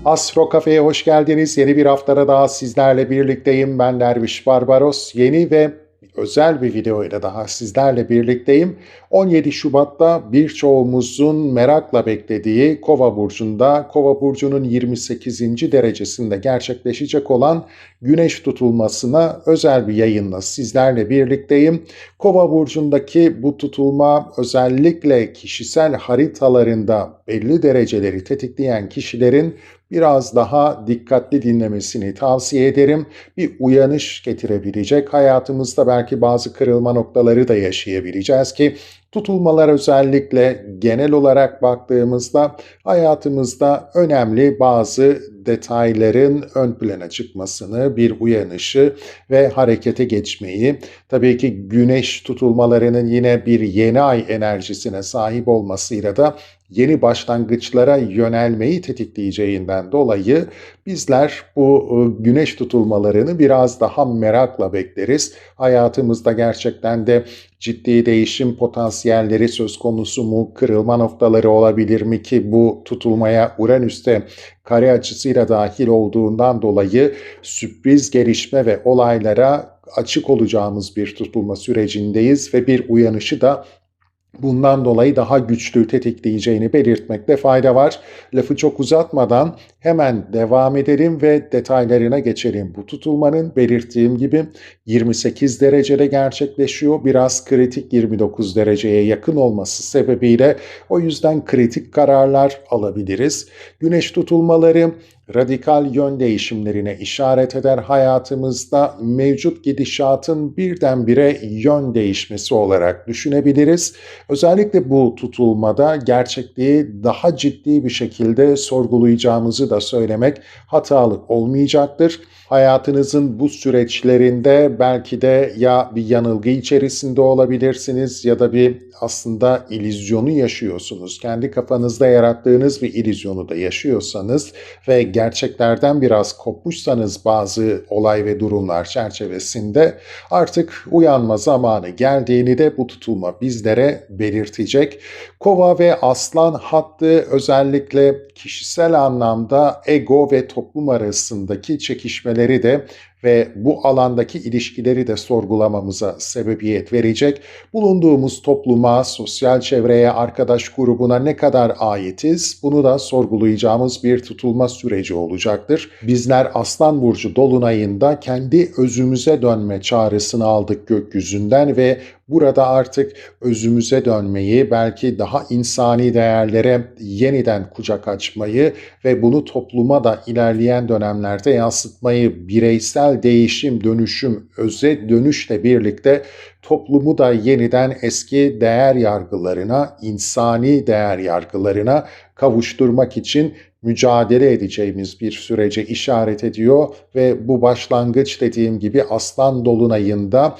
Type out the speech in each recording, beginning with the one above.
Astro Cafe'ye hoş geldiniz. Yeni bir haftada daha sizlerle birlikteyim. Ben Derviş Barbaros. Yeni ve özel bir videoyla daha sizlerle birlikteyim. 17 Şubat'ta birçoğumuzun merakla beklediği Kova burcunda, Kova burcunun 28. derecesinde gerçekleşecek olan Güneş tutulmasına özel bir yayınla sizlerle birlikteyim. Kova burcundaki bu tutulma özellikle kişisel haritalarında belli dereceleri tetikleyen kişilerin biraz daha dikkatli dinlemesini tavsiye ederim. Bir uyanış getirebilecek, hayatımızda belki bazı kırılma noktaları da yaşayabileceğiz ki tutulmalar özellikle genel olarak baktığımızda hayatımızda önemli bazı detayların ön plana çıkmasını, bir uyanışı ve harekete geçmeyi, tabii ki güneş tutulmalarının yine bir yeni ay enerjisine sahip olmasıyla da yeni başlangıçlara yönelmeyi tetikleyeceğinden dolayı bizler bu güneş tutulmalarını biraz daha merakla bekleriz. Hayatımızda gerçekten de ciddi değişim potansiyelleri söz konusu mu, kırılma noktaları olabilir mi ki bu tutulmaya Uranüs'te kare açısıyla dahil olduğundan dolayı sürpriz gelişme ve olaylara açık olacağımız bir tutulma sürecindeyiz ve bir uyanışı da bundan dolayı daha güçlü tetikleyeceğini belirtmekte fayda var. Lafı çok uzatmadan hemen devam edelim ve detaylarına geçelim. Bu tutulmanın belirttiğim gibi 28 derecede gerçekleşiyor. Biraz kritik 29 dereceye yakın olması sebebiyle o yüzden kritik kararlar alabiliriz. Güneş tutulmaları radikal yön değişimlerine işaret eder, hayatımızda mevcut gidişatın birdenbire yön değişmesi olarak düşünebiliriz. Özellikle bu tutulmada gerçekliği daha ciddi bir şekilde sorgulayacağımızı da söylemek hatalı olmayacaktır. Hayatınızın bu süreçlerinde belki de ya bir yanılgı içerisinde olabilirsiniz ya da bir aslında illüzyonu yaşıyorsunuz. Kendi kafanızda yarattığınız bir illüzyonu da yaşıyorsanız ve gerçeklerden biraz kopmuşsanız bazı olay ve durumlar çerçevesinde artık uyanma zamanı geldiğini de bu tutulma bizlere belirtecek. Kova ve Aslan hattı özellikle kişisel anlamda ego ve toplum arasındaki çekişmeleri de ve bu alandaki ilişkileri de sorgulamamıza sebebiyet verecek. Bulunduğumuz topluma, sosyal çevreye, arkadaş grubuna ne kadar aitiz bunu da sorgulayacağımız bir tutulma süreci olacaktır. Bizler Aslan Burcu Dolunay'ında kendi özümüze dönme çağrısını aldık gökyüzünden ve burada artık özümüze dönmeyi, belki daha insani değerlere yeniden kucak açmayı ve bunu topluma da ilerleyen dönemlerde yansıtmayı, bireysel değişim, dönüşüm, öze dönüşle birlikte toplumu da yeniden eski değer yargılarına, insani değer yargılarına kavuşturmak için mücadele edeceğimiz bir sürece işaret ediyor ve bu başlangıç dediğim gibi Aslan Dolunay'ında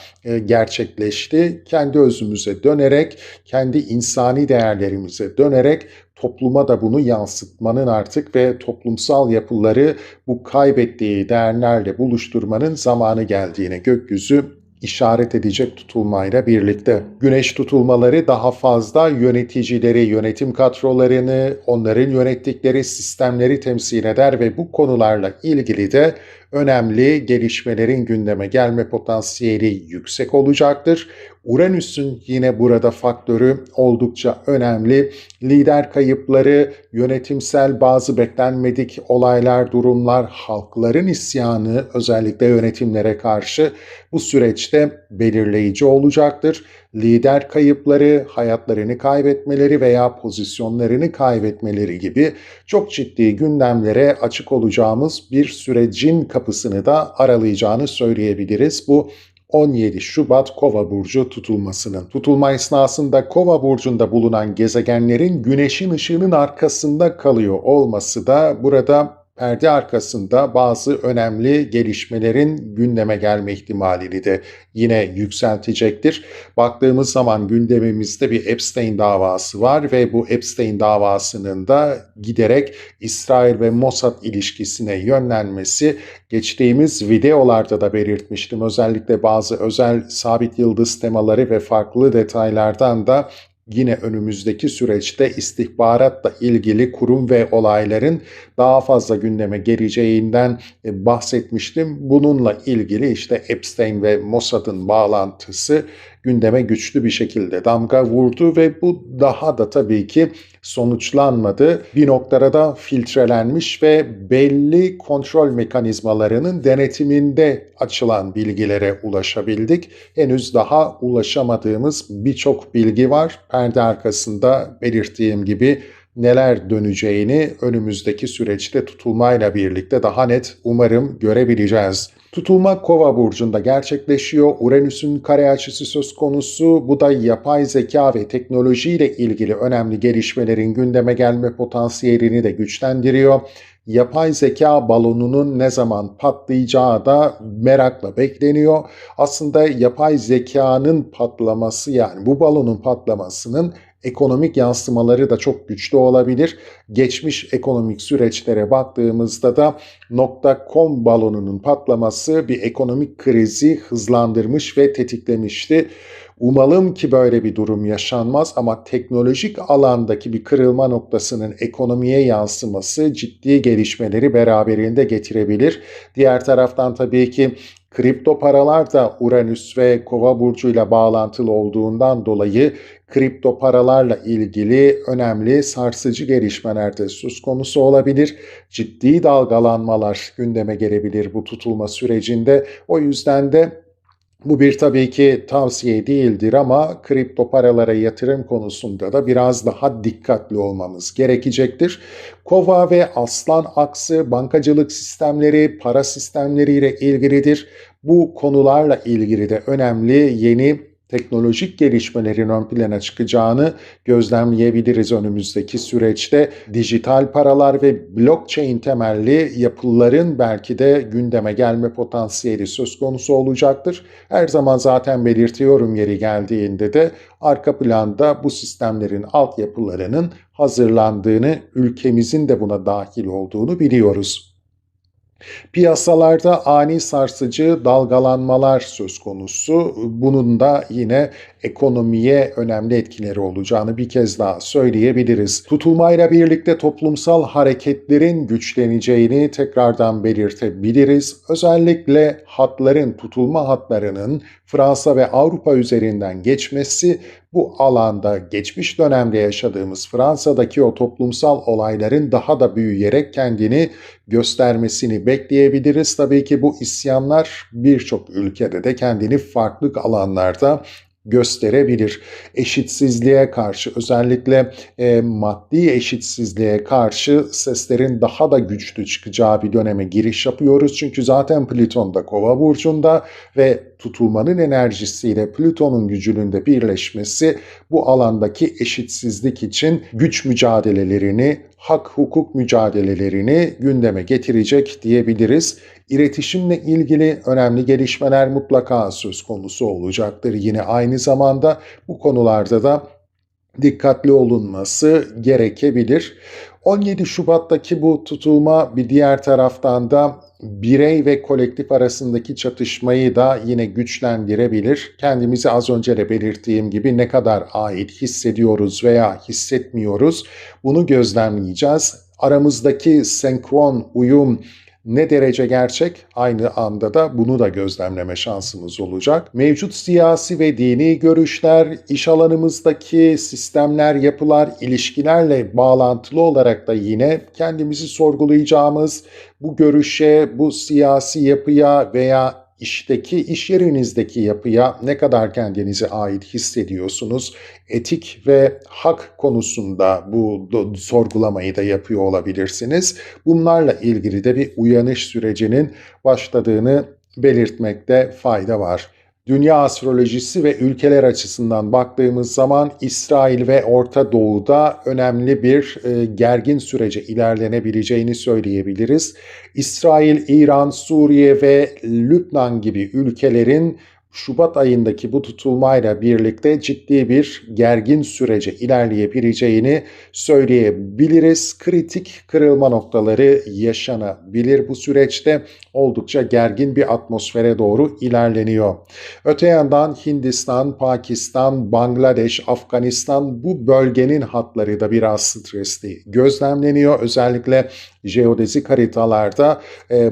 gerçekleşti. Kendi özümüze dönerek, kendi insani değerlerimize dönerek topluma da bunu yansıtmanın artık ve toplumsal yapıları bu kaybettiği değerlerle buluşturmanın zamanı geldiğine gökyüzü işaret edecek tutulmayla birlikte. Güneş tutulmaları daha fazla yöneticileri, yönetim kadrolarını, onların yönettikleri sistemleri temsil eder ve bu konularla ilgili de önemli gelişmelerin gündeme gelme potansiyeli yüksek olacaktır. Uranüs'ün yine burada faktörü oldukça önemli. Lider kayıpları, yönetimsel bazı beklenmedik olaylar, durumlar, halkların isyanı özellikle yönetimlere karşı bu süreçte belirleyici olacaktır. Lider kayıpları, hayatlarını kaybetmeleri veya pozisyonlarını kaybetmeleri gibi çok ciddi gündemlere açık olacağımız bir sürecin kapısını da aralayacağını söyleyebiliriz. Bu 17 Şubat Kova burcu tutulmasının. Tutulma esnasında Kova burcunda bulunan gezegenlerin güneşin ışığının arkasında kalıyor olması da burada perde arkasında bazı önemli gelişmelerin gündeme gelme ihtimalini de yine yükseltecektir. Baktığımız zaman gündemimizde bir Epstein davası var ve bu Epstein davasının da giderek İsrail ve Mossad ilişkisine yönlenmesi, geçtiğimiz videolarda da belirtmiştim. Özellikle bazı özel sabit yıldız temaları ve farklı detaylardan da yine önümüzdeki süreçte istihbaratla ilgili kurum ve olayların daha fazla gündeme geleceğinden bahsetmiştim. Bununla ilgili işte Epstein ve Mossad'ın bağlantısı gündeme güçlü bir şekilde damga vurdu ve bu daha da tabii ki sonuçlanmadı. Bir noktada da filtrelenmiş ve belli kontrol mekanizmalarının denetiminde açılan bilgilere ulaşabildik. Henüz daha ulaşamadığımız birçok bilgi var. Perde arkasında belirttiğim gibi neler döneceğini önümüzdeki süreçte tutulmayla birlikte daha net umarım görebileceğiz. Tutulma Kova burcunda gerçekleşiyor. Uranüs'ün kare açısı söz konusu. Bu da yapay zeka ve teknolojiyle ilgili önemli gelişmelerin gündeme gelme potansiyelini de güçlendiriyor. Yapay zeka balonunun ne zaman patlayacağı da merakla bekleniyor. Aslında yapay zekanın patlaması, yani bu balonun patlamasının ekonomik yansımaları da çok güçlü olabilir. Geçmiş ekonomik süreçlere baktığımızda da .com balonunun patlaması bir ekonomik krizi hızlandırmış ve tetiklemişti. Umalım ki böyle bir durum yaşanmaz ama teknolojik alandaki bir kırılma noktasının ekonomiye yansıması ciddi gelişmeleri beraberinde getirebilir. Diğer taraftan tabii ki kripto paralar da Uranüs ve Kova burcuyla bağlantılı olduğundan dolayı kripto paralarla ilgili önemli sarsıcı gelişmeler de söz konusu olabilir. Ciddi dalgalanmalar gündeme gelebilir bu tutulma sürecinde. O yüzden de bu bir tabii ki tavsiye değildir ama kripto paralara yatırım konusunda da biraz daha dikkatli olmamız gerekecektir. Kova ve Aslan aksı bankacılık sistemleri, para sistemleriyle ilgilidir. Bu konularla ilgili de önemli yeni teknolojik gelişmelerin ön plana çıkacağını gözlemleyebiliriz önümüzdeki süreçte. Dijital paralar ve blockchain temelli yapıların belki de gündeme gelme potansiyeli söz konusu olacaktır. Her zaman zaten belirtiyorum yeri geldiğinde de arka planda bu sistemlerin altyapılarının hazırlandığını, ülkemizin de buna dahil olduğunu biliyoruz. Piyasalarda ani sarsıcı dalgalanmalar söz konusu. Bunun da yine ekonomiye önemli etkileri olacağını bir kez daha söyleyebiliriz. Tutulmayla birlikte toplumsal hareketlerin güçleneceğini tekrardan belirtebiliriz. Özellikle tutulma hatlarının Fransa ve Avrupa üzerinden geçmesi bu alanda geçmiş dönemde yaşadığımız Fransa'daki o toplumsal olayların daha da büyüyerek kendini göstermesini bekleyebiliriz. Tabii ki bu isyanlar birçok ülkede de kendini farklı alanlarda gösterebilir. Eşitsizliğe karşı, özellikle maddi eşitsizliğe karşı seslerin daha da güçlü çıkacağı bir döneme giriş yapıyoruz. Çünkü zaten Plüton da Kova burcunda ve tutulmanın enerjisiyle Plüton'un gücünün de birleşmesi bu alandaki eşitsizlik için güç mücadelelerini, hak hukuk mücadelelerini gündeme getirecek diyebiliriz. İletişimle ilgili önemli gelişmeler mutlaka söz konusu olacaktır. Yine aynı zamanda bu konularda da dikkatli olunması gerekebilir. 17 Şubat'taki bu tutulma bir diğer taraftan da birey ve kolektif arasındaki çatışmayı da yine güçlendirebilir. Kendimizi az önce de belirttiğim gibi ne kadar ait hissediyoruz veya hissetmiyoruz bunu gözlemleyeceğiz. Aramızdaki senkron uyum ne derece gerçek? Aynı anda da bunu da gözlemleme şansımız olacak. Mevcut siyasi ve dini görüşler, iş alanımızdaki sistemler, yapılar, ilişkilerle bağlantılı olarak da yine kendimizi sorgulayacağımız bu görüşe, bu siyasi yapıya veya iş yerinizdeki yapıya ne kadar kendinize ait hissediyorsunuz? Etik ve hak konusunda bu sorgulamayı da yapıyor olabilirsiniz. Bunlarla ilgili de bir uyanış sürecinin başladığını belirtmekte fayda var. Dünya astrolojisi ve ülkeler açısından baktığımız zaman İsrail ve Orta Doğu'da önemli bir gergin sürece ilerlenebileceğini söyleyebiliriz. İsrail, İran, Suriye ve Lübnan gibi ülkelerin Şubat ayındaki bu tutulmayla birlikte ciddi bir gergin sürece ilerleyebileceğini söyleyebiliriz. Kritik kırılma noktaları yaşanabilir bu süreçte. Oldukça gergin bir atmosfere doğru ilerleniyor. Öte yandan Hindistan, Pakistan, Bangladeş, Afganistan bu bölgenin hatları da biraz stresli gözlemleniyor. Özellikle jeodezik haritalarda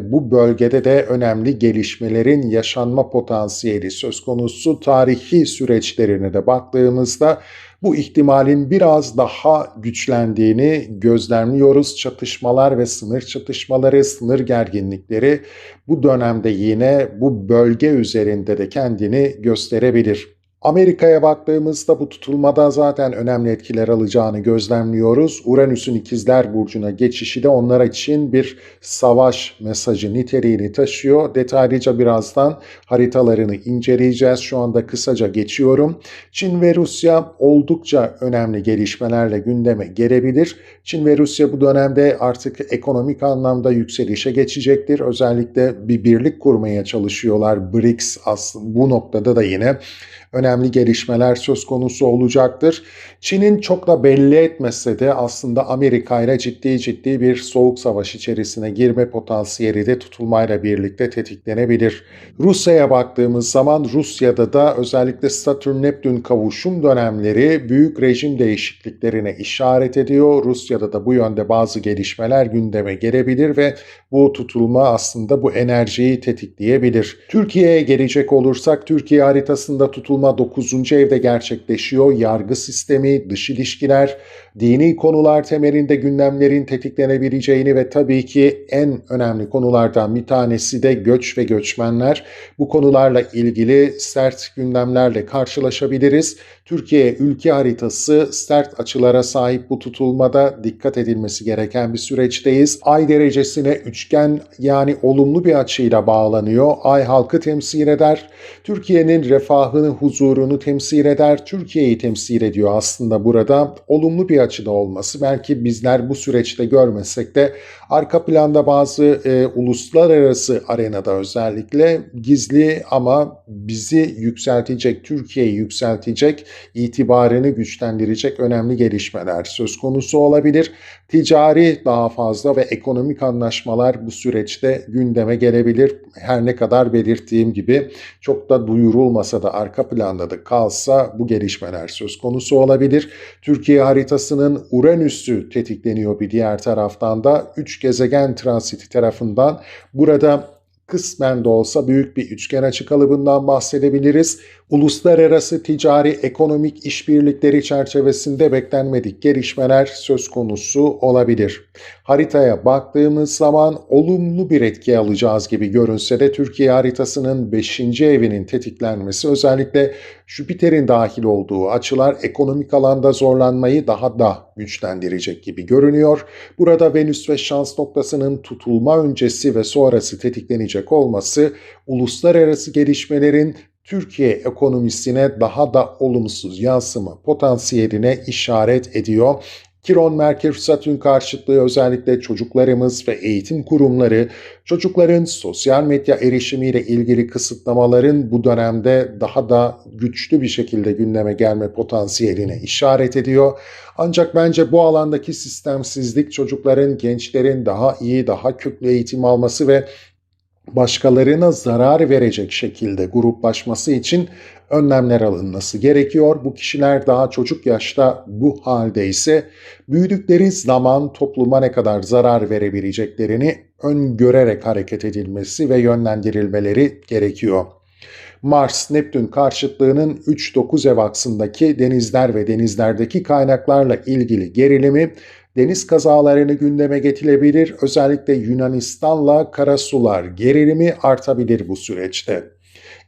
bu bölgede de önemli gelişmelerin yaşanma potansiyeli söz konusu. Tarihi süreçlerine de baktığımızda bu ihtimalin biraz daha güçlendiğini gözlemliyoruz. Çatışmalar ve sınır çatışmaları, sınır gerginlikleri bu dönemde yine bu bölge üzerinde de kendini gösterebilir. Amerika'ya baktığımızda bu tutulmada zaten önemli etkiler alacağını gözlemliyoruz. Uranüs'ün İkizler Burcu'na geçişi de onlar için bir savaş mesajı niteliğini taşıyor. Detaylıca birazdan haritalarını inceleyeceğiz. Şu anda kısaca geçiyorum. Çin ve Rusya oldukça önemli gelişmelerle gündeme gelebilir. Çin ve Rusya bu dönemde artık ekonomik anlamda yükselişe geçecektir. Özellikle bir birlik kurmaya çalışıyorlar. BRICS aslında bu noktada da yine önemli gelişmeler söz konusu olacaktır. Çin'in çok da belli etmese de aslında Amerika ile ciddi bir soğuk savaş içerisine girme potansiyeli de tutulmayla birlikte tetiklenebilir. Rusya'ya baktığımız zaman Rusya'da da özellikle Satürn-Neptün kavuşum dönemleri büyük rejim değişikliklerine işaret ediyor. Rusya'da da bu yönde bazı gelişmeler gündeme gelebilir ve bu tutulma aslında bu enerjiyi tetikleyebilir. Türkiye'ye gelecek olursak Türkiye haritasında tutulma 9. evde gerçekleşiyor. Yargı sistemi, dış ilişkiler, dini konular temelinde gündemlerin tetiklenebileceğini ve tabii ki en önemli konulardan bir tanesi de göç ve göçmenler. Bu konularla ilgili sert gündemlerle karşılaşabiliriz. Türkiye ülke haritası sert açılara sahip bu tutulmada dikkat edilmesi gereken bir süreçteyiz. Ay derecesine üçgen yani olumlu bir açıyla bağlanıyor. Ay halkı temsil eder. Türkiye'nin refahını, huzurunu temsil eder. Türkiye'yi temsil ediyor aslında burada. Olumlu bir açıda olması. Belki bizler bu süreçte görmesek de arka planda bazı uluslararası arenada özellikle gizli ama bizi yükseltecek, Türkiye'yi yükseltecek, itibarını güçlendirecek önemli gelişmeler söz konusu olabilir. Ticari daha fazla ve ekonomik anlaşmalar bu süreçte gündeme gelebilir. Her ne kadar belirttiğim gibi çok da duyurulmasa da arka planda da kalsa bu gelişmeler söz konusu olabilir. Türkiye haritasının Uranüs'ü tetikleniyor bir diğer taraftan da 3 gezegen transiti tarafından. Burada kısmen de olsa büyük bir üçgen açı kalıbından bahsedebiliriz. Uluslararası ticari ekonomik işbirlikleri çerçevesinde beklenmedik gelişmeler söz konusu olabilir. Haritaya baktığımız zaman olumlu bir etki alacağız gibi görünse de Türkiye haritasının 5. evinin tetiklenmesi özellikle Jüpiter'in dahil olduğu açılar ekonomik alanda zorlanmayı daha da güçlendirecek gibi görünüyor. Burada Venüs ve şans noktasının tutulma öncesi ve sonrası tetiklenecek olması uluslararası gelişmelerin Türkiye ekonomisine daha da olumsuz yansıma potansiyeline işaret ediyor. Kiron Merkür Satürn karşıtlığı özellikle çocuklarımız ve eğitim kurumları, çocukların sosyal medya erişimiyle ilgili kısıtlamaların bu dönemde daha da güçlü bir şekilde gündeme gelme potansiyeline işaret ediyor. Ancak bence bu alandaki sistemsizlik çocukların, gençlerin daha iyi, daha köklü eğitim alması ve başkalarına zarar verecek şekilde gruplaşması için önlemler alınması gerekiyor. Bu kişiler daha çocuk yaşta bu halde ise büyüdükleri zaman topluma ne kadar zarar verebileceklerini öngörerek hareket edilmesi ve yönlendirilmeleri gerekiyor. Mars-Neptün karşıtlığının 3-9 ev aksındaki denizler ve denizlerdeki kaynaklarla ilgili gerilimi deniz kazalarını gündeme getirebilir. Özellikle Yunanistan'la karasular gerilimi artabilir bu süreçte.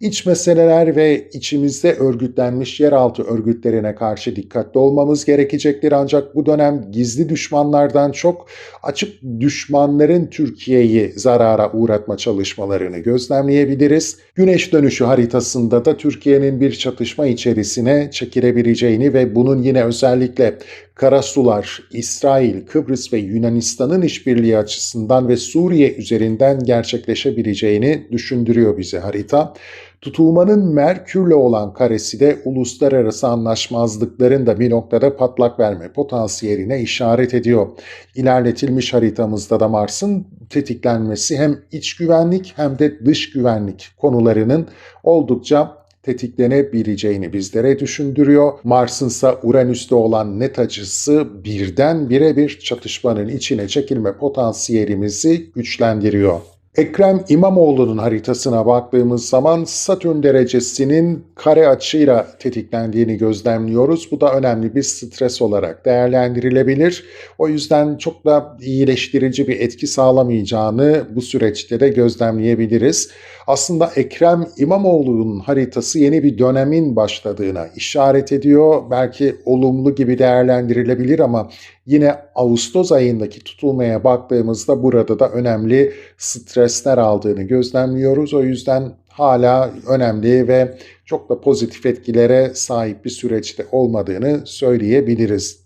İç meseleler ve içimizde örgütlenmiş yeraltı örgütlerine karşı dikkatli olmamız gerekecektir. Ancak bu dönem gizli düşmanlardan çok açık düşmanların Türkiye'yi zarara uğratma çalışmalarını gözlemleyebiliriz. Güneş dönüşü haritasında da Türkiye'nin bir çatışma içerisine çekilebileceğini ve bunun yine özellikle karasular, İsrail, Kıbrıs ve Yunanistan'ın işbirliği açısından ve Suriye üzerinden gerçekleşebileceğini düşündürüyor bize harita. Tutulmanın Merkür'le olan karesi de uluslararası anlaşmazlıkların da bir noktada patlak verme potansiyeline işaret ediyor. İlerletilmiş haritamızda da Mars'ın tetiklenmesi hem iç güvenlik hem de dış güvenlik konularının oldukça tetiklenebileceğini bizlere düşündürüyor. Mars'ın ise Uranüs'te olan net açısı birdenbire bir çatışmanın içine çekilme potansiyelimizi güçlendiriyor. Ekrem İmamoğlu'nun haritasına baktığımız zaman Satürn derecesinin kare açıyla tetiklendiğini gözlemliyoruz. Bu da önemli bir stres olarak değerlendirilebilir. O yüzden çok da iyileştirici bir etki sağlamayacağını bu süreçte de gözlemleyebiliriz. Aslında Ekrem İmamoğlu'nun haritası yeni bir dönemin başladığına işaret ediyor. Belki olumlu gibi değerlendirilebilir ama yine Ağustos ayındaki tutulmaya baktığımızda burada da önemli stresler aldığını gözlemliyoruz. O yüzden hala önemli ve çok da pozitif etkilere sahip bir süreçte olmadığını söyleyebiliriz.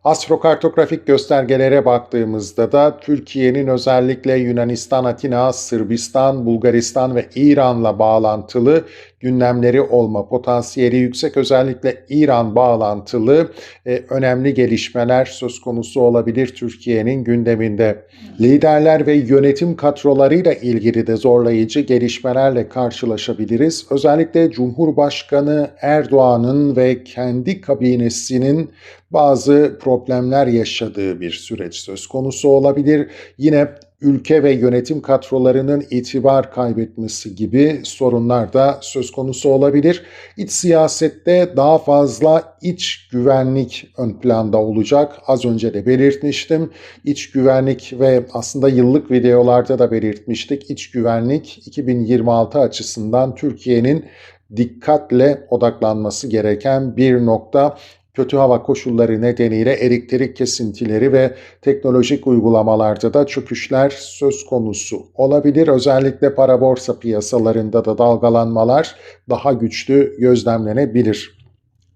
Astrokartografik göstergelere baktığımızda da Türkiye'nin özellikle Yunanistan, Atina, Sırbistan, Bulgaristan ve İran'la bağlantılı gündemleri olma potansiyeli yüksek. Özellikle İran bağlantılı önemli gelişmeler söz konusu olabilir Türkiye'nin gündeminde. Liderler ve yönetim kadrolarıyla ilgili de zorlayıcı gelişmelerle karşılaşabiliriz. Özellikle Cumhurbaşkanı Erdoğan'ın ve kendi kabinesinin bazı problemler yaşadığı bir süreç söz konusu olabilir. Yine ülke ve yönetim kadrolarının itibar kaybetmesi gibi sorunlar da söz konusu olabilir. İç siyasette daha fazla iç güvenlik ön planda olacak. Az önce de belirtmiştim. İç güvenlik ve aslında yıllık videolarda da belirtmiştik. İç güvenlik 2026 açısından Türkiye'nin dikkatle odaklanması gereken bir nokta. Kötü hava koşulları nedeniyle elektrik kesintileri ve teknolojik uygulamalarda da çöküşler söz konusu olabilir. Özellikle para borsa piyasalarında da dalgalanmalar daha güçlü gözlemlenebilir.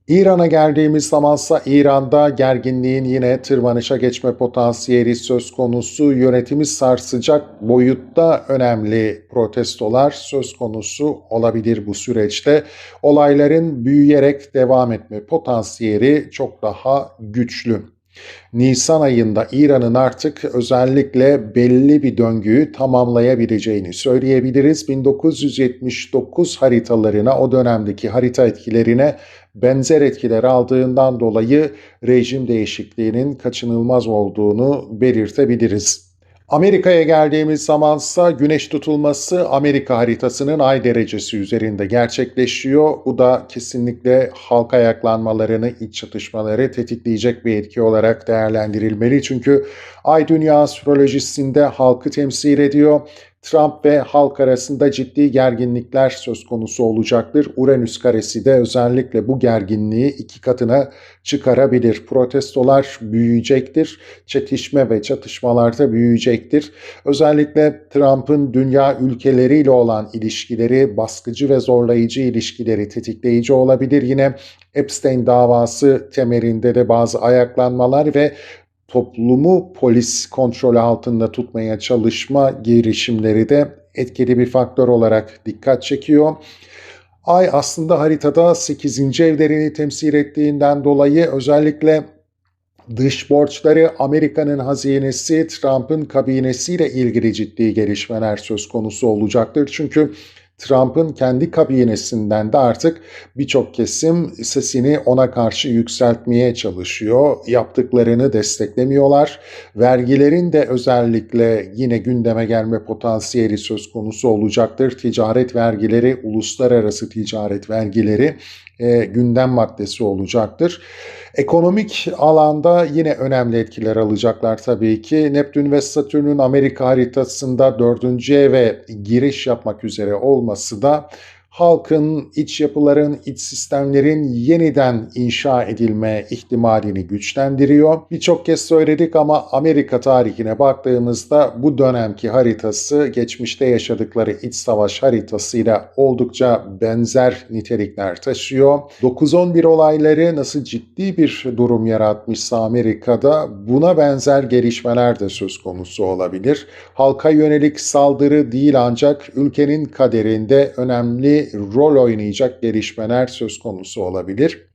İran'a geldiğimiz zamansa İran'da gerginliğin yine tırmanışa geçme potansiyeli söz konusu, yönetimi sarsacak boyutta önemli protestolar söz konusu olabilir bu süreçte. Olayların büyüyerek devam etme potansiyeli çok daha güçlü. Nisan ayında İran'ın artık özellikle belli bir döngüyü tamamlayabileceğini söyleyebiliriz. 1979 haritalarına, o dönemdeki harita etkilerine benzer etkiler aldığından dolayı rejim değişikliğinin kaçınılmaz olduğunu belirtebiliriz. Amerika'ya geldiğimiz zamansa güneş tutulması Amerika haritasının ay derecesi üzerinde gerçekleşiyor. Bu da kesinlikle halk ayaklanmalarını, iç çatışmaları tetikleyecek bir etki olarak değerlendirilmeli. Çünkü ay dünya astrolojisinde halkı temsil ediyor. Trump ve halk arasında ciddi gerginlikler söz konusu olacaktır. Uranüs karesi de özellikle bu gerginliği iki katına çıkarabilir. Protestolar büyüyecektir. Çekişme ve çatışmalar da büyüyecektir. Özellikle Trump'ın dünya ülkeleriyle olan ilişkileri, baskıcı ve zorlayıcı ilişkileri tetikleyici olabilir. Yine Epstein davası temelinde de bazı ayaklanmalar ve toplumu polis kontrolü altında tutmaya çalışma girişimleri de etkili bir faktör olarak dikkat çekiyor. Ay aslında haritada 8. evlerini temsil ettiğinden dolayı özellikle dış borçları, Amerika'nın hazinesi, Trump'ın kabinesiyle ilgili ciddi gelişmeler söz konusu olacaktır. Çünkü Trump'ın kendi kabinesinden de artık birçok kesim sesini ona karşı yükseltmeye çalışıyor. Yaptıklarını desteklemiyorlar. Vergilerin de özellikle yine gündeme gelme potansiyeli söz konusu olacaktır. Ticaret vergileri, uluslararası ticaret vergileri gündem maddesi olacaktır. Ekonomik alanda yine önemli etkiler alacaklar tabii ki. Neptün ve Satürn'ün Amerika haritasında 4. eve giriş yapmak üzere olması da halkın, iç yapıların, iç sistemlerin yeniden inşa edilme ihtimalini güçlendiriyor. Birçok kez söyledik ama Amerika tarihine baktığımızda bu dönemki haritası geçmişte yaşadıkları iç savaş haritasıyla oldukça benzer nitelikler taşıyor. 9-11 olayları nasıl ciddi bir durum yaratmışsa Amerika'da buna benzer gelişmeler de söz konusu olabilir. Halka yönelik saldırı değil ancak ülkenin kaderinde önemli önemli rol oynayacak gelişmeler söz konusu olabilir.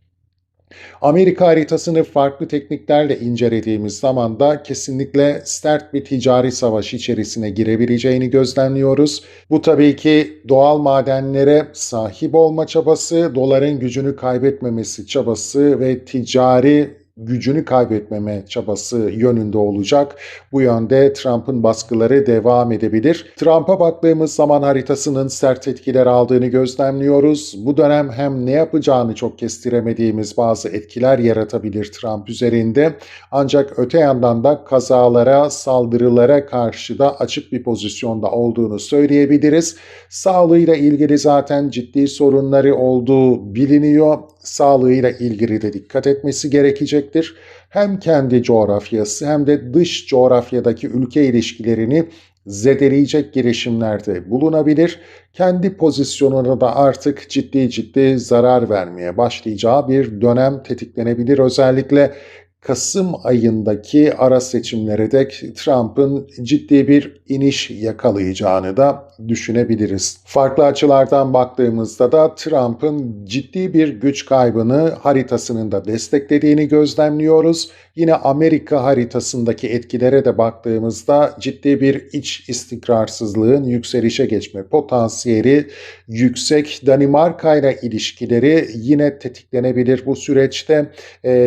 Amerika haritasını farklı tekniklerle incelediğimiz zaman da kesinlikle sert bir ticari savaş içerisine girebileceğini gözlemliyoruz. Bu tabii ki doğal madenlere sahip olma çabası, doların gücünü kaybetmemesi çabası ve ticari gücünü kaybetmeme çabası yönünde olacak. Bu yönde Trump'ın baskıları devam edebilir. Trump'a baktığımız zaman haritasının sert etkiler aldığını gözlemliyoruz. Bu dönem hem ne yapacağını çok kestiremediğimiz bazı etkiler yaratabilir Trump üzerinde. Ancak öte yandan da kazalara, saldırılara karşı da açık bir pozisyonda olduğunu söyleyebiliriz. Sağlığıyla ilgili zaten ciddi sorunları olduğu biliniyor. Sağlığıyla ilgili de dikkat etmesi gerekecektir. Hem kendi coğrafyası hem de dış coğrafyadaki ülke ilişkilerini zedeleyecek girişimlerde bulunabilir. Kendi pozisyonuna da artık ciddi zarar vermeye başlayacağı bir dönem tetiklenebilir. Özellikle Kasım ayındaki ara seçimlere dek Trump'ın ciddi bir iniş yakalayacağını da düşünebiliriz. Farklı açılardan baktığımızda da Trump'ın ciddi bir güç kaybını haritasının da desteklediğini gözlemliyoruz. Yine Amerika haritasındaki etkilere de baktığımızda ciddi bir iç istikrarsızlığın yükselişe geçme potansiyeli yüksek. Danimarka ile ilişkileri yine tetiklenebilir bu süreçte.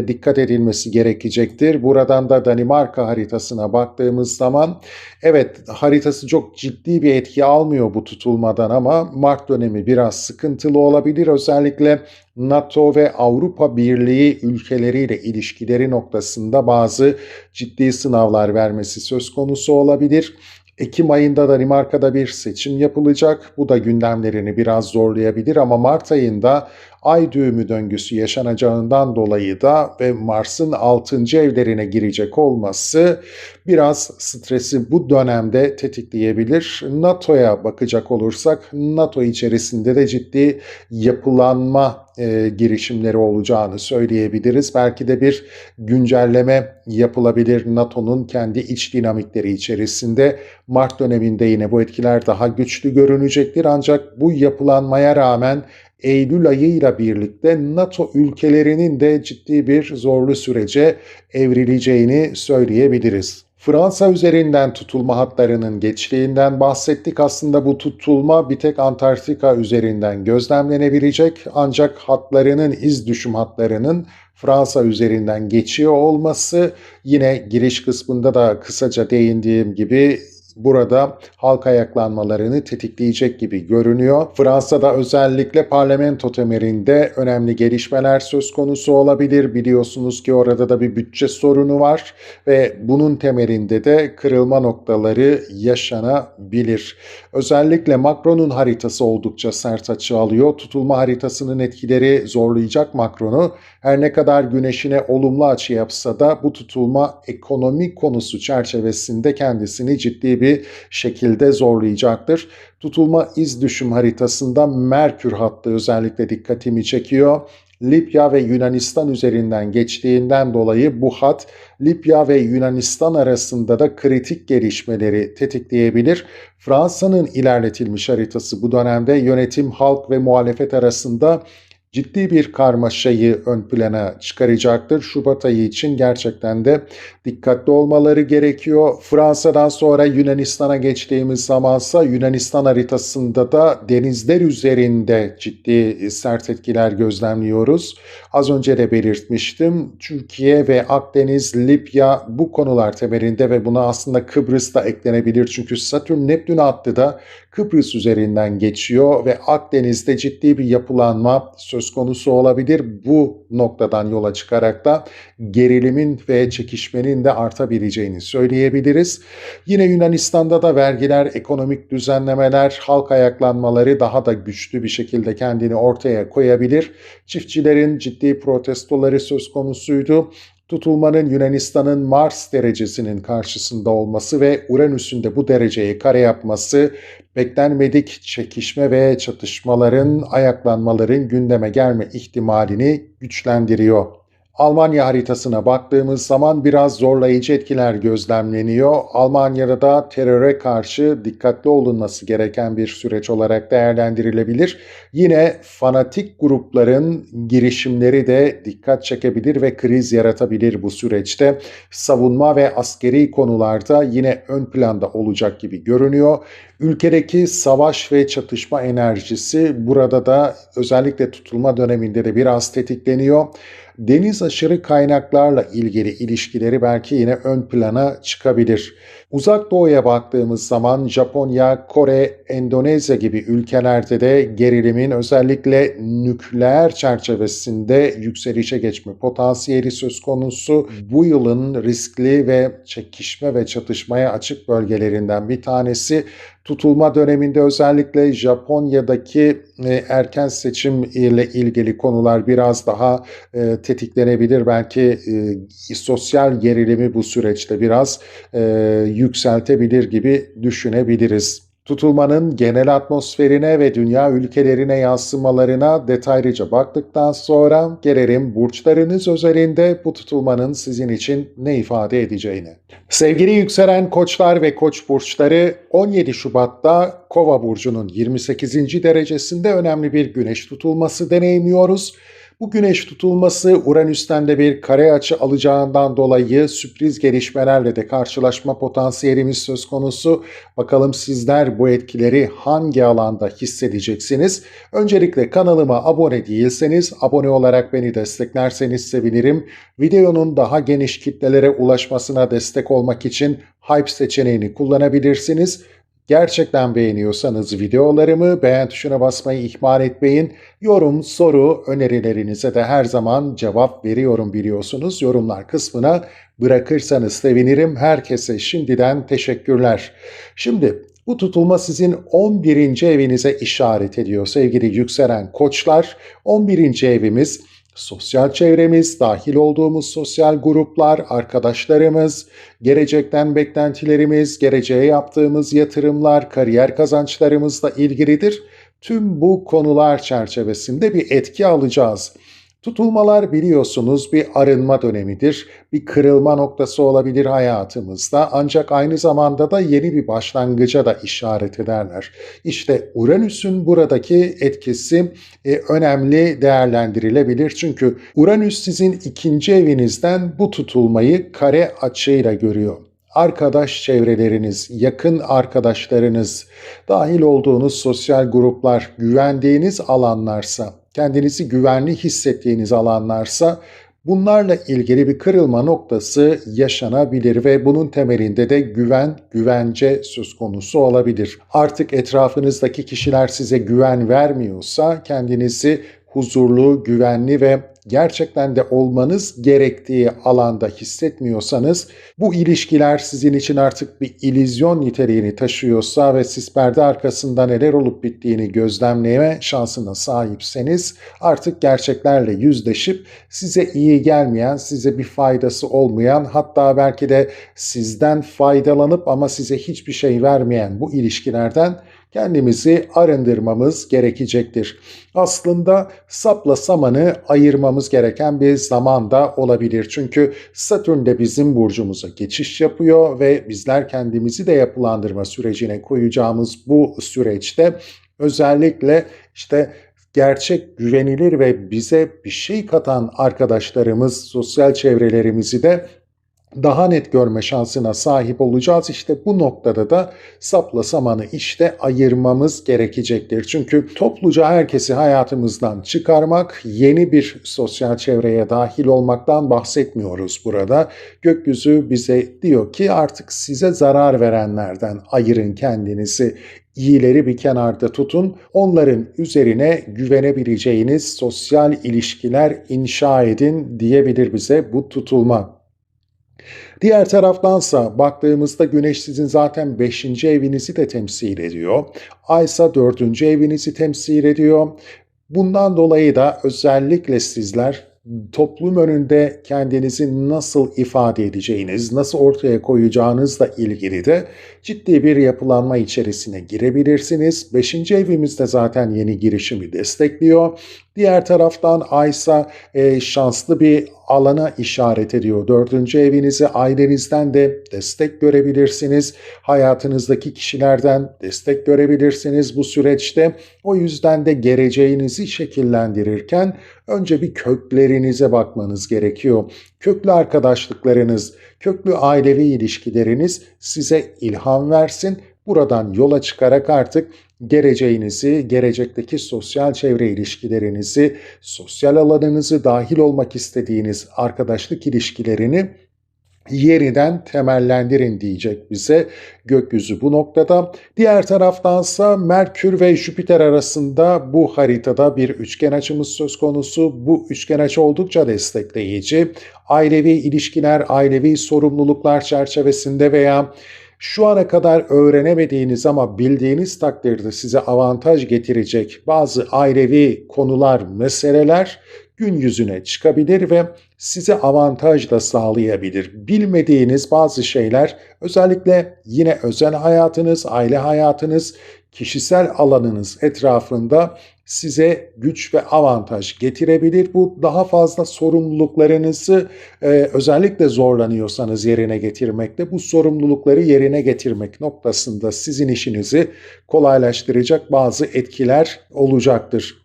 Dikkat edilmesi gerekecektir. Buradan da Danimarka haritasına baktığımız zaman evet haritası çok ciddi bir etki almıyor bu tutulmadan ama Mart dönemi biraz sıkıntılı olabilir. Özellikle NATO ve Avrupa Birliği ülkeleriyle ilişkileri noktasında bazı ciddi sınavlar vermesi söz konusu olabilir. Ekim ayında Danimarka'da bir seçim yapılacak. Bu da gündemlerini biraz zorlayabilir ama Mart ayında ay düğümü döngüsü yaşanacağından dolayı da ve Mars'ın 6. evlerine girecek olması biraz stresi bu dönemde tetikleyebilir. NATO'ya bakacak olursak NATO içerisinde de ciddi yapılanma girişimleri olacağını söyleyebiliriz. Belki de bir güncelleme yapılabilir NATO'nun kendi iç dinamikleri içerisinde. Mart döneminde yine bu etkiler daha güçlü görünecektir. Ancak bu yapılanmaya rağmen Eylül ayıyla birlikte NATO ülkelerinin de ciddi bir zorlu sürece evrileceğini söyleyebiliriz. Fransa üzerinden tutulma hatlarının geçtiğinden bahsettik. Aslında bu tutulma bir tek Antarktika üzerinden gözlemlenebilecek. Ancak hatlarının, iz düşüm hatlarının Fransa üzerinden geçiyor olması yine giriş kısmında da kısaca değindiğim gibi burada halk ayaklanmalarını tetikleyecek gibi görünüyor. Fransa'da özellikle parlamento temelinde önemli gelişmeler söz konusu olabilir. Biliyorsunuz ki orada da bir bütçe sorunu var ve bunun temelinde de kırılma noktaları yaşanabilir. Özellikle Macron'un haritası oldukça sert açı alıyor. Tutulma haritasının etkileri zorlayacak Macron'u. Her ne kadar güneşine olumlu açı yapsa da bu tutulma ekonomi konusu çerçevesinde kendisini ciddi bir şekilde zorlayacaktır. Tutulma iz düşüm haritasında Merkür hattı özellikle dikkatimi çekiyor. Libya ve Yunanistan üzerinden geçtiğinden dolayı bu hat Libya ve Yunanistan arasında da kritik gelişmeleri tetikleyebilir. Fransa'nın ilerletilmiş haritası bu dönemde yönetim, halk ve muhalefet arasında ciddi bir karmaşayı ön plana çıkaracaktır. Şubat ayı için gerçekten de dikkatli olmaları gerekiyor. Fransa'dan sonra Yunanistan'a geçtiğimiz zamansa Yunanistan haritasında da denizler üzerinde ciddi sert etkiler gözlemliyoruz. Az önce de belirtmiştim. Türkiye ve Akdeniz, Libya bu konular temelinde ve buna aslında Kıbrıs da eklenebilir. Çünkü Satürn-Neptün hattı da Kıbrıs üzerinden geçiyor ve Akdeniz'de ciddi bir yapılanma söz konusu olabilir. Bu noktadan yola çıkarak da gerilimin ve çekişmenin de artabileceğini söyleyebiliriz. Yine Yunanistan'da da vergiler, ekonomik düzenlemeler, halk ayaklanmaları daha da güçlü bir şekilde kendini ortaya koyabilir. Çiftçilerin ciddi protestoları söz konusuydu. Tutulmanın Yunanistan'ın Mars derecesinin karşısında olması ve Uranüs'ün de bu dereceye kare yapması beklenmedik çekişme ve çatışmaların, ayaklanmaların gündeme gelme ihtimalini güçlendiriyor. Almanya haritasına baktığımız zaman biraz zorlayıcı etkiler gözlemleniyor. Almanya'da da teröre karşı dikkatli olunması gereken bir süreç olarak değerlendirilebilir. Yine fanatik grupların girişimleri de dikkat çekebilir ve kriz yaratabilir bu süreçte. Savunma ve askeri konularda yine ön planda olacak gibi görünüyor. Ülkedeki savaş ve çatışma enerjisi burada da özellikle tutulma döneminde de biraz tetikleniyor. Deniz aşırı kaynaklarla ilgili ilişkileri belki yine ön plana çıkabilir. Uzak Doğu'ya baktığımız zaman Japonya, Kore, Endonezya gibi ülkelerde de gerilimin özellikle nükleer çerçevesinde yükselişe geçme potansiyeli söz konusu. Bu yılın riskli ve çekişme ve çatışmaya açık bölgelerinden bir tanesi. Tutulma döneminde özellikle Japonya'daki erken seçim ile ilgili konular biraz daha tetiklenebilir. Belki sosyal gerilimi bu süreçte biraz yükseltebilir gibi düşünebiliriz. Tutulmanın genel atmosferine ve dünya ülkelerine yansımalarına detaylıca baktıktan sonra gelelim burçlarınız özelinde bu tutulmanın sizin için ne ifade edeceğine. Sevgili yükselen koçlar ve koç burçları 17 Şubat'ta Kova burcunun 28. derecesinde önemli bir güneş tutulması deneyimliyoruz. Bu güneş tutulması Uranüs'ten de bir kare açı alacağından dolayı sürpriz gelişmelerle de karşılaşma potansiyelimiz söz konusu. Bakalım sizler bu etkileri hangi alanda hissedeceksiniz? Öncelikle kanalıma abone değilseniz abone olarak beni desteklerseniz sevinirim. Videonun daha geniş kitlelere ulaşmasına destek olmak için Hype seçeneğini kullanabilirsiniz. Gerçekten beğeniyorsanız videolarımı beğen tuşuna basmayı ihmal etmeyin. Yorum, soru, önerilerinize de her zaman cevap veriyorum biliyorsunuz. Yorumlar kısmına bırakırsanız sevinirim. Herkese şimdiden teşekkürler. Şimdi bu tutulma sizin 11. evinize işaret ediyor sevgili yükselen koçlar. 11. evimiz sosyal çevremiz, dahil olduğumuz sosyal gruplar, arkadaşlarımız, gelecekten beklentilerimiz, geleceğe yaptığımız yatırımlar, kariyer kazançlarımızla ilgilidir. Tüm bu konular çerçevesinde bir etki alacağız. Tutulmalar biliyorsunuz bir arınma dönemidir, bir kırılma noktası olabilir hayatımızda ancak aynı zamanda da yeni bir başlangıca da işaret ederler. İşte Uranüs'ün buradaki etkisi önemli değerlendirilebilir. Çünkü Uranüs sizin ikinci evinizden bu tutulmayı kare açıyla görüyor. Arkadaş çevreleriniz, yakın arkadaşlarınız, dahil olduğunuz sosyal gruplar, güvendiğiniz alanlarsa, kendinizi güvenli hissettiğiniz alanlarsa bunlarla ilgili bir kırılma noktası yaşanabilir ve bunun temelinde de güven, güvence söz konusu olabilir. Artık etrafınızdaki kişiler size güven vermiyorsa kendinizi huzurlu, güvenli ve gerçekten de olmanız gerektiği alanda hissetmiyorsanız, bu ilişkiler sizin için artık bir illüzyon niteliğini taşıyorsa ve siz perde arkasında neler olup bittiğini gözlemleme şansına sahipseniz, artık gerçeklerle yüzleşip size iyi gelmeyen, size bir faydası olmayan, hatta belki de sizden faydalanıp ama size hiçbir şey vermeyen bu ilişkilerden kendimizi arındırmamız gerekecektir. Aslında sapla samanı ayırmamız gereken bir zaman da olabilir. Çünkü Satürn de bizim burcumuza geçiş yapıyor ve bizler kendimizi de yapılandırma sürecine koyacağımız bu süreçte özellikle gerçek, güvenilir ve bize bir şey katan arkadaşlarımız, sosyal çevrelerimizi de daha net görme şansına sahip olacağız. İşte bu noktada da sapla samanı ayırmamız gerekecektir. Çünkü topluca herkesi hayatımızdan çıkarmak, yeni bir sosyal çevreye dahil olmaktan bahsetmiyoruz burada. Gökyüzü bize diyor ki artık size zarar verenlerden ayırın kendinizi. İyileri bir kenarda tutun, onların üzerine güvenebileceğiniz sosyal ilişkiler inşa edin diyebilir bize bu tutulma. Diğer taraftansa baktığımızda Güneş sizin zaten 5. evinizi de temsil ediyor. Ay ise 4. evinizi temsil ediyor. Bundan dolayı da özellikle sizler toplum önünde kendinizi nasıl ifade edeceğiniz, nasıl ortaya koyacağınızla ilgili de ciddi bir yapılanma içerisine girebilirsiniz. 5. evimizde zaten yeni girişimi destekliyor. Diğer taraftan Ay ise şanslı bir alana işaret ediyor. Dördüncü evinizi, ailenizden de destek görebilirsiniz. Hayatınızdaki kişilerden destek görebilirsiniz bu süreçte. O yüzden de geleceğinizi şekillendirirken önce bir köklerinize bakmanız gerekiyor. Köklü arkadaşlıklarınız, köklü ailevi ilişkileriniz size ilham versin. Buradan yola çıkarak artık geleceğinizi, gelecekteki sosyal çevre ilişkilerinizi, sosyal alanınızı, dahil olmak istediğiniz arkadaşlık ilişkilerini yeniden temellendirin diyecek bize gökyüzü bu noktada. Diğer taraftansa Merkür ve Jüpiter arasında bu haritada bir üçgen açımız söz konusu. Bu üçgen açı oldukça destekleyici. Ailevi ilişkiler, ailevi sorumluluklar çerçevesinde veya şu ana kadar öğrenemediğiniz ama bildiğiniz takdirde size avantaj getirecek bazı ailevi konular, meseleler gün yüzüne çıkabilir ve size avantaj da sağlayabilir. Bilmediğiniz bazı şeyler, özellikle yine özel hayatınız, aile hayatınız, kişisel alanınız etrafında size güç ve avantaj getirebilir. Bu daha fazla sorumluluklarınızı özellikle zorlanıyorsanız yerine getirmekte, bu sorumlulukları yerine getirmek noktasında sizin işinizi kolaylaştıracak bazı etkiler olacaktır.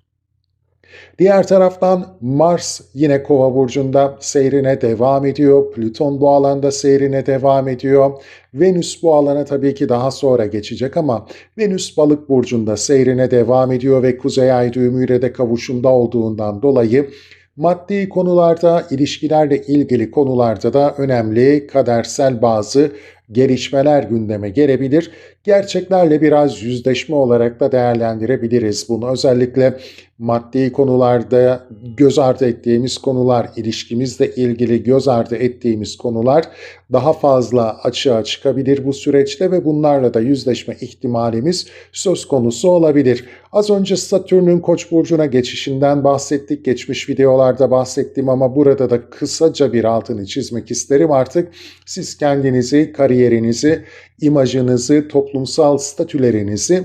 Diğer taraftan Mars yine Kova burcunda seyrine devam ediyor. Plüton bu alanda seyrine devam ediyor. Venüs bu alana tabii ki daha sonra geçecek ama Venüs Balık burcunda seyrine devam ediyor ve Kuzey Ay düğümüyle de kavuşumda olduğundan dolayı maddi konularda, ilişkilerle ilgili konularda da önemli kadersel bazı gelişmeler gündeme gelebilir. Gerçeklerle biraz yüzleşme olarak da değerlendirebiliriz bunu. Özellikle maddi konularda göz ardı ettiğimiz konular, ilişkimizle ilgili göz ardı ettiğimiz konular daha fazla açığa çıkabilir bu süreçte ve bunlarla da yüzleşme ihtimalimiz söz konusu olabilir. Az önce Satürn'ün Koç burcuna geçişinden bahsettik. Geçmiş videolarda bahsettim ama burada da kısaca bir altını çizmek isterim. Artık siz kendinizi, kariyerinizi, imajınızı, toplumsal statülerinizi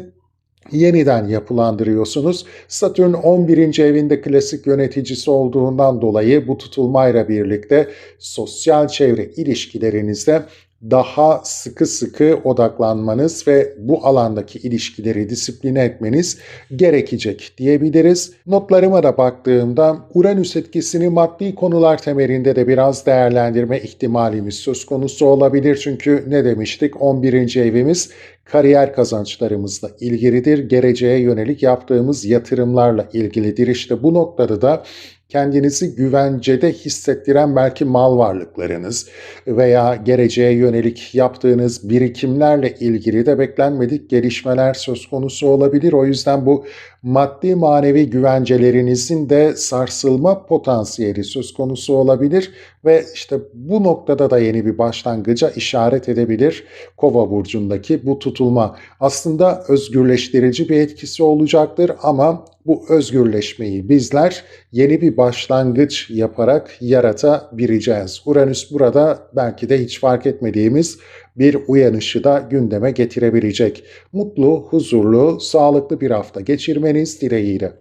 yeniden yapılandırıyorsunuz. Satürn 11. evinde klasik yöneticisi olduğundan dolayı bu tutulmayla birlikte sosyal çevre ilişkilerinizde daha sıkı sıkı odaklanmanız ve bu alandaki ilişkileri disipline etmeniz gerekecek diyebiliriz. Notlarıma da baktığımda Uranüs etkisini maddi konular temelinde de biraz değerlendirme ihtimalimiz söz konusu olabilir. Çünkü ne demiştik? 11. evimiz kariyer kazançlarımızla ilgilidir. Geleceğe yönelik yaptığımız yatırımlarla ilgilidir. İşte bu noktada da kendinizi güvencede hissettiren belki mal varlıklarınız veya geleceğe yönelik yaptığınız birikimlerle ilgili de beklenmedik gelişmeler söz konusu olabilir. O yüzden bu maddi manevi güvencelerinizin de sarsılma potansiyeli söz konusu olabilir ve işte bu noktada da yeni bir başlangıca işaret edebilir Kova burcundaki bu tutulma. Aslında özgürleştirici bir etkisi olacaktır ama bu özgürleşmeyi bizler yeni bir başlangıç yaparak yaratabileceğiz. Uranüs burada belki de hiç fark etmediğimiz bir uyanışı da gündeme getirebilecek. Mutlu, huzurlu, sağlıklı bir hafta geçirmeniz dileğiyle.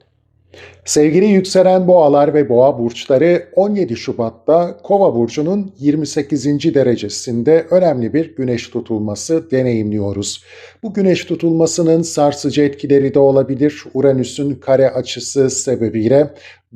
Sevgili yükselen boğalar ve boğa burçları 17 Şubat'ta Kova burcunun 28. derecesinde önemli bir güneş tutulması deneyimliyoruz. Bu güneş tutulmasının sarsıcı etkileri de olabilir. Uranüs'ün kare açısı sebebiyle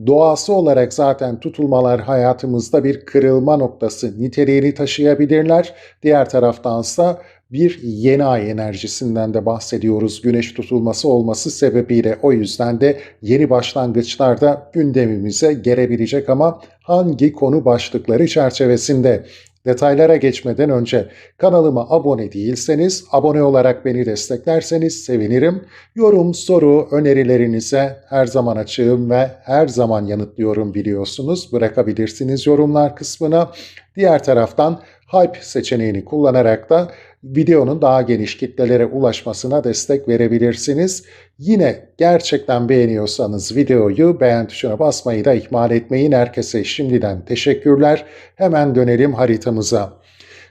doğası olarak zaten tutulmalar hayatımızda bir kırılma noktası niteliğini taşıyabilirler. Diğer taraftansa bir yeni ay enerjisinden de bahsediyoruz güneş tutulması olması sebebiyle. O yüzden de yeni başlangıçlar da gündemimize gelebilecek ama hangi konu başlıkları çerçevesinde? Detaylara geçmeden önce kanalıma abone değilseniz, abone olarak beni desteklerseniz sevinirim. Yorum, soru, önerilerinize her zaman açığım ve her zaman yanıtlıyorum biliyorsunuz. Bırakabilirsiniz yorumlar kısmına. Diğer taraftan Hype seçeneğini kullanarak da videonun daha geniş kitlelere ulaşmasına destek verebilirsiniz. Yine gerçekten beğeniyorsanız videoyu beğen tuşuna basmayı da ihmal etmeyin. Herkese şimdiden teşekkürler. Hemen dönelim haritamıza.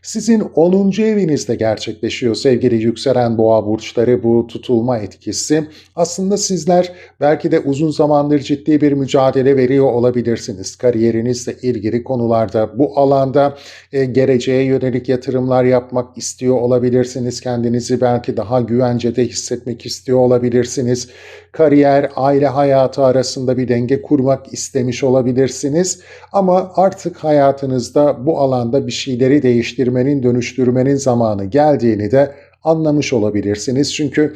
Sizin 10. evinizde gerçekleşiyor sevgili yükselen boğa burçları bu tutulma etkisi. Aslında sizler belki de uzun zamandır ciddi bir mücadele veriyor olabilirsiniz. Kariyerinizle ilgili konularda bu alanda geleceğe yönelik yatırımlar yapmak istiyor olabilirsiniz. Kendinizi belki daha güvencede hissetmek istiyor olabilirsiniz. Kariyer, aile hayatı arasında bir denge kurmak istemiş olabilirsiniz. Ama artık hayatınızda bu alanda bir şeyleri değiştirmenin, dönüştürmenin zamanı geldiğini de anlamış olabilirsiniz. Çünkü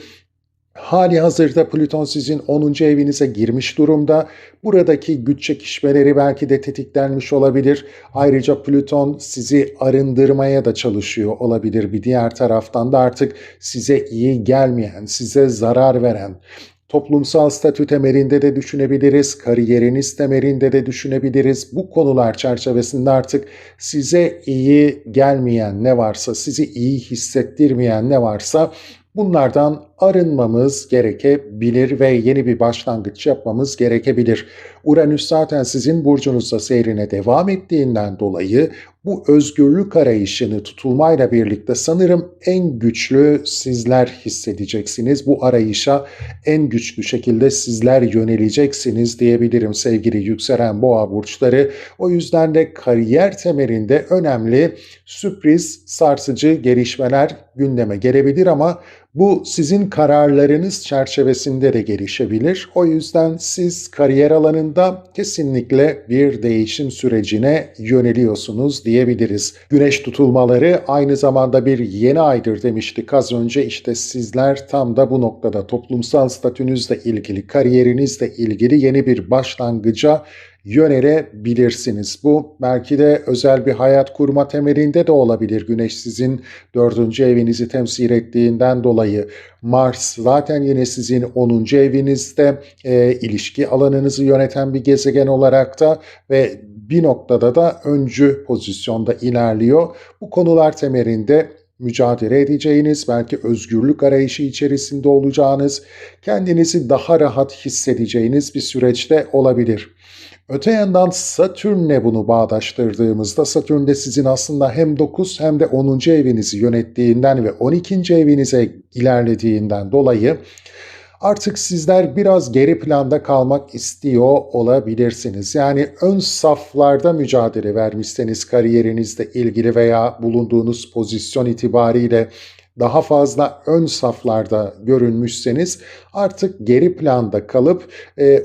hali hazırda Plüton sizin 10. evinize girmiş durumda. Buradaki güç çekişmeleri belki de tetiklenmiş olabilir. Ayrıca Plüton sizi arındırmaya da çalışıyor olabilir. Bir diğer taraftan da artık size iyi gelmeyen, size zarar veren, toplumsal statü temelinde de düşünebiliriz, kariyeriniz temelinde de düşünebiliriz. Bu konular çerçevesinde artık size iyi gelmeyen ne varsa, sizi iyi hissettirmeyen ne varsa bunlardan arınmamız gerekebilir ve yeni bir başlangıç yapmamız gerekebilir. Uranüs zaten sizin burcunuzda seyrine devam ettiğinden dolayı bu özgürlük arayışını tutulmayla birlikte sanırım en güçlü sizler hissedeceksiniz. Bu arayışa en güçlü şekilde sizler yöneleceksiniz diyebilirim sevgili yükselen boğa burçları. O yüzden de kariyer temelinde önemli sürpriz, sarsıcı gelişmeler gündeme gelebilir ama bu sizin kararlarınız çerçevesinde de gelişebilir. O yüzden siz kariyer alanında kesinlikle bir değişim sürecine yöneliyorsunuz diyebiliriz. Güneş tutulmaları aynı zamanda bir yeni aydır demiştik az önce. İşte sizler tam da bu noktada toplumsal statünüzle ilgili, kariyerinizle ilgili yeni bir başlangıca yönelebilirsiniz. Bu belki de özel bir hayat kurma temelinde de olabilir. Güneş sizin 4. evinizi temsil ettiğinden dolayı. Mars zaten yine sizin 10. evinizde ilişki alanınızı yöneten bir gezegen olarak da ve bir noktada da öncü pozisyonda ilerliyor. Bu konular temelinde mücadele edeceğiniz, belki özgürlük arayışı içerisinde olacağınız, kendinizi daha rahat hissedeceğiniz bir süreçte olabilir. Öte yandan Satürn'le bunu bağdaştırdığımızda Satürn de sizin aslında hem 9 hem de 10. evinizi yönettiğinden ve 12. evinize ilerlediğinden dolayı artık sizler biraz geri planda kalmak istiyor olabilirsiniz. Yani ön saflarda mücadele vermişseniz kariyerinizle ilgili veya bulunduğunuz pozisyon itibariyle daha fazla ön saflarda görünmüşseniz artık geri planda kalıp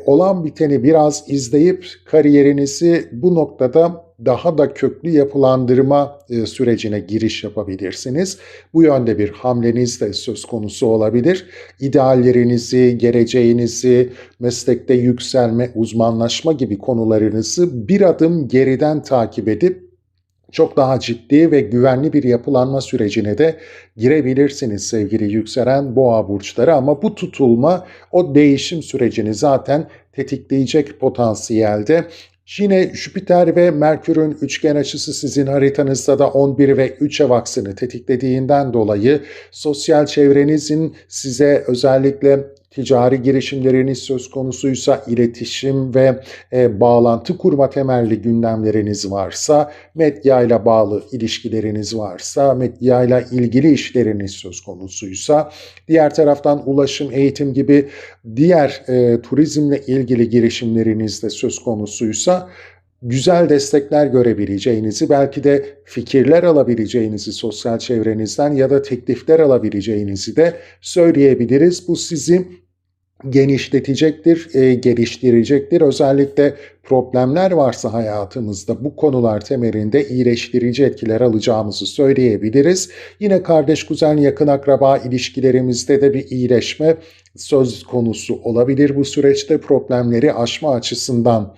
olan biteni biraz izleyip kariyerinizi bu noktada daha da köklü yapılandırma sürecine giriş yapabilirsiniz. Bu yönde bir hamleniz de söz konusu olabilir. İdeallerinizi, geleceğinizi, meslekte yükselme, uzmanlaşma gibi konularınızı bir adım geriden takip edip çok daha ciddi ve güvenli bir yapılanma sürecine de girebilirsiniz sevgili yükselen boğa burçları. Ama bu tutulma o değişim sürecini zaten tetikleyecek potansiyelde. Yine Jüpiter ve Merkür'ün üçgen açısı sizin haritanızda da 11 ve 3 ev aksını tetiklediğinden dolayı sosyal çevrenizin size özellikle ticari girişimleriniz söz konusuysa, iletişim ve bağlantı kurma temelli gündemleriniz varsa, medyayla bağlı ilişkileriniz varsa, medyayla ilgili işleriniz söz konusuysa, diğer taraftan ulaşım, eğitim gibi diğer turizmle ilgili girişimleriniz de söz konusuysa, güzel destekler görebileceğinizi, belki de fikirler alabileceğinizi sosyal çevrenizden ya da teklifler alabileceğinizi de söyleyebiliriz. Bu sizi genişletecektir, geliştirecektir. Özellikle problemler varsa hayatımızda bu konular temelinde iyileştirici etkiler alacağımızı söyleyebiliriz. Yine kardeş, kuzen, yakın akraba ilişkilerimizde de bir iyileşme söz konusu olabilir bu süreçte problemleri aşma açısından.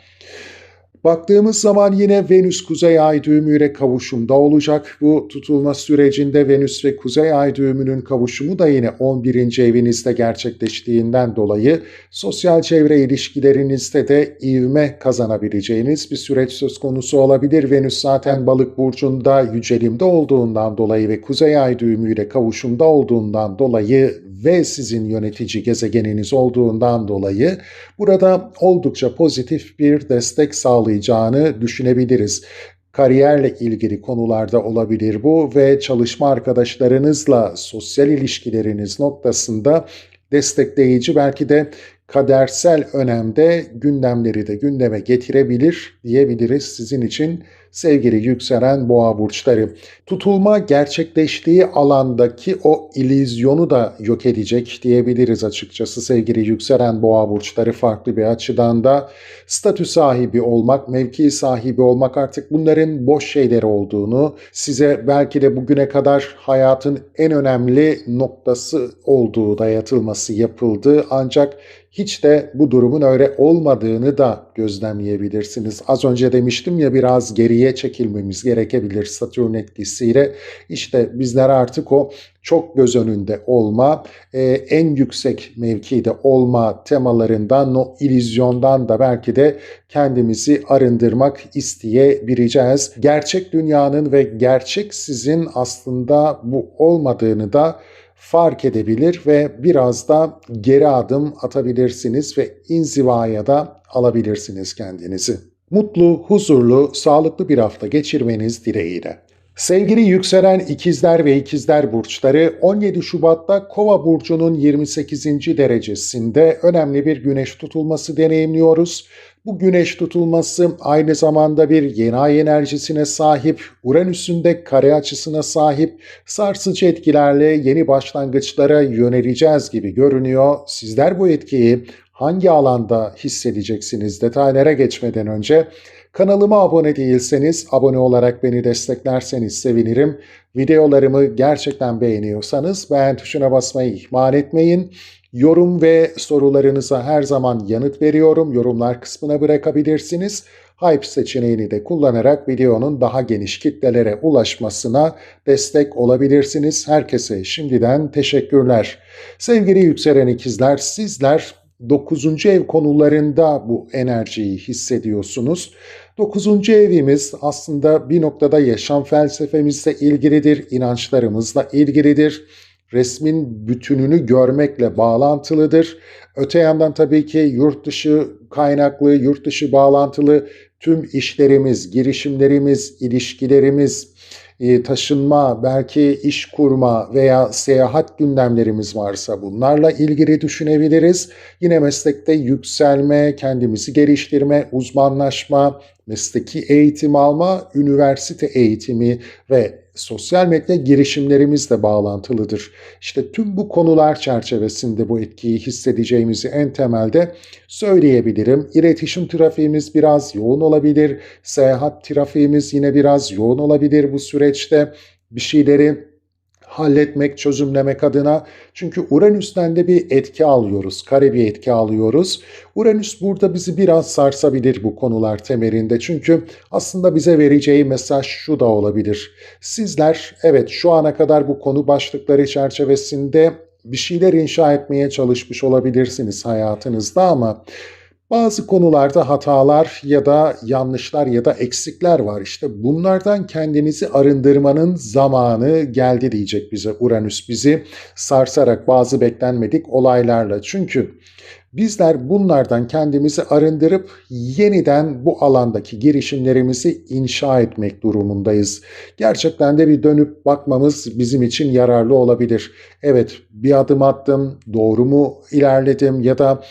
Baktığımız zaman yine Venüs Kuzey Ay düğümüyle kavuşumda olacak. Bu tutulma sürecinde Venüs ve Kuzey Ay düğümünün kavuşumu da yine 11. evinizde gerçekleştiğinden dolayı sosyal çevre ilişkilerinizde de ivme kazanabileceğiniz bir süreç söz konusu olabilir. Venüs zaten Balık burcunda yücelimde olduğundan dolayı ve Kuzey Ay düğümüyle kavuşumda olduğundan dolayı ve sizin yönetici gezegeniniz olduğundan dolayı burada oldukça pozitif bir destek sağlayacağını düşünebiliriz. Kariyerle ilgili konularda olabilir bu ve çalışma arkadaşlarınızla sosyal ilişkileriniz noktasında destekleyici, belki de kadersel önemde gündemleri de gündeme getirebilir diyebiliriz sizin için sevgili yükselen boğa burçları. Tutulma gerçekleştiği alandaki o illüzyonu da yok edecek diyebiliriz açıkçası sevgili yükselen boğa burçları. Farklı bir açıdan da statü sahibi olmak, mevki sahibi olmak, artık bunların boş şeyler olduğunu, size belki de bugüne kadar hayatın en önemli noktası olduğu dayatılması yapıldı. Ancak hiç de bu durumun öyle olmadığını da gözlemleyebilirsiniz. Az önce demiştim ya, biraz geriye çekilmemiz gerekebilir Satürn etkisiyle. İşte bizler artık o çok göz önünde olma, en yüksek mevkide olma temalarından, o illüzyondan da belki de kendimizi arındırmak isteyebileceğiz. Gerçek dünyanın ve gerçek sizin aslında bu olmadığını da fark edebilir ve biraz da geri adım atabilirsiniz ve inzivaya da alabilirsiniz kendinizi. Mutlu, huzurlu, sağlıklı bir hafta geçirmeniz dileğiyle. Sevgili yükselen ikizler ve ikizler burçları, 17 Şubat'ta Kova burcunun 28. derecesinde önemli bir güneş tutulması deneyimliyoruz. Bu güneş tutulması aynı zamanda bir yeni ay enerjisine sahip, Uranüs'ün de kare açısına sahip, sarsıcı etkilerle yeni başlangıçlara yöneleceğiz gibi görünüyor. Sizler bu etkiyi hangi alanda hissedeceksiniz? Detaylara geçmeden önce kanalıma abone değilseniz abone olarak beni desteklerseniz sevinirim. Videolarımı gerçekten beğeniyorsanız beğen tuşuna basmayı ihmal etmeyin. Yorum ve sorularınıza her zaman yanıt veriyorum. Yorumlar kısmına bırakabilirsiniz. Hype seçeneğini de kullanarak videonun daha geniş kitlelere ulaşmasına destek olabilirsiniz. Herkese şimdiden teşekkürler. Sevgili yükselen ikizler, sizler 9. ev konularında bu enerjiyi hissediyorsunuz. 9. evimiz aslında bir noktada yaşam felsefemizle ilgilidir, inançlarımızla ilgilidir. Resmin bütününü görmekle bağlantılıdır. Öte yandan tabii ki yurt dışı kaynaklı, yurt dışı bağlantılı tüm işlerimiz, girişimlerimiz, ilişkilerimiz, taşınma, belki iş kurma veya seyahat gündemlerimiz varsa bunlarla ilgili düşünebiliriz. Yine meslekte yükselme, kendimizi geliştirme, uzmanlaşma, mesleki eğitim alma, üniversite eğitimi ve sosyal medya girişimlerimizle bağlantılıdır. İşte tüm bu konular çerçevesinde bu etkiyi hissedeceğimizi en temelde söyleyebilirim. İletişim trafiğimiz biraz yoğun olabilir. Seyahat trafiğimiz yine biraz yoğun olabilir bu süreçte. Bir şeyleri halletmek, çözümlemek adına. Çünkü Uranüs'ten de bir etki alıyoruz, kare bir etki alıyoruz. Uranüs burada bizi biraz sarsabilir bu konular temelinde. Çünkü aslında bize vereceği mesaj şu da olabilir. Sizler evet şu ana kadar bu konu başlıkları çerçevesinde bir şeyler inşa etmeye çalışmış olabilirsiniz hayatınızda ama bazı konularda hatalar ya da yanlışlar ya da eksikler var. İşte bunlardan kendinizi arındırmanın zamanı geldi diyecek bize Uranüs, bizi sarsarak bazı beklenmedik olaylarla. Çünkü bizler bunlardan kendimizi arındırıp yeniden bu alandaki girişimlerimizi inşa etmek durumundayız. Gerçekten de bir dönüp bakmamız bizim için yararlı olabilir. Evet, bir adım attım, doğru mu ilerledim ya da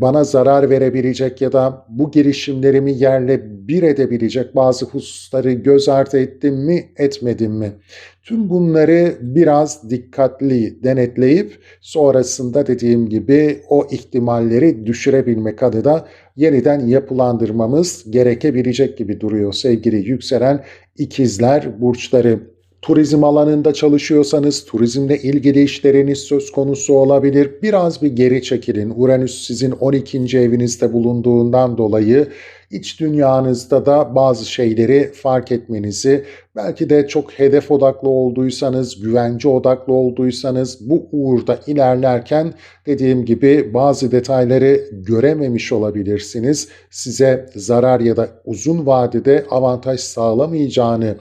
bana zarar verebilecek ya da bu girişimlerimi yerle bir edebilecek bazı hususları göz ardı ettim mi, etmedim mi? Tüm bunları biraz dikkatli denetleyip sonrasında dediğim gibi o ihtimalleri düşürebilmek adına yeniden yapılandırmamız gerekebilecek gibi duruyor sevgili yükselen ikizler burçları. Turizm alanında çalışıyorsanız turizmle ilgili işleriniz söz konusu olabilir. Biraz bir geri çekilin. Uranüs sizin 12. evinizde bulunduğundan dolayı iç dünyanızda da bazı şeyleri fark etmenizi, belki de çok hedef odaklı olduysanız, güvence odaklı olduysanız bu uğurda ilerlerken dediğim gibi bazı detayları görememiş olabilirsiniz. Size zarar ya da uzun vadede avantaj sağlamayacağını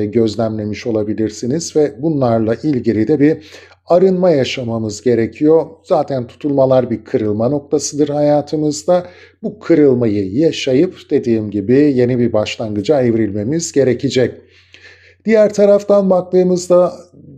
gözlemlemiş olabilirsiniz ve bunlarla ilgili de bir arınma yaşamamız gerekiyor. Zaten tutulmalar bir kırılma noktasıdır hayatımızda. Bu kırılmayı yaşayıp dediğim gibi yeni bir başlangıca evrilmemiz gerekecek. Diğer taraftan baktığımızda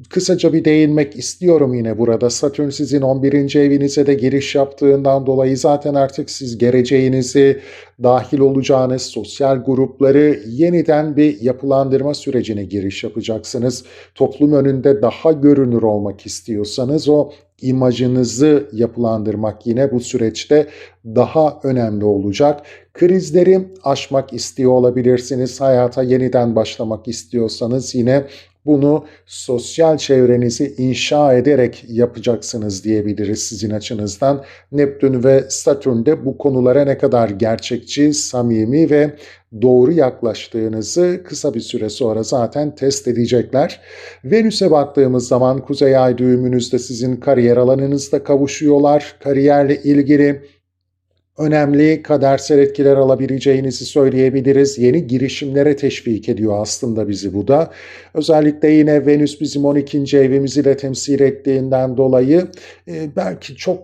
kısaca bir değinmek istiyorum yine burada. Satürn sizin 11. evinize de giriş yaptığından dolayı zaten artık siz geleceğinizi, dahil olacağınız sosyal grupları yeniden bir yapılandırma sürecine giriş yapacaksınız. Toplum önünde daha görünür olmak istiyorsanız o imajınızı yapılandırmak yine bu süreçte daha önemli olacak. Krizleri aşmak istiyor olabilirsiniz. Hayata yeniden başlamak istiyorsanız yine bunu sosyal çevrenizi inşa ederek yapacaksınız diyebiliriz sizin açınızdan. Neptün ve Satürn de bu konulara ne kadar gerçekçi, samimi ve doğru yaklaştığınızı kısa bir süre sonra zaten test edecekler. Venüs'e baktığımız zaman Kuzey Ay düğümünüzde sizin kariyer alanınızda kavuşuyorlar. Kariyerle ilgili önemli kadersel etkiler alabileceğinizi söyleyebiliriz. Yeni girişimlere teşvik ediyor aslında bizi bu da. Özellikle yine Venüs bizim 12. evimiz ile temsil ettiğinden dolayı belki çok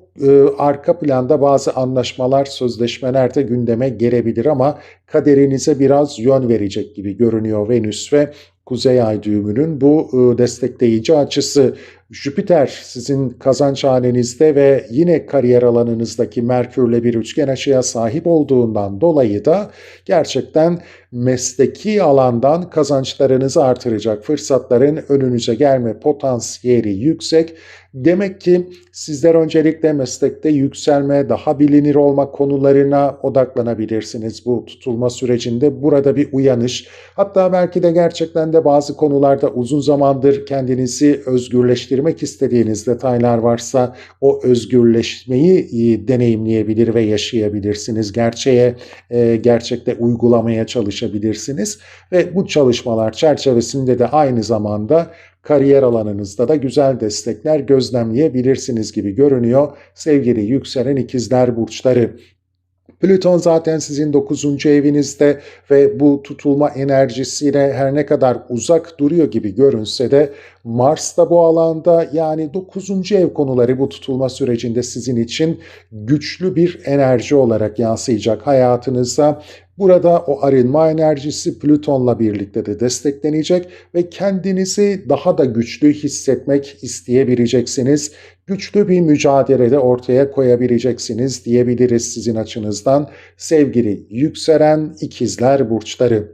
arka planda bazı anlaşmalar, sözleşmeler de gündeme gelebilir ama kaderinize biraz yön verecek gibi görünüyor Venüs ve Kuzey Ay düğümünün bu destekleyici açısı. Jüpiter sizin kazanç hanenizde ve yine kariyer alanınızdaki Merkürle bir üçgen açıya sahip olduğundan dolayı da gerçekten mesleki alandan kazançlarınızı artıracak fırsatların önünüze gelme potansiyeli yüksek. Demek ki sizler öncelikle meslekte yükselme, daha bilinir olma konularına odaklanabilirsiniz bu tutulma sürecinde. Burada bir uyanış, hatta belki de gerçekten de bazı konularda uzun zamandır kendinizi özgürleştirmek istediğiniz detaylar varsa o özgürleşmeyi deneyimleyebilir ve yaşayabilirsiniz. Gerçekte uygulamaya çalışabilirsiniz ve bu çalışmalar çerçevesinde de aynı zamanda kariyer alanınızda da güzel destekler gözlemleyebilirsiniz gibi görünüyor sevgili yükselen ikizler burçları. Plüton zaten sizin 9. evinizde ve bu tutulma enerjisiyle her ne kadar uzak duruyor gibi görünse de Mars da bu alanda, yani 9. ev konuları bu tutulma sürecinde sizin için güçlü bir enerji olarak yansıyacak hayatınıza. Burada o arınma enerjisi Plüton'la birlikte de desteklenecek ve kendinizi daha da güçlü hissetmek isteyebileceksiniz. Güçlü bir mücadelede ortaya koyabileceksiniz diyebiliriz sizin açınızdan sevgili yükselen ikizler burçları.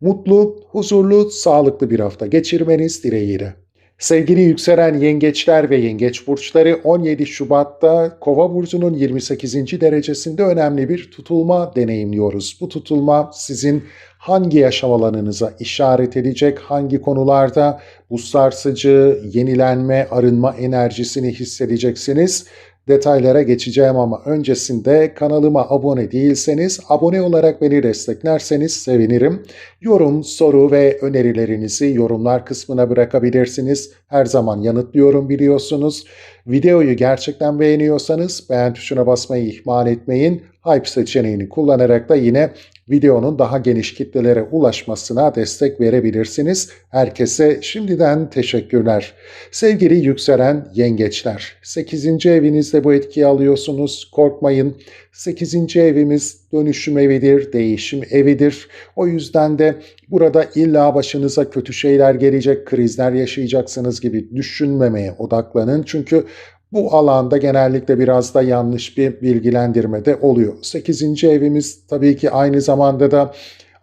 Mutlu, huzurlu, sağlıklı bir hafta geçirmeniz dileğiyle. Sevgili yükselen yengeçler ve yengeç burçları, 17 Şubat'ta Kova burcunun 28. derecesinde önemli bir tutulma deneyimliyoruz. Bu tutulma sizin hangi yaşam alanınıza işaret edecek, hangi konularda bu sarsıcı, yenilenme, arınma enerjisini hissedeceksiniz? Detaylara geçeceğim ama öncesinde kanalıma abone değilseniz abone olarak beni desteklerseniz sevinirim. Yorum, soru ve önerilerinizi yorumlar kısmına bırakabilirsiniz. Her zaman yanıtlıyorum biliyorsunuz. Videoyu gerçekten beğeniyorsanız beğen tuşuna basmayı ihmal etmeyin. Hype seçeneğini kullanarak da yine videonun daha geniş kitlelere ulaşmasına destek verebilirsiniz. Herkese şimdiden teşekkürler. Sevgili yükselen yengeçler, 8. evinizde bu etkiyi alıyorsunuz. Korkmayın. 8. evimiz dönüşüm evidir, değişim evidir. O yüzden de burada illa başınıza kötü şeyler gelecek, krizler yaşayacaksınız gibi düşünmemeye odaklanın. Çünkü bu alanda genellikle biraz da yanlış bir bilgilendirme de oluyor. 8. evimiz tabii ki aynı zamanda da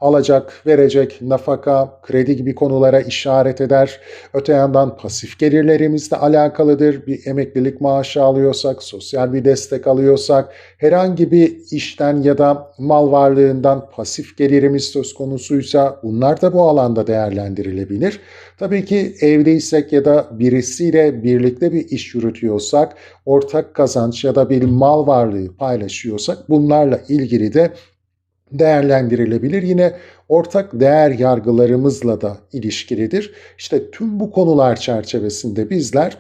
alacak, verecek, nafaka, kredi gibi konulara işaret eder. Öte yandan pasif gelirlerimizle alakalıdır. Bir emeklilik maaşı alıyorsak, sosyal bir destek alıyorsak, herhangi bir işten ya da mal varlığından pasif gelirimiz söz konusuysa bunlar da bu alanda değerlendirilebilir. Tabii ki evliysek ya da birisiyle birlikte bir iş yürütüyorsak, ortak kazanç ya da bir mal varlığı paylaşıyorsak bunlarla ilgili de değerlendirilebilir. Yine ortak değer yargılarımızla da ilişkilidir. İşte tüm bu konular çerçevesinde bizler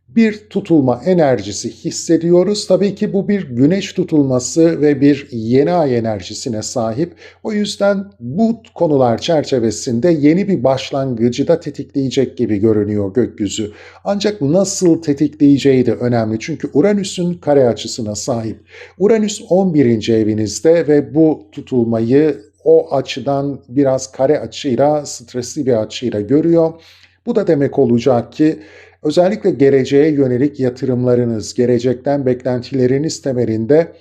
bir tutulma enerjisi hissediyoruz. Tabii ki bu bir güneş tutulması ve bir yeni ay enerjisine sahip. O yüzden bu konular çerçevesinde yeni bir başlangıcı da tetikleyecek gibi görünüyor gökyüzü. Ancak nasıl tetikleyeceği de önemli. Çünkü Uranüs'ün kare açısına sahip. Uranüs 11. evinizde ve bu tutulmayı o açıdan biraz kare açıyla, stresli bir açıyla görüyor. Bu da demek olacak ki özellikle geleceğe yönelik yatırımlarınız, gelecekten beklentileriniz temelinde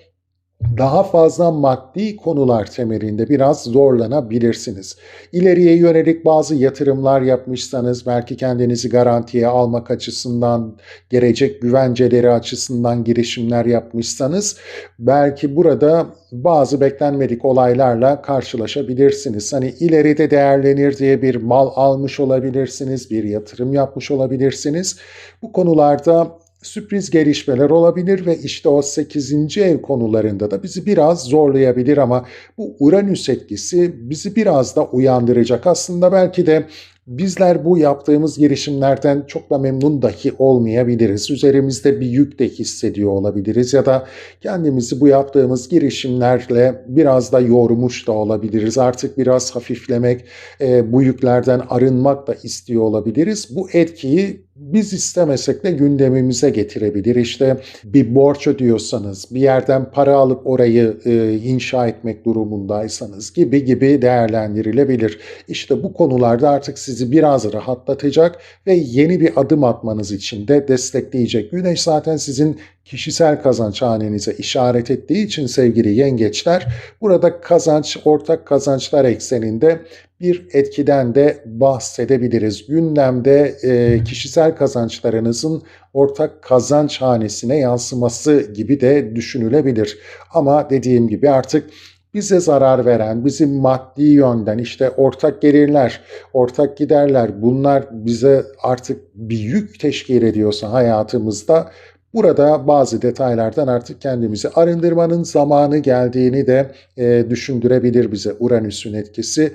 daha fazla maddi konular temelinde biraz zorlanabilirsiniz. İleriye yönelik bazı yatırımlar yapmışsanız, belki kendinizi garantiye almak açısından, gelecek güvenceleri açısından girişimler yapmışsanız, belki burada bazı beklenmedik olaylarla karşılaşabilirsiniz. Hani ileride değerlenir diye bir mal almış olabilirsiniz, bir yatırım yapmış olabilirsiniz. Bu konularda sürpriz gelişmeler olabilir ve işte o 8. ev konularında da bizi biraz zorlayabilir ama bu Uranüs etkisi bizi biraz da uyandıracak. Aslında belki de bizler bu yaptığımız girişimlerden çok da memnun dahi olmayabiliriz. Üzerimizde bir yük de hissediyor olabiliriz ya da kendimizi bu yaptığımız girişimlerle biraz da yormuş da olabiliriz. Artık biraz hafiflemek, bu yüklerden arınmak da istiyor olabiliriz. Bu etkiyi biz istemesek de gündemimize getirebilir. İşte bir borç ödüyorsanız, bir yerden para alıp orayı inşa etmek durumundaysanız gibi değerlendirilebilir. İşte bu konularda artık sizi biraz rahatlatacak ve yeni bir adım atmanız için de destekleyecek. Güneş zaten sizin kişisel kazanç hanenize işaret ettiği için sevgili yengeçler, burada kazanç, ortak kazançlar ekseninde bir etkiden de bahsedebiliriz. Gündemde kişisel kazançlarınızın ortak kazanç hanesine yansıması gibi de düşünülebilir. Ama dediğim gibi artık bize zarar veren, bizim maddi yönden işte ortak gelirler, ortak giderler, bunlar bize artık bir yük teşkil ediyorsa hayatımızda, burada bazı detaylardan artık kendimizi arındırmanın zamanı geldiğini de düşündürebilir bize Uranüs'ün etkisi.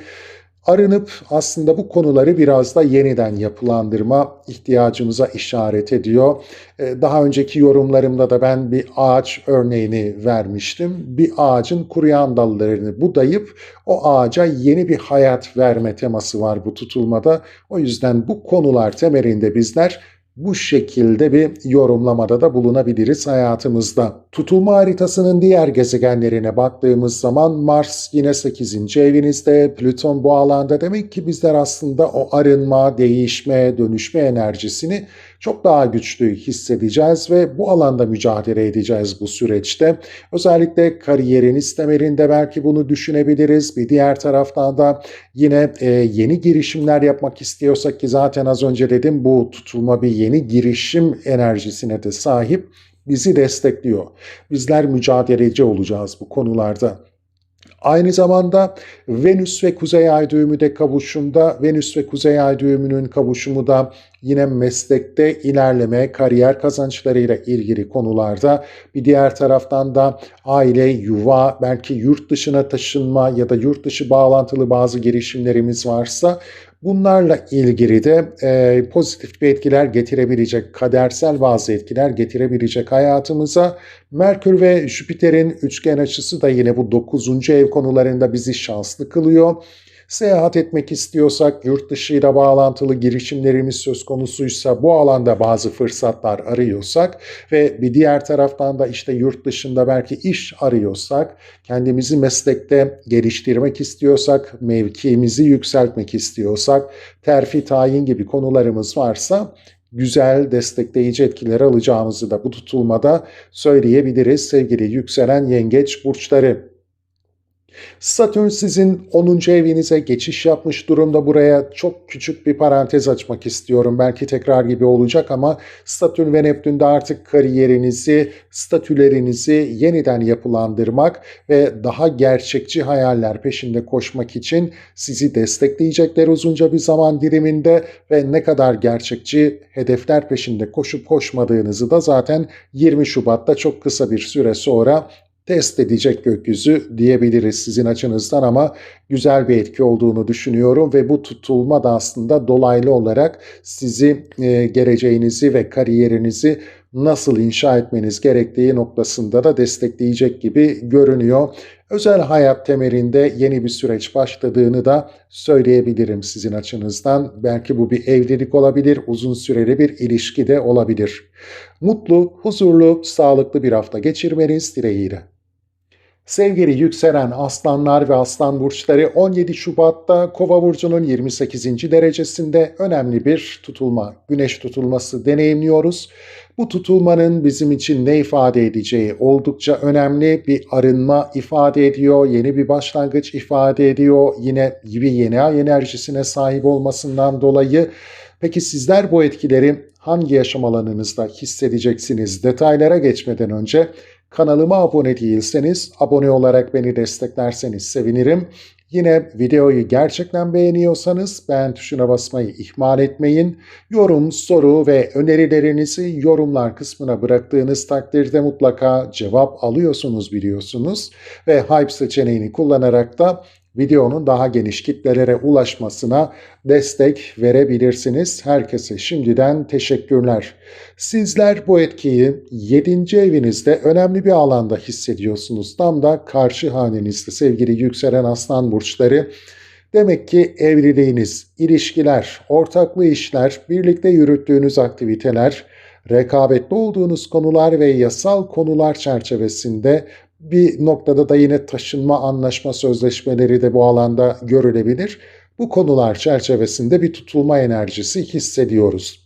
Arınıp aslında bu konuları biraz da yeniden yapılandırma ihtiyacımıza işaret ediyor. Daha önceki yorumlarımda da ben bir ağaç örneğini vermiştim. Bir ağacın kuruyan dallarını budayıp o ağaca yeni bir hayat verme teması var bu tutulmada. O yüzden bu konular temelinde bizler bu şekilde bir yorumlamada da bulunabiliriz hayatımızda. Tutulma haritasının diğer gezegenlerine baktığımız zaman Mars yine 8. evinizde, Plüton bu alanda. Demek ki bizler aslında o arınma, değişme, dönüşme enerjisini çok daha güçlü hissedeceğiz ve bu alanda mücadele edeceğiz bu süreçte. Özellikle kariyeriniz temelinde belki bunu düşünebiliriz. Bir diğer taraftan da yine yeni girişimler yapmak istiyorsak, ki zaten az önce dedim bu tutulma bir yeni girişim enerjisine de sahip, bizi destekliyor. Bizler mücadeleci olacağız bu konularda. Aynı zamanda Venüs ve Kuzey Ay düğümü de kavuşumda. Venüs ve Kuzey Ay düğümünün kavuşumu da yine meslekte ilerleme, kariyer kazançlarıyla ilgili konularda. Bir diğer taraftan da aile, yuva, belki yurt dışına taşınma ya da yurt dışı bağlantılı bazı girişimlerimiz varsa bunlarla ilgili de pozitif bir etkiler getirebilecek, kadersel bazı etkiler getirebilecek hayatımıza. Merkür ve Jüpiter'in üçgen açısı da yine bu 9. ev konularında bizi şanslı kılıyor. Seyahat etmek istiyorsak, yurt dışıyla bağlantılı girişimlerimiz söz konusuysa, bu alanda bazı fırsatlar arıyorsak ve bir diğer taraftan da işte yurt dışında belki iş arıyorsak, kendimizi meslekte geliştirmek istiyorsak, mevkiimizi yükseltmek istiyorsak, terfi tayin gibi konularımız varsa güzel destekleyici etkiler alacağımızı da bu tutulmada söyleyebiliriz sevgili yükselen yengeç burçları. Satürn sizin 10. evinize geçiş yapmış durumda. Buraya çok küçük bir parantez açmak istiyorum. Belki tekrar gibi olacak ama Satürn ve Neptün'de artık kariyerinizi, statülerinizi yeniden yapılandırmak ve daha gerçekçi hayaller peşinde koşmak için sizi destekleyecekler uzunca bir zaman diliminde ve ne kadar gerçekçi hedefler peşinde koşup koşmadığınızı da zaten 20 Şubat'ta çok kısa bir süre sonra test edecek gökyüzü diyebiliriz sizin açınızdan ama güzel bir etki olduğunu düşünüyorum ve bu tutulma da aslında dolaylı olarak sizi geleceğinizi ve kariyerinizi nasıl inşa etmeniz gerektiği noktasında da destekleyecek gibi görünüyor. Özel hayat temelinde yeni bir süreç başladığını da söyleyebilirim sizin açınızdan. Belki bu bir evlilik olabilir, uzun süreli bir ilişki de olabilir. Mutlu, huzurlu, sağlıklı bir hafta geçirmeniz dileğiyle. Sevgili yükselen aslanlar ve aslan burçları 17 Şubat'ta Kova burcunun 28. derecesinde önemli bir tutulma, güneş tutulması deneyimliyoruz. Bu tutulmanın bizim için ne ifade edeceği oldukça önemli, bir arınma ifade ediyor, yeni bir başlangıç ifade ediyor. Yine bir yeni ay enerjisine sahip olmasından dolayı. Peki sizler bu etkileri hangi yaşam alanınızda hissedeceksiniz? Detaylara geçmeden önce kanalıma abone değilseniz abone olarak beni desteklerseniz sevinirim. Yine videoyu gerçekten beğeniyorsanız beğen tuşuna basmayı ihmal etmeyin. Yorum, soru ve önerilerinizi yorumlar kısmına bıraktığınız takdirde mutlaka cevap alıyorsunuz biliyorsunuz. Ve Hype seçeneğini kullanarak da videonun daha geniş kitlelere ulaşmasına destek verebilirsiniz. Herkese şimdiden teşekkürler. Sizler bu etkiyi 7. evinizde önemli bir alanda hissediyorsunuz. Tam da karşı hanenizde sevgili yükselen aslan burçları. Demek ki evliliğiniz, ilişkiler, ortaklı işler, birlikte yürüttüğünüz aktiviteler, rekabetli olduğunuz konular ve yasal konular çerçevesinde bir noktada da yine taşınma anlaşma sözleşmeleri de bu alanda görülebilir. Bu konular çerçevesinde bir tutulma enerjisi hissediyoruz.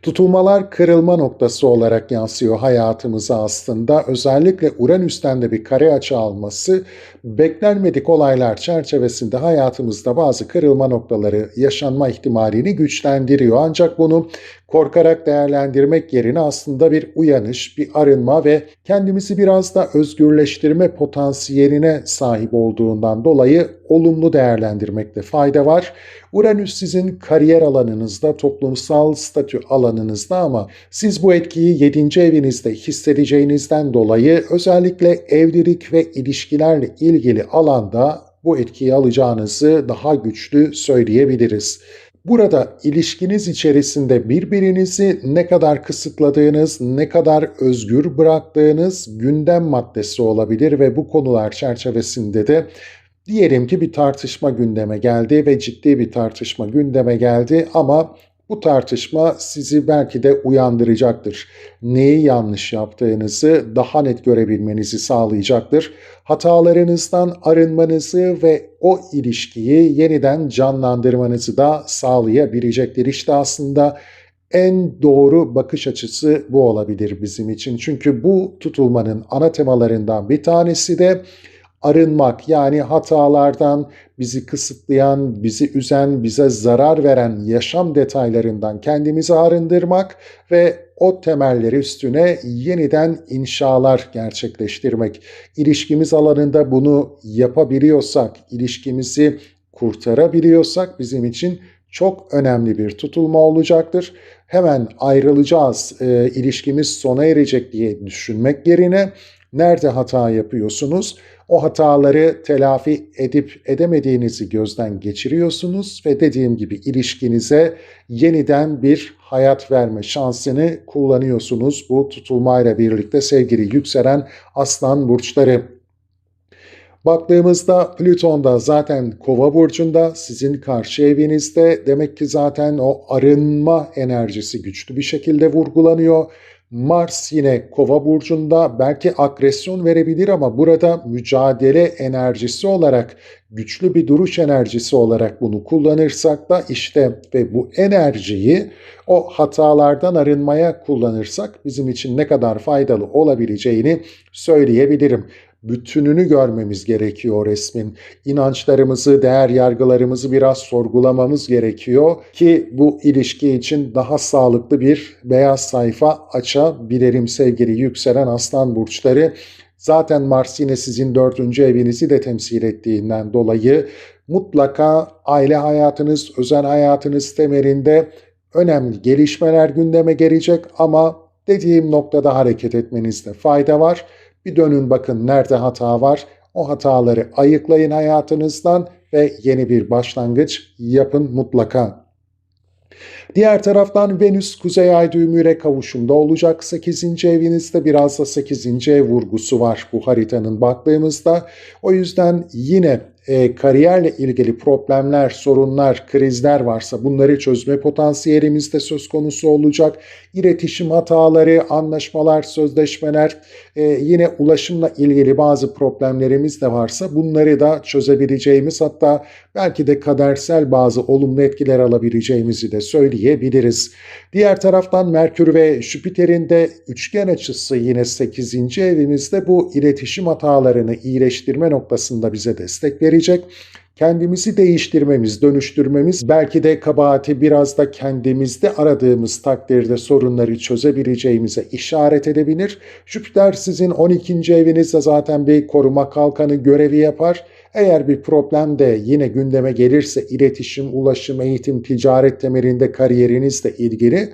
Tutulmalar kırılma noktası olarak yansıyor hayatımıza aslında. Özellikle Uranüs'ten de bir kare açı alması beklenmedik olaylar çerçevesinde hayatımızda bazı kırılma noktaları yaşanma ihtimalini güçlendiriyor. Ancak bunu korkarak değerlendirmek yerine aslında bir uyanış, bir arınma ve kendimizi biraz da özgürleştirme potansiyeline sahip olduğundan dolayı olumlu değerlendirmekte fayda var. Uranüs sizin kariyer alanınızda, toplumsal statü alanınızda ama siz bu etkiyi 7. evinizde hissedeceğinizden dolayı özellikle evlilik ve ilişkilerle ilgili alanda bu etkiyi alacağınızı daha güçlü söyleyebiliriz. Burada ilişkiniz içerisinde birbirinizi ne kadar kısıtladığınız, ne kadar özgür bıraktığınız gündem maddesi olabilir ve bu konular çerçevesinde de diyelim ki bir tartışma gündeme geldi ve ciddi bir tartışma gündeme geldi ama bu tartışma sizi belki de uyandıracaktır. Neyi yanlış yaptığınızı daha net görebilmenizi sağlayacaktır. Hatalarınızdan arınmanızı ve o ilişkiyi yeniden canlandırmanızı da sağlayabilecektir. İşte aslında en doğru bakış açısı bu olabilir bizim için. Çünkü bu tutulmanın ana temalarından bir tanesi de arınmak, yani hatalardan, bizi kısıtlayan, bizi üzen, bize zarar veren yaşam detaylarından kendimizi arındırmak ve o temelleri üstüne yeniden inşalar gerçekleştirmek. İlişkimiz alanında bunu yapabiliyorsak, ilişkimizi kurtarabiliyorsak bizim için çok önemli bir tutulma olacaktır. Hemen ayrılacağız, ilişkimiz sona erecek diye düşünmek yerine nerede hata yapıyorsunuz? O hataları telafi edip edemediğinizi gözden geçiriyorsunuz ve dediğim gibi ilişkinize yeniden bir hayat verme şansını kullanıyorsunuz bu tutulmayla birlikte sevgili yükselen aslan burçları. Baktığımızda Plüton da zaten Kova burcunda, sizin karşı evinizde. Demek ki zaten o arınma enerjisi güçlü bir şekilde vurgulanıyor. Mars yine Kova burcunda, belki agresyon verebilir ama burada mücadele enerjisi olarak, güçlü bir duruş enerjisi olarak bunu kullanırsak da işte ve bu enerjiyi o hatalardan arınmaya kullanırsak bizim için ne kadar faydalı olabileceğini söyleyebilirim. Bütününü görmemiz gerekiyor resmin. İnançlarımızı, değer yargılarımızı biraz sorgulamamız gerekiyor ki bu ilişki için daha sağlıklı bir beyaz sayfa açabilirim sevgili yükselen aslan burçları. Zaten Mars yine sizin 4. evinizi de temsil ettiğinden dolayı mutlaka aile hayatınız, özel hayatınız temelinde önemli gelişmeler gündeme gelecek ama dediğim noktada hareket etmenizde fayda var. Bir dönün bakın nerede hata var. O hataları ayıklayın hayatınızdan ve yeni bir başlangıç yapın mutlaka. Diğer taraftan Venüs Kuzey Ay düğümüyle kavuşumda olacak 8. evinizde, biraz da 8. ev vurgusu var bu haritanın baktığımızda. O yüzden yine kariyerle ilgili problemler, sorunlar, krizler varsa bunları çözme potansiyelimiz de söz konusu olacak. İletişim hataları, anlaşmalar, sözleşmeler, yine ulaşımla ilgili bazı problemlerimiz de varsa bunları da çözebileceğimiz, hatta belki de kadersel bazı olumlu etkiler alabileceğimizi de söyleyebiliriz. Diğer taraftan Merkür ve Jüpiter'in de üçgen açısı yine 8. evimizde bu iletişim hatalarını iyileştirme noktasında bize destek verecek. Kendimizi değiştirmemiz, dönüştürmemiz, belki de kabahati biraz da kendimizde aradığımız takdirde sorunları çözebileceğimize işaret edebilir. Jüpiter sizin 12. evinizde zaten bir koruma kalkanı görevi yapar. Eğer bir problem de yine gündeme gelirse iletişim, ulaşım, eğitim, ticaret temelinde kariyerinizle ilgili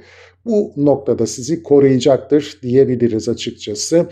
bu noktada sizi koruyacaktır diyebiliriz açıkçası.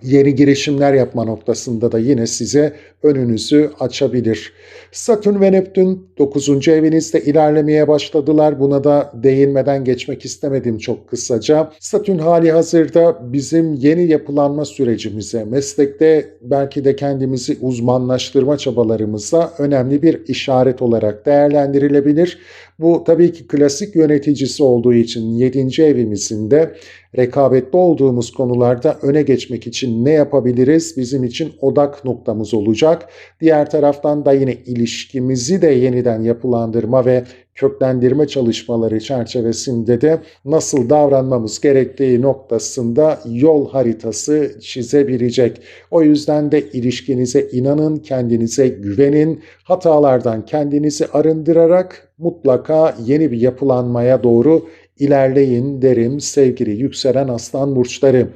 Yeni girişimler yapma noktasında da yine size önünüzü açabilir. Satürn ve Neptün 9. evinizde ilerlemeye başladılar. Buna da değinmeden geçmek istemedim çok kısaca. Satürn hali hazırda bizim yeni yapılanma sürecimize, meslekte belki de kendimizi uzmanlaştırma çabalarımıza önemli bir işaret olarak değerlendirilebilir. Bu tabii ki klasik yöneticisi olduğu için 7. evimizin de rekabetli olduğumuz konularda öne geçmek için ne yapabiliriz? Bizim için odak noktamız olacak. Diğer taraftan da yine ilişkimizi de yeniden yapılandırma ve köklendirme çalışmaları çerçevesinde de nasıl davranmamız gerektiği noktasında yol haritası çizebilecek. O yüzden de ilişkinize inanın, kendinize güvenin, hatalardan kendinizi arındırarak mutlaka yeni bir yapılanmaya doğru ilerleyin derim sevgili yükselen aslan burçları.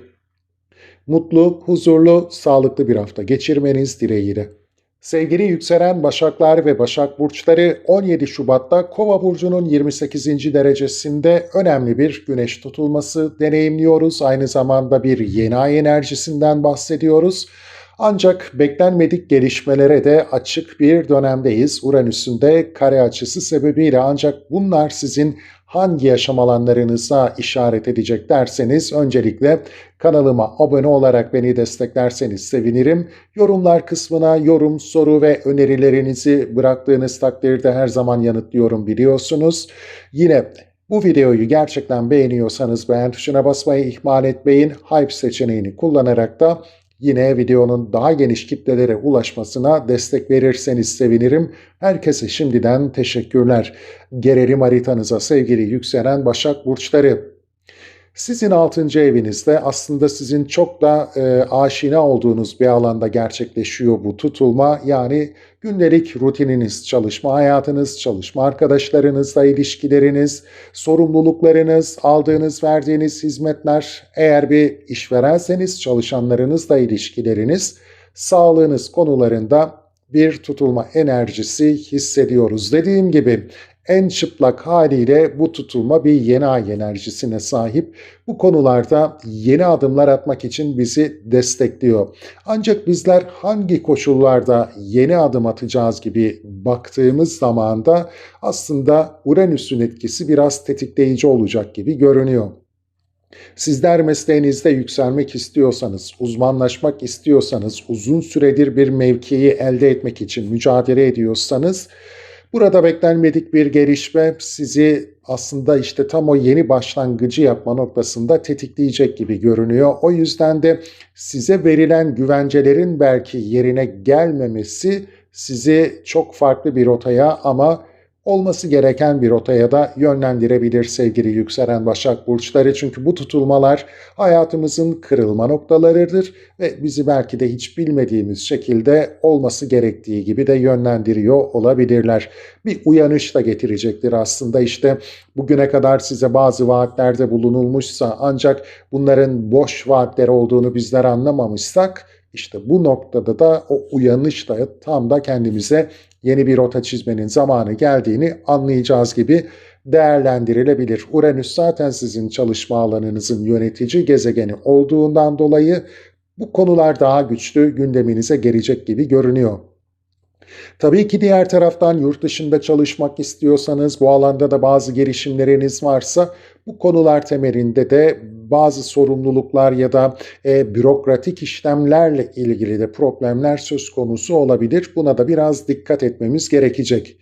Mutlu, huzurlu, sağlıklı bir hafta geçirmeniz dileğiyle. Sevgili yükselen Başaklar ve Başak Burçları, 17 Şubat'ta Kova Burcu'nun 28. derecesinde önemli bir güneş tutulması deneyimliyoruz. Aynı zamanda bir yeni ay enerjisinden bahsediyoruz. Ancak beklenmedik gelişmelere de açık bir dönemdeyiz. Uranüs'ün de kare açısı sebebiyle, ancak bunlar sizin hangi yaşam alanlarınıza işaret edecek derseniz öncelikle kanalıma abone olarak beni desteklerseniz sevinirim. Yorumlar kısmına yorum, soru ve önerilerinizi bıraktığınız takdirde her zaman yanıtlıyorum biliyorsunuz. Yine bu videoyu gerçekten beğeniyorsanız beğen tuşuna basmayı ihmal etmeyin. Hype seçeneğini kullanarak da yine videonun daha geniş kitlelere ulaşmasına destek verirseniz sevinirim. Herkese şimdiden teşekkürler. Gelelim haritanıza sevgili yükselen Başak Burçları. Sizin 6. evinizde aslında sizin çok da aşina olduğunuz bir alanda gerçekleşiyor bu tutulma. Yani gündelik rutininiz, çalışma hayatınız, çalışma arkadaşlarınızla ilişkileriniz, sorumluluklarınız, aldığınız, verdiğiniz hizmetler, eğer bir işverenseniz çalışanlarınızla ilişkileriniz, sağlığınız konularında bir tutulma enerjisi hissediyoruz. Dediğim gibi en çıplak haliyle bu tutulma bir yeni ay enerjisine sahip. Bu konularda yeni adımlar atmak için bizi destekliyor. Ancak bizler hangi koşullarda yeni adım atacağız gibi baktığımız zaman da aslında Uranüs'ün etkisi biraz tetikleyici olacak gibi görünüyor. Sizler mesleğinizde yükselmek istiyorsanız, uzmanlaşmak istiyorsanız, uzun süredir bir mevkiyi elde etmek için mücadele ediyorsanız, burada beklenmedik bir gelişme sizi aslında işte tam o yeni başlangıcı yapma noktasında tetikleyecek gibi görünüyor. O yüzden de size verilen güvencelerin belki yerine gelmemesi sizi çok farklı bir rotaya, ama olması gereken bir rotaya da yönlendirebilir sevgili yükselen Başak Burçları. Çünkü bu tutulmalar hayatımızın kırılma noktalarıdır ve bizi belki de hiç bilmediğimiz şekilde olması gerektiği gibi de yönlendiriyor olabilirler. Bir uyanış da getirecektir aslında. İşte bugüne kadar size bazı vaatlerde bulunulmuşsa, ancak bunların boş vaatler olduğunu bizler anlamamışsak, işte bu noktada da o uyanışla tam da kendimize yeni bir rota çizmenin zamanı geldiğini anlayacağız gibi değerlendirilebilir. Uranüs zaten sizin çalışma alanınızın yönetici gezegeni olduğundan dolayı Bu konular daha güçlü gündeminize gelecek gibi görünüyor. Tabii ki diğer taraftan yurt dışında çalışmak istiyorsanız, bu alanda da bazı girişimleriniz varsa bu konular temelinde de bazı sorumluluklar ya da bürokratik işlemlerle ilgili de problemler söz konusu olabilir. Buna da biraz dikkat etmemiz gerekecek.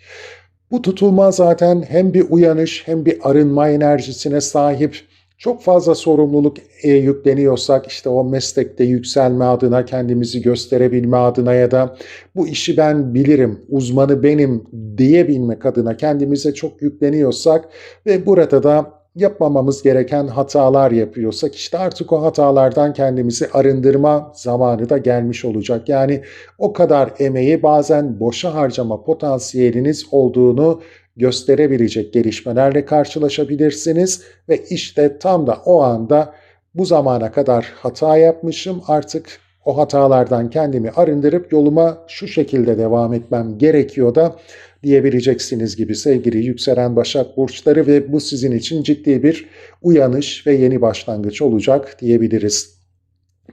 Bu tutulma zaten hem bir uyanış hem bir arınma enerjisine sahip. Çok fazla sorumluluk yükleniyorsak işte o meslekte yükselme adına, kendimizi gösterebilme adına ya da bu işi ben bilirim, uzmanı benim diyebilmek adına kendimize çok yükleniyorsak ve burada da yapmamamız gereken hatalar yapıyorsak işte artık o hatalardan kendimizi arındırma zamanı da gelmiş olacak. Yani o kadar emeği bazen boşa harcama potansiyeliniz olduğunu gösterebilecek gelişmelerle karşılaşabilirsiniz ve işte tam da o anda bu zamana kadar hata yapmışım, artık o hatalardan kendimi arındırıp yoluma şu şekilde devam etmem gerekiyor da diyebileceksiniz gibi sevgili yükselen Başak burçları ve bu sizin için ciddi bir uyanış ve yeni başlangıç olacak diyebiliriz.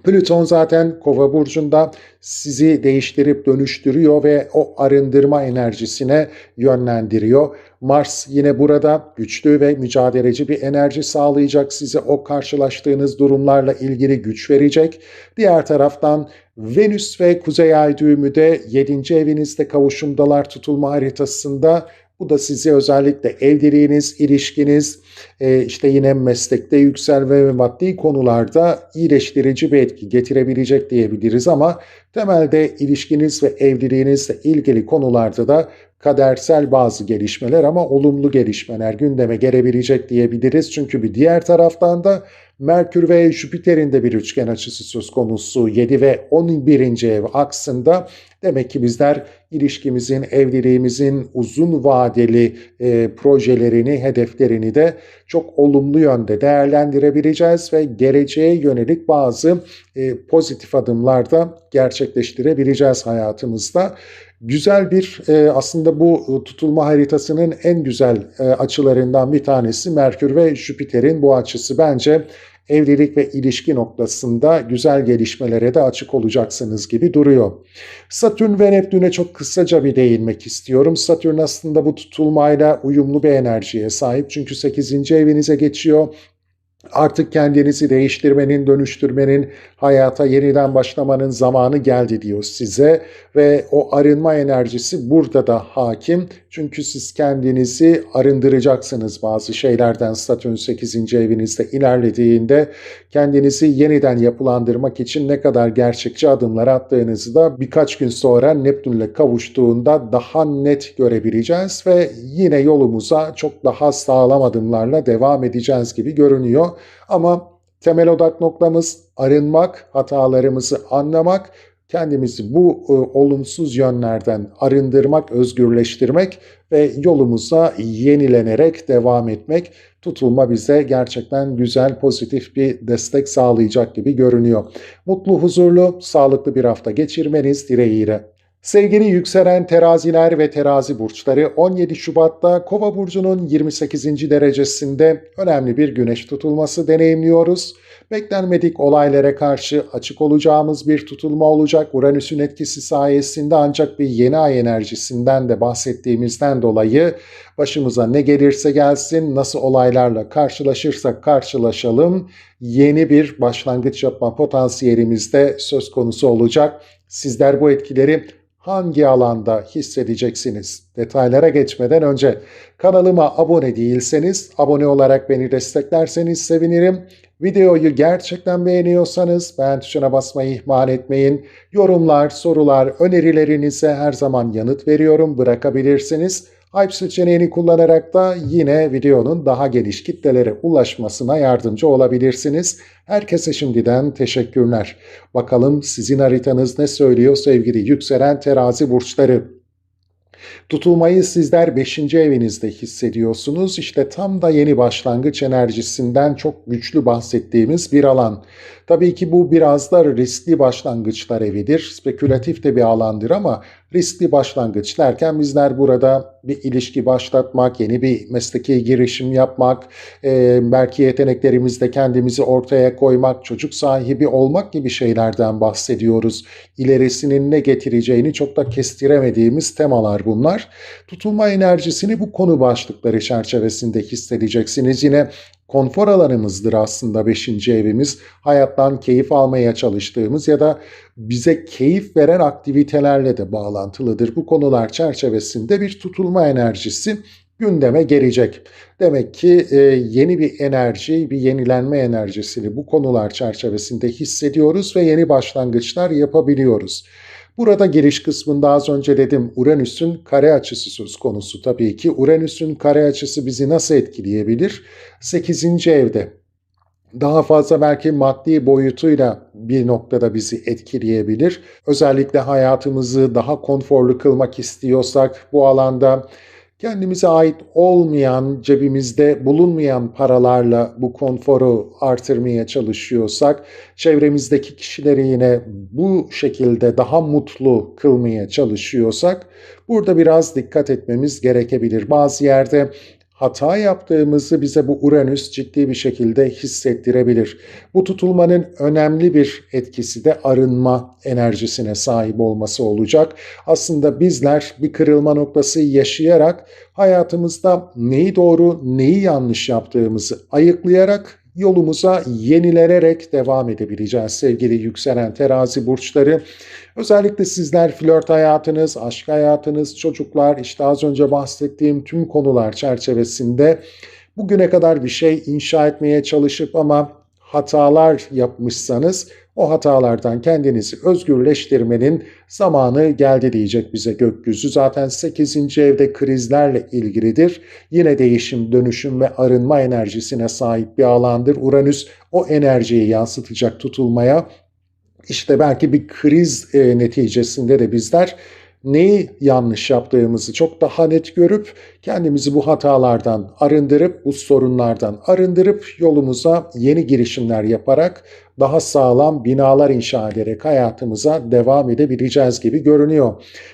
Plüton zaten Kova burcunda sizi değiştirip dönüştürüyor ve o arındırma enerjisine yönlendiriyor. Mars yine burada güçlü ve mücadeleci bir enerji sağlayacak size, o karşılaştığınız durumlarla ilgili güç verecek. Diğer taraftan Venüs ve Kuzey Ay düğümü de 7. evinizde kavuşumdalar tutulma haritasında. Bu da sizi özellikle evliliğiniz, ilişkiniz, işte yine meslekte yükselme ve maddi konularda iyileştirici bir etki getirebilecek diyebiliriz ama temelde ilişkiniz ve evliliğinizle ilgili konularda da kadersel bazı gelişmeler ama olumlu gelişmeler gündeme gelebilecek diyebiliriz. Çünkü bir diğer taraftan da Merkür ve Jüpiter'in de bir üçgen açısı söz konusu 7 ve 11. ev aksında. Demek ki bizler ilişkimizin, evliliğimizin uzun vadeli projelerini, hedeflerini de çok olumlu yönde değerlendirebileceğiz ve geleceğe yönelik bazı pozitif adımlar da gerçekleştirebileceğiz hayatımızda. Güzel bir aslında bu tutulma haritasının en güzel açılarından bir tanesi Merkür ve Jüpiter'in bu açısı. Bence evlilik ve ilişki noktasında güzel gelişmelere de açık olacaksınız gibi duruyor. Satürn ve Neptün'e çok kısaca bir değinmek istiyorum. Satürn aslında bu tutulmayla uyumlu bir enerjiye sahip çünkü 8. evinize geçiyor. Artık kendinizi değiştirmenin, dönüştürmenin, hayata yeniden başlamanın zamanı geldi diyor size ve o arınma enerjisi burada da hakim. Çünkü siz kendinizi arındıracaksınız bazı şeylerden. Satürn 8. evinizde ilerlediğinde kendinizi yeniden yapılandırmak için ne kadar gerçekçi adımlar attığınızı da birkaç gün sonra Neptün'le kavuştuğunda daha net görebileceğiz ve yine yolumuza çok daha sağlam adımlarla devam edeceğiz gibi görünüyor. Ama temel odak noktamız arınmak, hatalarımızı anlamak, kendimizi bu olumsuz yönlerden arındırmak, özgürleştirmek ve yolumuza yenilenerek devam etmek. Tutulma bize gerçekten güzel, pozitif bir destek sağlayacak gibi görünüyor. Mutlu, huzurlu, sağlıklı bir hafta geçirmeniz dileğiyle. Sevgili yükselen teraziler ve terazi burçları 17 Şubat'ta Kova burcunun 28. derecesinde önemli bir güneş tutulması deneyimliyoruz. Beklenmedik olaylara karşı açık olacağımız bir tutulma olacak. Uranüs'ün etkisi sayesinde ancak bir yeni ay enerjisinden de bahsettiğimizden dolayı başımıza ne gelirse gelsin, nasıl olaylarla karşılaşırsak karşılaşalım, yeni bir başlangıç yapma potansiyelimiz de söz konusu olacak. Sizler bu etkileri hangi alanda hissedeceksiniz? Detaylara geçmeden önce kanalıma abone değilseniz abone olarak beni desteklerseniz sevinirim. Videoyu gerçekten beğeniyorsanız beğen tuşuna basmayı ihmal etmeyin. Yorumlar, sorular, önerilerinize her zaman yanıt veriyorum, bırakabilirsiniz. Hype seçeneğini kullanarak da yine videonun daha geniş kitlelere ulaşmasına yardımcı olabilirsiniz. Herkese şimdiden teşekkürler. Bakalım sizin haritanız ne söylüyor sevgili yükselen terazi burçları? Tutulmayı sizler 5. evinizde hissediyorsunuz. İşte tam da yeni başlangıç enerjisinden çok güçlü bahsettiğimiz bir alan. Tabii ki bu biraz da riskli başlangıçlar evidir. Spekülatif de bir alandır ama Riskli başlangıç derken bizler burada bir ilişki başlatmak, yeni bir mesleki girişim yapmak, belki yeteneklerimizde kendimizi ortaya koymak, çocuk sahibi olmak gibi şeylerden bahsediyoruz. İlerisinin ne getireceğini çok da kestiremediğimiz temalar bunlar. Tutulma enerjisini bu konu başlıkları çerçevesinde hissedeceksiniz. Yine konfor alanımızdır aslında beşinci evimiz. Hayattan keyif almaya çalıştığımız ya da bize keyif veren aktivitelerle de bağlantılıdır. Bu konular çerçevesinde bir tutulma enerjisi gündeme gelecek. Demek ki yeni bir enerji, bir yenilenme enerjisini bu konular çerçevesinde hissediyoruz ve yeni başlangıçlar yapabiliyoruz. Burada giriş kısmında az önce dedim Uranüs'ün kare açısı söz konusu tabii ki. Uranüs'ün kare açısı bizi nasıl etkileyebilir? 8. evde. Daha fazla belki maddi boyutuyla bir noktada bizi etkileyebilir. Özellikle hayatımızı daha konforlu kılmak istiyorsak bu alanda kendimize ait olmayan, cebimizde bulunmayan paralarla bu konforu artırmaya çalışıyorsak, çevremizdeki kişileri yine bu şekilde daha mutlu kılmaya çalışıyorsak, burada biraz dikkat etmemiz gerekebilir. Bazı yerde hata yaptığımızı bize bu Uranüs ciddi bir şekilde hissettirebilir. Bu tutulmanın önemli bir etkisi de arınma enerjisine sahip olması olacak. Aslında bizler bir kırılma noktası yaşayarak hayatımızda neyi doğru, neyi yanlış yaptığımızı ayıklayarak yolumuza yenilenerek devam edebileceğiz sevgili yükselen terazi burçları. Özellikle sizler flört hayatınız, aşk hayatınız, çocuklar, işte az önce bahsettiğim tüm konular çerçevesinde bugüne kadar bir şey inşa etmeye çalışıp ama hatalar yapmışsanız o hatalardan kendinizi özgürleştirmenin zamanı geldi diyecek bize gökyüzü. Zaten 8. evde krizlerle ilgilidir. Yine değişim, dönüşüm ve arınma enerjisine sahip bir alandır. Uranüs o enerjiyi yansıtacak tutulmaya. İşte belki bir kriz neticesinde de bizler neyi yanlış yaptığımızı çok daha net görüp kendimizi bu hatalardan arındırıp, bu sorunlardan arındırıp yolumuza yeni girişimler yaparak daha sağlam binalar inşa ederek hayatımıza devam edebileceğiz gibi görünüyor.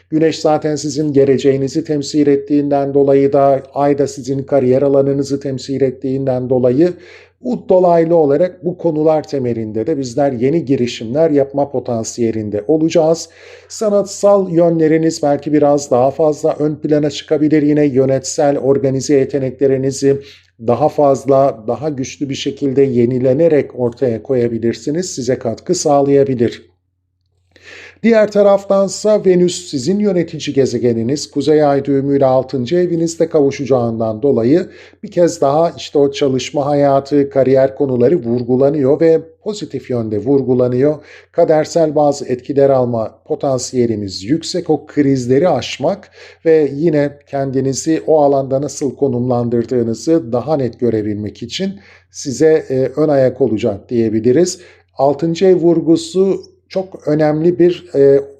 Güneş zaten sizin geleceğinizi temsil ettiğinden dolayı da Ay da sizin kariyer alanınızı temsil ettiğinden dolayı bu dolaylı olarak bu konular temelinde de bizler yeni girişimler yapma potansiyelinde olacağız. Sanatsal yönleriniz belki biraz daha fazla ön plana çıkabilir. Yine yönetsel, organize yeteneklerinizi daha fazla, daha güçlü bir şekilde yenilenerek ortaya koyabilirsiniz. Size katkı sağlayabilir. Diğer taraftansa Venüs sizin yönetici gezegeniniz Kuzey Ay düğümüyle 6. evinizde kavuşacağından dolayı bir kez daha işte o çalışma hayatı, kariyer konuları vurgulanıyor ve pozitif yönde vurgulanıyor. Kadersel bazı etkiler alma potansiyelimiz yüksek. O krizleri aşmak ve yine kendinizi o alanda nasıl konumlandırdığınızı daha net görebilmek için size ön ayak olacak diyebiliriz. 6. ev vurgusu çok önemli bir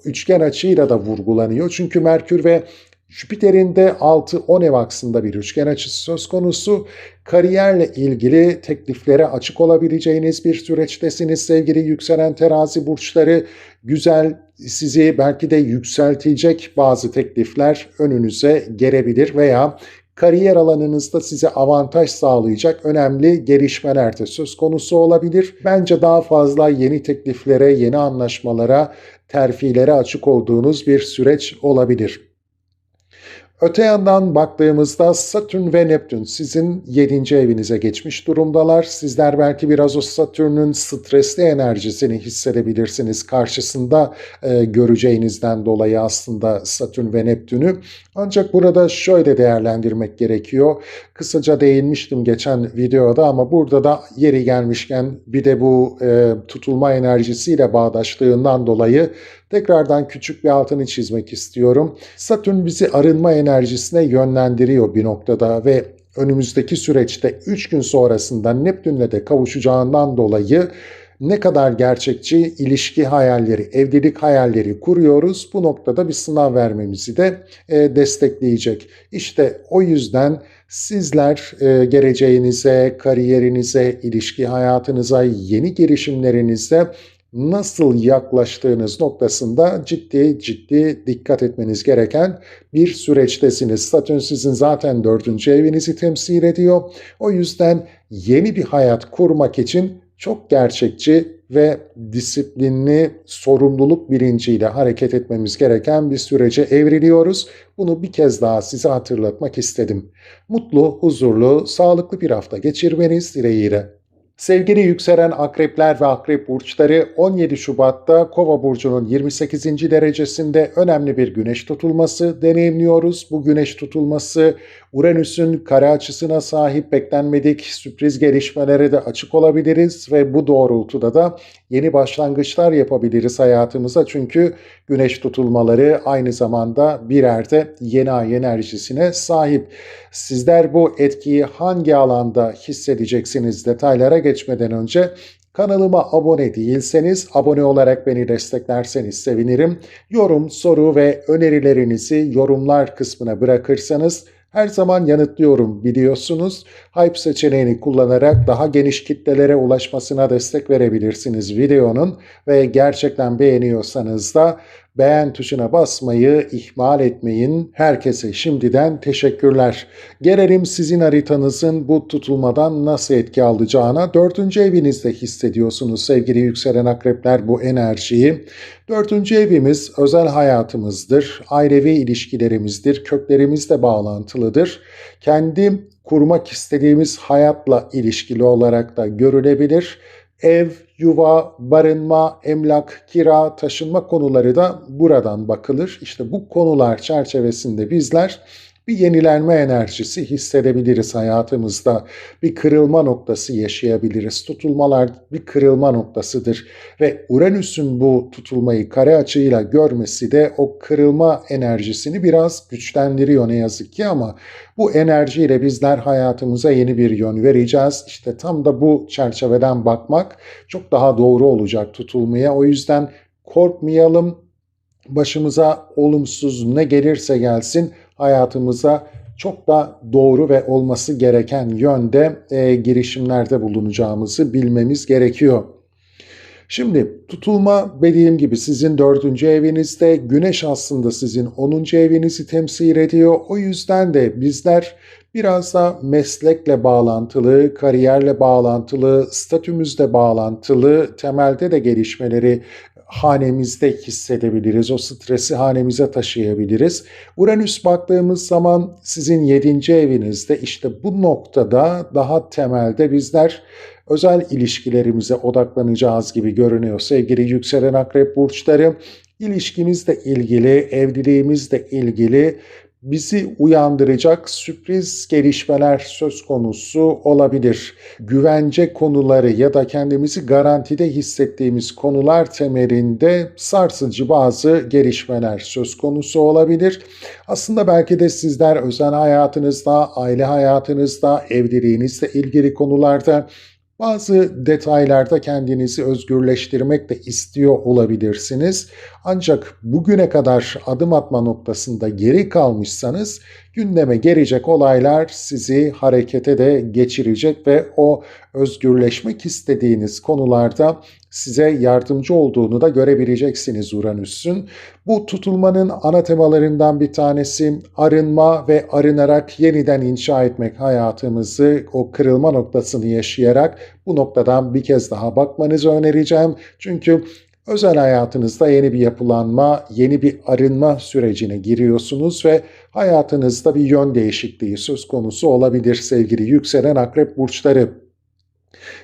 üçgen açıyla da vurgulanıyor. Çünkü Merkür ve Jüpiter'in de 6-10 ev aksında bir üçgen açısı söz konusu. Kariyerle ilgili tekliflere açık olabileceğiniz bir süreçtesiniz sevgili yükselen terazi burçları. Güzel, sizi belki de yükseltecek bazı teklifler önünüze gelebilir veya kariyer alanınızda size avantaj sağlayacak önemli gelişmeler de söz konusu olabilir. Bence daha fazla yeni tekliflere, yeni anlaşmalara, terfilere açık olduğunuz bir süreç olabilir. Öte yandan baktığımızda Satürn ve Neptün sizin 7. evinize geçmiş durumdalar. Sizler belki biraz o Satürn'ün stresli enerjisini hissedebilirsiniz karşısında göreceğinizden dolayı aslında Satürn ve Neptün'ü. Ancak burada şöyle değerlendirmek gerekiyor. Kısaca değinmiştim geçen videoda ama burada da yeri gelmişken bir de bu tutulma enerjisiyle bağdaştığından dolayı tekrardan küçük bir altını çizmek istiyorum. Satürn bizi arınma enerjisine yönlendiriyor bir noktada ve önümüzdeki süreçte 3 gün sonrasında Neptün'le de kavuşacağından dolayı ne kadar gerçekçi ilişki hayalleri, evlilik hayalleri kuruyoruz. Bu noktada bir sınav vermemizi de destekleyecek. İşte o yüzden sizler geleceğinize, kariyerinize, ilişki hayatınıza, yeni girişimlerinize nasıl yaklaştığınız noktasında ciddi ciddi dikkat etmeniz gereken bir süreçtesiniz. Satürn sizin zaten 4. evinizi temsil ediyor. O yüzden yeni bir hayat kurmak için çok gerçekçi ve disiplinli, sorumluluk bilinciyle hareket etmemiz gereken bir sürece evriliyoruz. Bunu bir kez daha size hatırlatmak istedim. Mutlu, huzurlu, sağlıklı bir hafta geçirmeniz dileğiyle. Sevgili yükselen akrepler ve akrep burçları, 17 Şubat'ta Kova burcunun 28. derecesinde önemli bir güneş tutulması deneyimliyoruz. Bu güneş tutulması Uranüs'ün kare açısına sahip, beklenmedik sürpriz gelişmelere de açık olabiliriz ve bu doğrultuda da yeni başlangıçlar yapabiliriz hayatımıza. Çünkü güneş tutulmaları aynı zamanda birer de yeni ay enerjisine sahip. Sizler bu etkiyi hangi alanda hissedeceksiniz detaylara geçmeden önce kanalıma abone değilseniz abone olarak beni desteklerseniz sevinirim. Yorum, soru ve önerilerinizi yorumlar kısmına bırakırsanız her zaman yanıtlıyorum biliyorsunuz. Hype seçeneğini kullanarak daha geniş kitlelere ulaşmasına destek verebilirsiniz videonun ve gerçekten beğeniyorsanız da beğen tuşuna basmayı ihmal etmeyin. Herkese şimdiden teşekkürler. Gelelim sizin haritanızın bu tutulmadan nasıl etki alacağına. 4. evinizde hissediyorsunuz sevgili yükselen akrepler bu enerjiyi. 4. evimiz özel hayatımızdır, ailevi ilişkilerimizdir, köklerimizle bağlantılıdır. Kendi kurmak istediğimiz hayatla ilişkili olarak da görülebilir. Ev, yuva, barınma, emlak, kira, taşınma konuları da buradan bakılır. İşte bu konular çerçevesinde bizler bir yenilenme enerjisi hissedebiliriz hayatımızda. Bir kırılma noktası yaşayabiliriz. Tutulmalar bir kırılma noktasıdır. Ve Uranüs'ün bu tutulmayı kare açıyla görmesi de o kırılma enerjisini biraz güçlendiriyor ne yazık ki ama bu enerjiyle bizler hayatımıza yeni bir yön vereceğiz. İşte tam da bu çerçeveden bakmak çok daha doğru olacak tutulmaya. O yüzden korkmayalım. Başımıza olumsuz ne gelirse gelsin hayatımıza çok da doğru ve olması gereken yönde girişimlerde bulunacağımızı bilmemiz gerekiyor. Şimdi tutulma dediğim gibi sizin 4. evinizde, güneş aslında sizin 10. evinizi temsil ediyor. O yüzden de bizler biraz da meslekle bağlantılı, kariyerle bağlantılı, statümüzle bağlantılı temelde de gelişmeleri hanemizde hissedebiliriz. O stresi hanemize taşıyabiliriz. Uranüs baktığımız zaman sizin 7. evinizde, işte bu noktada daha temelde bizler özel ilişkilerimize odaklanacağız gibi görünüyor sevgili yükselen akrep burçları. İlişkimizle ilgili, evliliğimizle ilgili bizi uyandıracak sürpriz gelişmeler söz konusu olabilir. Güvence konuları ya da kendimizi garantide hissettiğimiz konular temelinde sarsıcı bazı gelişmeler söz konusu olabilir. Aslında belki de sizler özel hayatınızda, aile hayatınızda, evliliğinizle ilgili konularda bazı detaylarda kendinizi özgürleştirmek de istiyor olabilirsiniz. Ancak bugüne kadar adım atma noktasında geri kalmışsanız gündeme gelecek olaylar sizi harekete de geçirecek ve o özgürleşmek istediğiniz konularda size yardımcı olduğunu da görebileceksiniz Uranüs'ün. Bu tutulmanın ana temalarından bir tanesi arınma ve arınarak yeniden inşa etmek hayatımızı, o kırılma noktasını yaşayarak bu noktadan bir kez daha bakmanızı önereceğim. Çünkü özel hayatınızda yeni bir yapılanma, yeni bir arınma sürecine giriyorsunuz ve hayatınızda bir yön değişikliği söz konusu olabilir sevgili yükselen akrep burçları.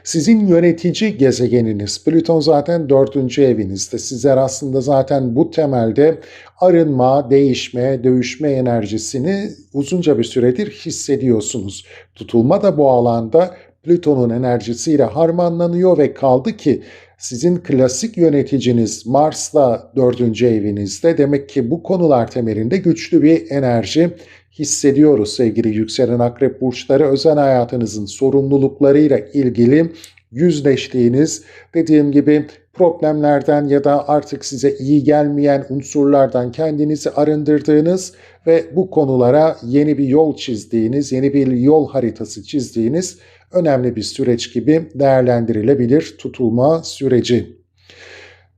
Sizin yönetici gezegeniniz Plüton zaten 4. evinizde. Sizler aslında zaten bu temelde arınma, değişme, dövüşme enerjisini uzunca bir süredir hissediyorsunuz. Tutulma da bu alanda Plüton'un enerjisiyle harmanlanıyor ve kaldı ki sizin klasik yöneticiniz Mars da 4. evinizde. Demek ki bu konular temelinde güçlü bir enerji hissediyoruz sevgili yükselen akrep burçları. Özel hayatınızın sorumluluklarıyla ilgili yüzleştiğiniz, dediğim gibi problemlerden ya da artık size iyi gelmeyen unsurlardan kendinizi arındırdığınız ve bu konulara yeni bir yol çizdiğiniz, yeni bir yol haritası çizdiğiniz önemli bir süreç gibi değerlendirilebilir tutulma süreci.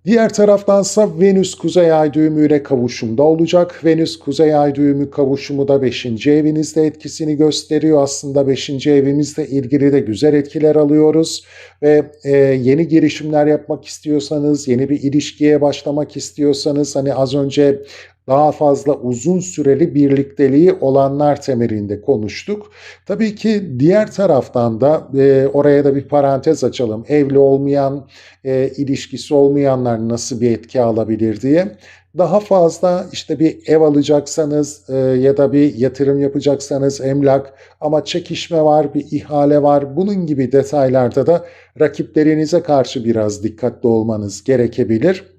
Diğer taraftansa Venüs Kuzey Ay düğümüyle kavuşumda olacak. Venüs Kuzey Ay düğümü kavuşumu da 5. evinizde etkisini gösteriyor. Aslında 5. evimizle ilgili de güzel etkiler alıyoruz. Ve yeni girişimler yapmak istiyorsanız, yeni bir ilişkiye başlamak istiyorsanız, hani az önce daha fazla uzun süreli birlikteliği olanlar temelinde konuştuk. Tabii ki diğer taraftan da oraya da bir parantez açalım. Evli olmayan, ilişkisi olmayanlar nasıl bir etki alabilir diye. Daha fazla işte bir ev alacaksanız ya da bir yatırım yapacaksanız emlak ama çekişme var, bir ihale var. Bunun gibi detaylarda da rakiplerinize karşı biraz dikkatli olmanız gerekebilir.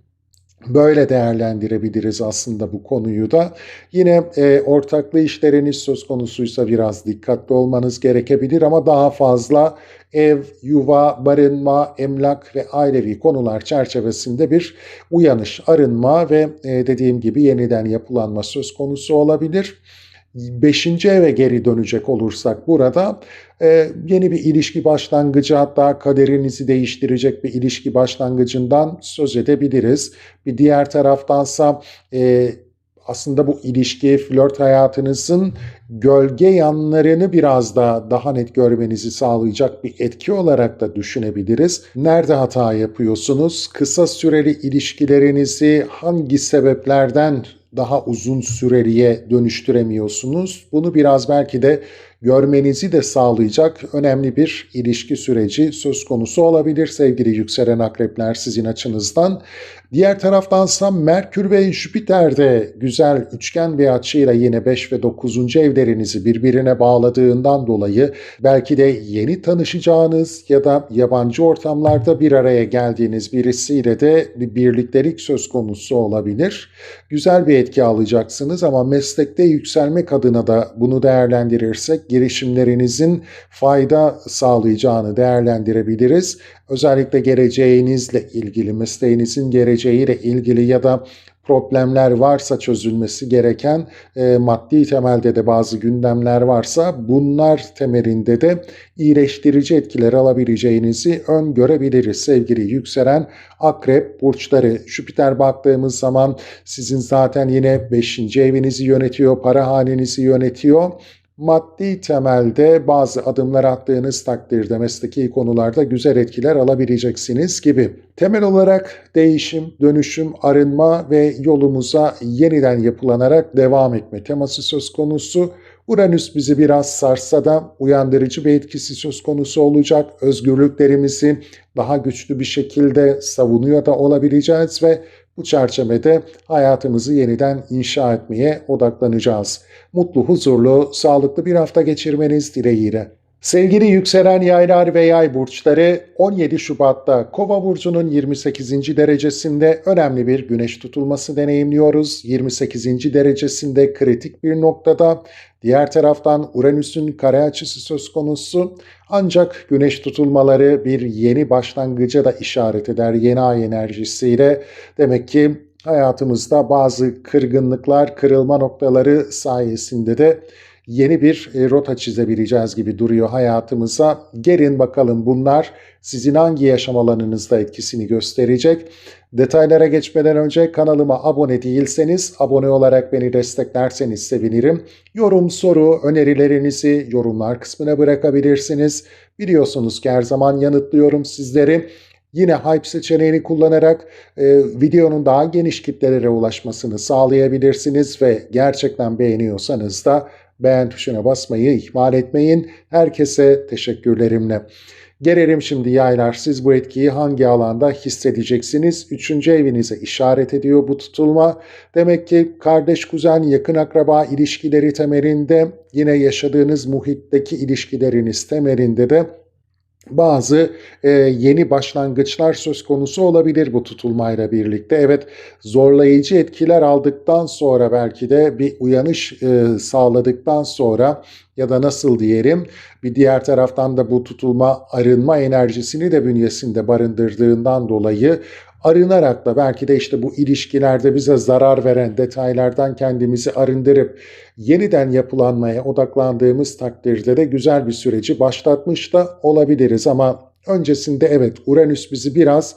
Böyle değerlendirebiliriz aslında bu konuyu da. Yine ortaklı işleriniz söz konusuysa biraz dikkatli olmanız gerekebilir ama daha fazla ev, yuva, barınma, emlak ve ailevi konular çerçevesinde bir uyanış, arınma ve dediğim gibi yeniden yapılanma söz konusu olabilir. Beşinci eve geri dönecek olursak burada yeni bir ilişki başlangıcı, hatta kaderinizi değiştirecek bir ilişki başlangıcından söz edebiliriz. Bir diğer taraftansa aslında bu ilişki, flört hayatınızın gölge yanlarını biraz daha net görmenizi sağlayacak bir etki olarak da düşünebiliriz. Nerede hata yapıyorsunuz? Kısa süreli ilişkilerinizi hangi sebeplerden daha uzun süreliye dönüştüremiyorsunuz? Bunu biraz belki de görmenizi de sağlayacak önemli bir ilişki süreci söz konusu olabilir sevgili yükselen akrepler sizin açınızdan. Diğer taraftansa Merkür ve Jüpiter de güzel üçgen bir açıyla yine 5 ve 9. evlerinizi birbirine bağladığından dolayı belki de yeni tanışacağınız ya da yabancı ortamlarda bir araya geldiğiniz birisiyle de bir birliktelik söz konusu olabilir. Güzel bir etki alacaksınız ama meslekte yükselmek adına da bunu değerlendirirsek girişimlerinizin fayda sağlayacağını değerlendirebiliriz. Özellikle geleceğinizle ilgili, mesleğinizin geleceğiyle ilgili ya da problemler varsa çözülmesi gereken maddi temelde de bazı gündemler varsa bunlar temelinde de iyileştirici etkiler alabileceğinizi öngörebiliriz sevgili yükselen akrep burçları. Jüpiter baktığımız zaman sizin zaten yine 5. evinizi yönetiyor, para hanenizi yönetiyor. Maddi temelde bazı adımlar attığınız takdirde mesleki konularda güzel etkiler alabileceksiniz gibi. Temel olarak değişim, dönüşüm, arınma ve yolumuza yeniden yapılanarak devam etme teması söz konusu. Uranüs bizi biraz sarsa da uyandırıcı bir etkisi söz konusu olacak. Özgürlüklerimizi daha güçlü bir şekilde savunuyor da olabileceğiz ve bu çerçevede hayatımızı yeniden inşa etmeye odaklanacağız. Mutlu, huzurlu, sağlıklı bir hafta geçirmeniz dileğiyle. Sevgili yükselen yaylar ve yay burçları 17 Şubat'ta Kova burcunun 28. derecesinde önemli bir güneş tutulması deneyimliyoruz. 28. derecesinde kritik bir noktada. Diğer taraftan Uranüs'ün kare açısı söz konusu. Ancak güneş tutulmaları bir yeni başlangıca da işaret eder yeni ay enerjisiyle. Demek ki hayatımızda bazı kırgınlıklar, kırılma noktaları sayesinde de yeni bir rota çizebileceğiz gibi duruyor hayatımıza. Gelin bakalım bunlar sizin hangi yaşam alanınızda etkisini gösterecek. Detaylara geçmeden önce kanalıma abone değilseniz abone olarak beni desteklerseniz sevinirim. Yorum, soru, önerilerinizi yorumlar kısmına bırakabilirsiniz. Biliyorsunuz ki her zaman yanıtlıyorum sizleri. Yine hype seçeneğini kullanarak videonun daha geniş kitlelere ulaşmasını sağlayabilirsiniz ve gerçekten beğeniyorsanız da beğen tuşuna basmayı ihmal etmeyin. Herkese teşekkürlerimle. Gelelim şimdi yaylar, siz bu etkiyi hangi alanda hissedeceksiniz? 3. evinize işaret ediyor bu tutulma. Demek ki kardeş, kuzen, yakın akraba ilişkileri temelinde, yine yaşadığınız muhitteki ilişkileriniz temelinde de bazı yeni başlangıçlar söz konusu olabilir bu tutulmayla birlikte. Evet, zorlayıcı etkiler aldıktan sonra belki de bir uyanış sağladıktan sonra ya da nasıl diyelim, bir diğer taraftan da bu tutulma arınma enerjisini de bünyesinde barındırdığından dolayı arınarak da belki de işte bu ilişkilerde bize zarar veren detaylardan kendimizi arındırıp yeniden yapılanmaya odaklandığımız takdirde de güzel bir süreci başlatmış da olabiliriz. Ama öncesinde evet Uranüs bizi biraz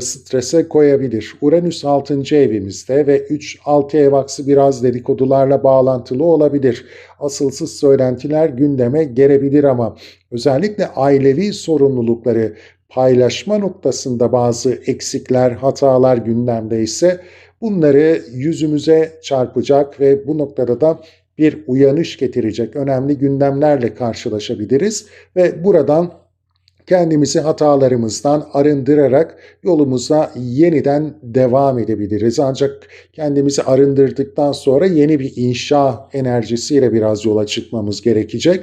strese koyabilir. Uranüs 6. evimizde ve 3-6 ev aksı biraz dedikodularla bağlantılı olabilir. Asılsız söylentiler gündeme gelebilir ama özellikle ailevi sorumlulukları paylaşma noktasında bazı eksikler, hatalar gündemde ise bunları yüzümüze çarpacak ve bu noktada da bir uyanış getirecek önemli gündemlerle karşılaşabiliriz ve buradan kendimizi hatalarımızdan arındırarak yolumuza yeniden devam edebiliriz. Ancak kendimizi arındırdıktan sonra yeni bir inşa enerjisiyle biraz yola çıkmamız gerekecek.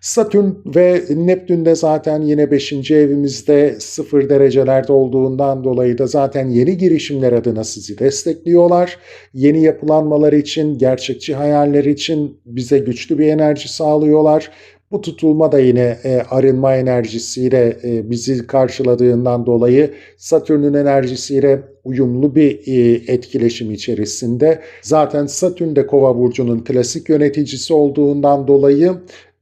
Satürn ve Neptün de zaten yine 5. evimizde 0 derecelerde olduğundan dolayı da zaten yeni girişimler adına sizi destekliyorlar. Yeni yapılanmalar için, gerçekçi hayaller için bize güçlü bir enerji sağlıyorlar. Bu tutulma da yine arınma enerjisiyle bizi karşıladığından dolayı Satürn'ün enerjisiyle uyumlu bir etkileşim içerisinde. Zaten Satürn de Kova burcunun klasik yöneticisi olduğundan dolayı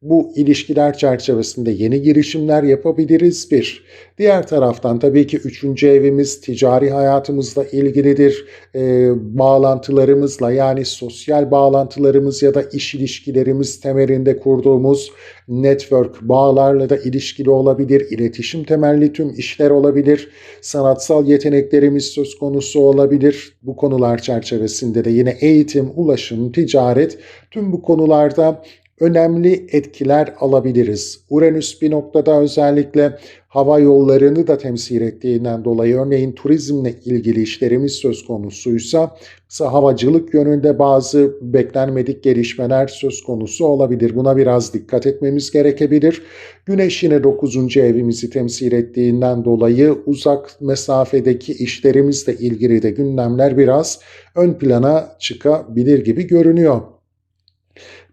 bu ilişkiler çerçevesinde yeni girişimler yapabiliriz bir. Diğer taraftan tabii ki 3. evimiz ticari hayatımızla ilgilidir. Bağlantılarımızla yani sosyal bağlantılarımız ya da iş ilişkilerimiz temelinde kurduğumuz network bağlarla da ilişkili olabilir. İletişim temelli tüm işler olabilir. Sanatsal yeteneklerimiz söz konusu olabilir. Bu konular çerçevesinde de yine eğitim, ulaşım, ticaret tüm bu konularda önemli etkiler alabiliriz. Uranüs bir noktada özellikle hava yollarını da temsil ettiğinden dolayı örneğin turizmle ilgili işlerimiz söz konusuysa mesela havacılık yönünde bazı beklenmedik gelişmeler söz konusu olabilir. Buna biraz dikkat etmemiz gerekebilir. Güneş yine 9. evimizi temsil ettiğinden dolayı uzak mesafedeki işlerimizle ilgili de gündemler biraz ön plana çıkabilir gibi görünüyor.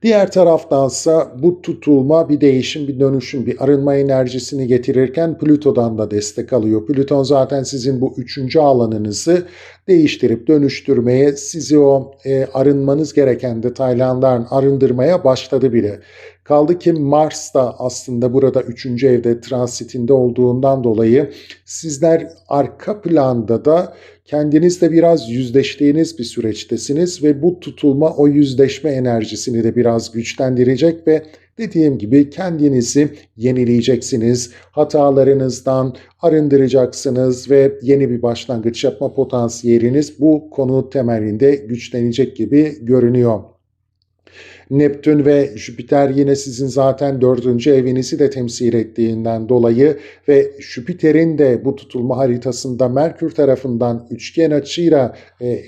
Diğer taraftansa bu tutulma bir değişim, bir dönüşüm, bir arınma enerjisini getirirken Plüto'dan da destek alıyor. Plüton zaten sizin bu 3. alanınızı değiştirip dönüştürmeye, sizi o arınmanız gereken detaylardan arındırmaya başladı bile. Kaldı ki Mars da aslında burada 3. evde transitinde olduğundan dolayı sizler arka planda da kendinizle biraz yüzleştiğiniz bir süreçtesiniz ve bu tutulma o yüzleşme enerjisini de biraz güçlendirecek ve dediğim gibi kendinizi yenileyeceksiniz, hatalarınızdan arındıracaksınız ve yeni bir başlangıç yapma potansiyeliniz bu konu temelinde güçlenecek gibi görünüyor. Neptün ve Jüpiter yine sizin zaten 4. evinizi de temsil ettiğinden dolayı ve Jüpiter'in de bu tutulma haritasında Merkür tarafından üçgen açıyla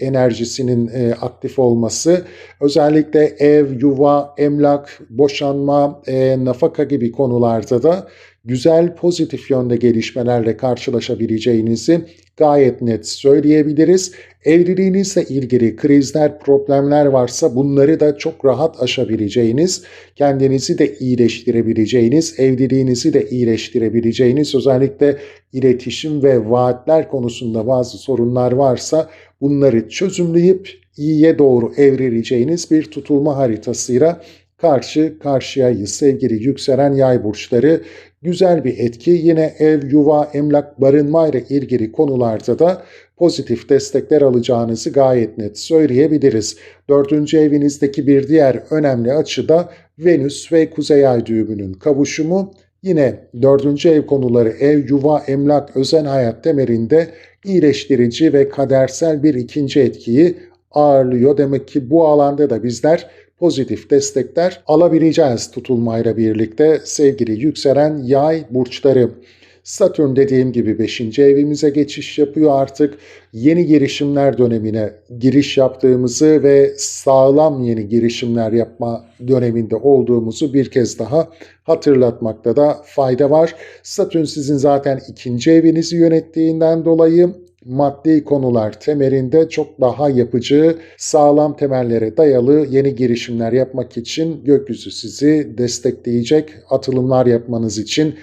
enerjisinin aktif olması özellikle ev, yuva, emlak, boşanma, nafaka gibi konularda da güzel pozitif yönde gelişmelerle karşılaşabileceğinizi gayet net söyleyebiliriz. Evliliğinizle ilgili krizler, problemler varsa bunları da çok rahat aşabileceğiniz, kendinizi de iyileştirebileceğiniz, evliliğinizi de iyileştirebileceğiniz, özellikle iletişim ve vaatler konusunda bazı sorunlar varsa bunları çözümleyip iyiye doğru evrileceğiniz bir tutulma haritasıyla karşı karşıyayız. Sevgili yükselen yay burçları, güzel bir etki. Yine ev, yuva, emlak, barınma ile ilgili konularda da pozitif destekler alacağınızı gayet net söyleyebiliriz. 4. evinizdeki bir diğer önemli açı da Venüs ve Kuzey Ay düğümünün kavuşumu. Yine 4. ev konuları ev, yuva, emlak, özel hayat temelinde iyileştirici ve kadersel bir ikinci etkiyi ağırlıyor. Demek ki bu alanda da bizler pozitif destekler alabileceğiz tutulmayla birlikte sevgili yükselen yay burçları. Satürn dediğim gibi 5. evimize geçiş yapıyor artık. Yeni girişimler dönemine giriş yaptığımızı ve sağlam yeni girişimler yapma döneminde olduğumuzu bir kez daha hatırlatmakta da fayda var. Satürn sizin zaten 2. evinizi yönettiğinden dolayı maddi konular temelinde çok daha yapıcı, sağlam temellere dayalı yeni girişimler yapmak için gökyüzü sizi destekleyecek, atılımlar yapmanız için,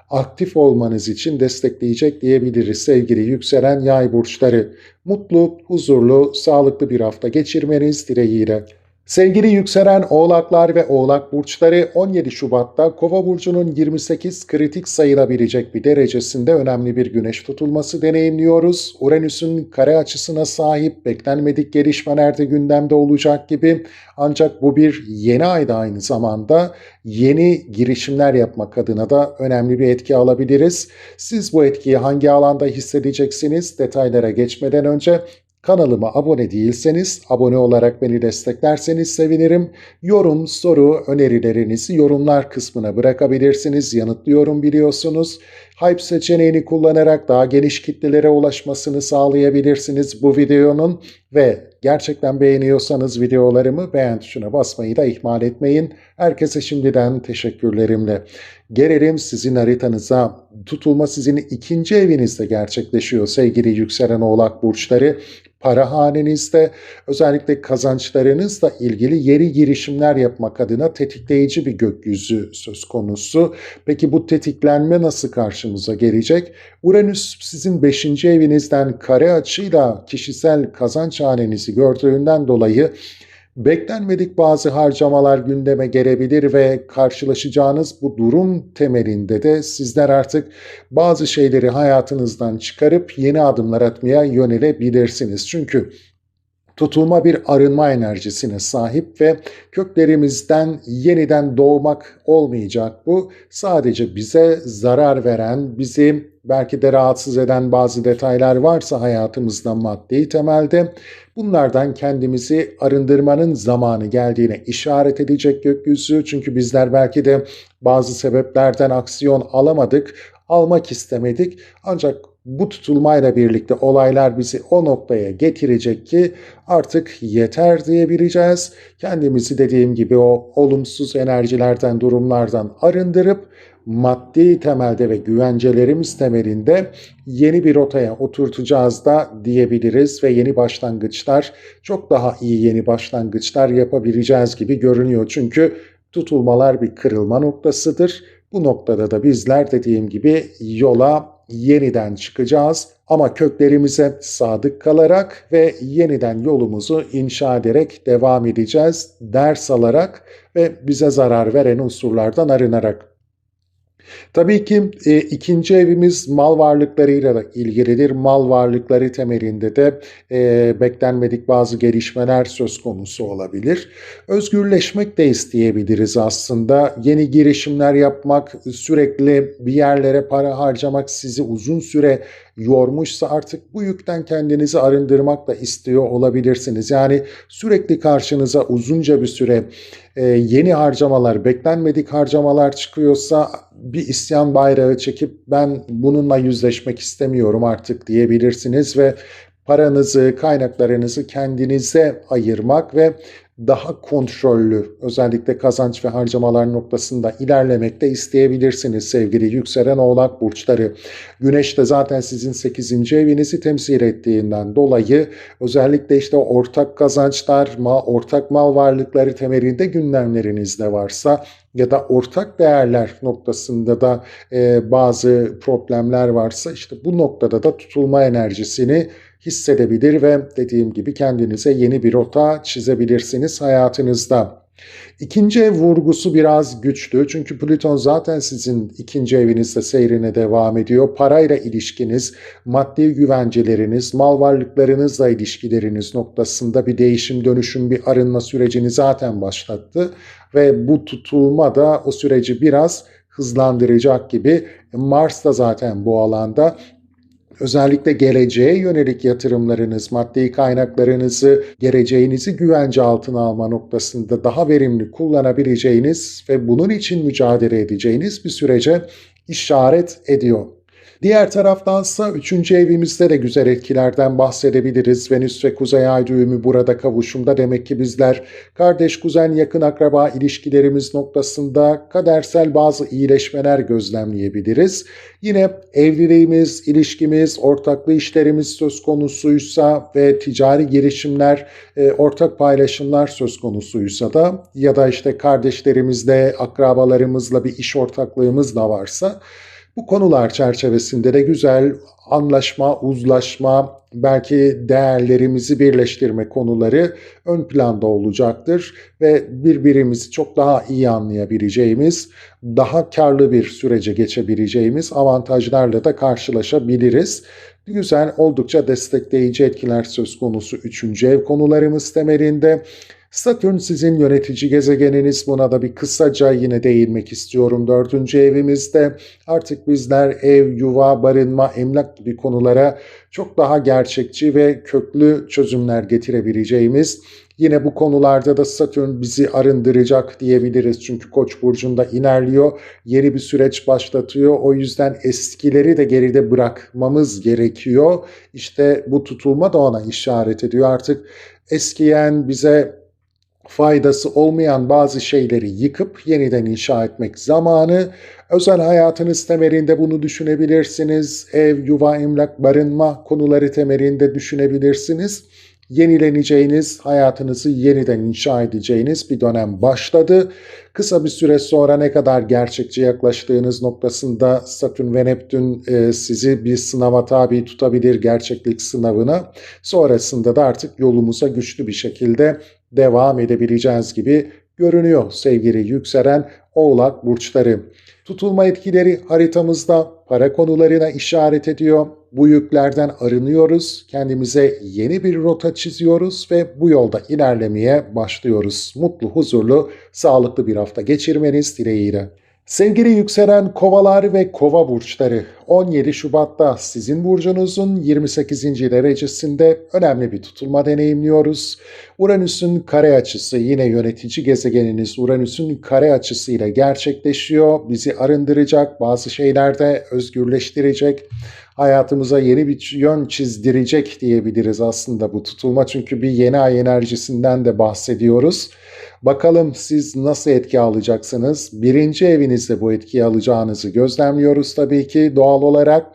aktif olmanız için destekleyecek diyebiliriz sevgili yükselen yay burçları. Mutlu, huzurlu, sağlıklı bir hafta geçirmeniz dileğiyle. Sevgili yükselen Oğlaklar ve Oğlak burçları 17 Şubat'ta Kova burcunun 28 kritik sayılabilecek bir derecesinde önemli bir güneş tutulması deneyimliyoruz. Uranüs'ün kare açısına sahip beklenmedik gelişmeler de gündemde olacak gibi. Ancak bu bir yeni ayda aynı zamanda yeni girişimler yapmak adına da önemli bir etki alabiliriz. Siz bu etkiyi hangi alanda hissedeceksiniz? Detaylara geçmeden önce kanalıma abone değilseniz, abone olarak beni desteklerseniz sevinirim. Yorum, soru, önerilerinizi yorumlar kısmına bırakabilirsiniz. Yanıtlıyorum biliyorsunuz. Hype seçeneğini kullanarak daha geniş kitlelere ulaşmasını sağlayabilirsiniz bu videonun. Ve gerçekten beğeniyorsanız videolarımı beğen tuşuna basmayı da ihmal etmeyin. Herkese şimdiden teşekkürlerimle. Gelelim sizin haritanıza. Tutulma sizin ikinci evinizde gerçekleşiyor sevgili yükselen Oğlak burçları. Para hanenizde, özellikle kazançlarınızla ilgili yeni girişimler yapmak adına tetikleyici bir gökyüzü söz konusu. Peki bu tetiklenme nasıl karşımıza gelecek? Uranüs sizin 5. evinizden kare açıyla kişisel kazanç hanenizi gördüğünden dolayı beklenmedik bazı harcamalar gündeme gelebilir ve karşılaşacağınız bu durum temelinde de sizler artık bazı şeyleri hayatınızdan çıkarıp yeni adımlar atmaya yönelebilirsiniz. Çünkü tutulma bir arınma enerjisine sahip ve köklerimizden yeniden doğmak olmayacak bu. Sadece bize zarar veren, bizi belki de rahatsız eden bazı detaylar varsa hayatımızda maddi temelde bunlardan kendimizi arındırmanın zamanı geldiğine işaret edecek gökyüzü. Çünkü bizler belki de bazı sebeplerden aksiyon alamadık, almak istemedik. Ancak bu tutulmayla birlikte olaylar bizi o noktaya getirecek ki artık yeter diyebileceğiz. Kendimizi dediğim gibi o olumsuz enerjilerden, durumlardan arındırıp maddi temelde ve güvencelerimiz temelinde yeni bir rotaya oturtacağız da diyebiliriz ve yeni başlangıçlar, çok daha iyi yeni başlangıçlar yapabileceğiz gibi görünüyor. Çünkü tutulmalar bir kırılma noktasıdır. Bu noktada da bizler dediğim gibi yola yeniden çıkacağız ama köklerimize sadık kalarak ve yeniden yolumuzu inşa ederek devam edeceğiz. Ders alarak ve bize zarar veren unsurlardan arınarak. Tabii ki ikinci evimiz mal varlıklarıyla da ilgilidir. Mal varlıkları temelinde de beklenmedik bazı gelişmeler söz konusu olabilir. Özgürleşmek de isteyebiliriz aslında. Yeni girişimler yapmak, sürekli bir yerlere para harcamak sizi uzun süre yormuşsa artık bu yükten kendinizi arındırmak da istiyor olabilirsiniz. Yani sürekli karşınıza uzunca bir süre yeni harcamalar, beklenmedik harcamalar çıkıyorsa bir isyan bayrağı çekip ben bununla yüzleşmek istemiyorum artık diyebilirsiniz ve paranızı, kaynaklarınızı kendinize ayırmak ve daha kontrollü, özellikle kazanç ve harcamalar noktasında ilerlemek de isteyebilirsiniz sevgili yükselen Oğlak burçları. Güneş de zaten sizin 8. evinizi temsil ettiğinden dolayı özellikle işte ortak kazançlar, ortak mal varlıkları temelinde gündemlerinizde varsa ya da ortak değerler noktasında da bazı problemler varsa işte bu noktada da tutulma enerjisini hissedebilir ve dediğim gibi kendinize yeni bir rota çizebilirsiniz hayatınızda. İkinci ev vurgusu biraz güçlü çünkü Plüton zaten sizin ikinci evinizde seyrine devam ediyor. Parayla ilişkiniz, maddi güvenceleriniz, mal varlıklarınızla ilişkileriniz noktasında bir değişim, dönüşüm, bir arınma sürecini zaten başlattı. Ve bu tutulma da o süreci biraz hızlandıracak gibi. Mars da zaten bu alanda. Özellikle geleceğe yönelik yatırımlarınız, maddi kaynaklarınızı, geleceğinizi güvence altına alma noktasında daha verimli kullanabileceğiniz ve bunun için mücadele edeceğiniz bir sürece işaret ediyor. Diğer taraftansa 3. evimizde de güzel etkilerden bahsedebiliriz. Venüs ve Kuzey Ay düğümü burada kavuşumda, demek ki bizler kardeş, kuzen, yakın akraba ilişkilerimiz noktasında kadersel bazı iyileşmeler gözlemleyebiliriz. Yine evliliğimiz, ilişkimiz, ortaklı işlerimiz söz konusuysa ve ticari girişimler, ortak paylaşımlar söz konusuysa da ya da işte kardeşlerimizle, akrabalarımızla bir iş ortaklığımız da varsa Bu konular çerçevesinde de güzel anlaşma, uzlaşma, belki değerlerimizi birleştirme konuları ön planda olacaktır ve birbirimizi çok daha iyi anlayabileceğimiz, daha karlı bir sürece geçebileceğimiz avantajlarla da karşılaşabiliriz. Güzel, oldukça destekleyici etkiler söz konusu 3. ev konularımız temelinde. Satürn sizin yönetici gezegeniniz. Buna da bir kısaca yine değinmek istiyorum. 4. evimizde artık bizler ev, yuva, barınma, emlak gibi konulara çok daha gerçekçi ve köklü çözümler getirebileceğimiz, yine bu konularda da Satürn bizi arındıracak diyebiliriz. Çünkü Koç burcunda ilerliyor, yeni bir süreç başlatıyor. O yüzden eskileri de geride bırakmamız gerekiyor. İşte bu tutulma da ona işaret ediyor. Artık eskiyen, bize faydası olmayan bazı şeyleri yıkıp yeniden inşa etmek zamanı. Özel hayatınız temelinde bunu düşünebilirsiniz. Ev, yuva, emlak, barınma konuları temelinde düşünebilirsiniz. Yenileneceğiniz, hayatınızı yeniden inşa edeceğiniz bir dönem başladı. Kısa bir süre sonra ne kadar gerçekçi yaklaştığınız noktasında Satürn ve Neptün sizi bir sınava tabi tutabilir, gerçeklik sınavına. Sonrasında da artık yolumuza güçlü bir şekilde devam edebileceğiz gibi görünüyor sevgili yükselen Oğlak burçları. Tutulma etkileri haritamızda para konularına işaret ediyor. Bu yüklerden arınıyoruz, kendimize yeni bir rota çiziyoruz ve bu yolda ilerlemeye başlıyoruz. Mutlu, huzurlu, sağlıklı bir hafta geçirmeniz dileğiyle. Sevgili yükselen kovalar ve kova burçları, 17 Şubat'ta sizin burcunuzun 28. derecesinde önemli bir tutulma deneyimliyoruz. Uranüs'ün kare açısı, yine yönetici gezegeniniz Uranüs'ün kare açısıyla gerçekleşiyor. Bizi arındıracak, bazı şeylerde özgürleştirecek, hayatımıza yeni bir yön çizdirecek diyebiliriz aslında bu tutulma. Çünkü bir yeni ay enerjisinden de bahsediyoruz. Bakalım siz nasıl etki alacaksınız? Birinci evinizde bu etkiyi alacağınızı gözlemliyoruz tabii ki doğal olarak.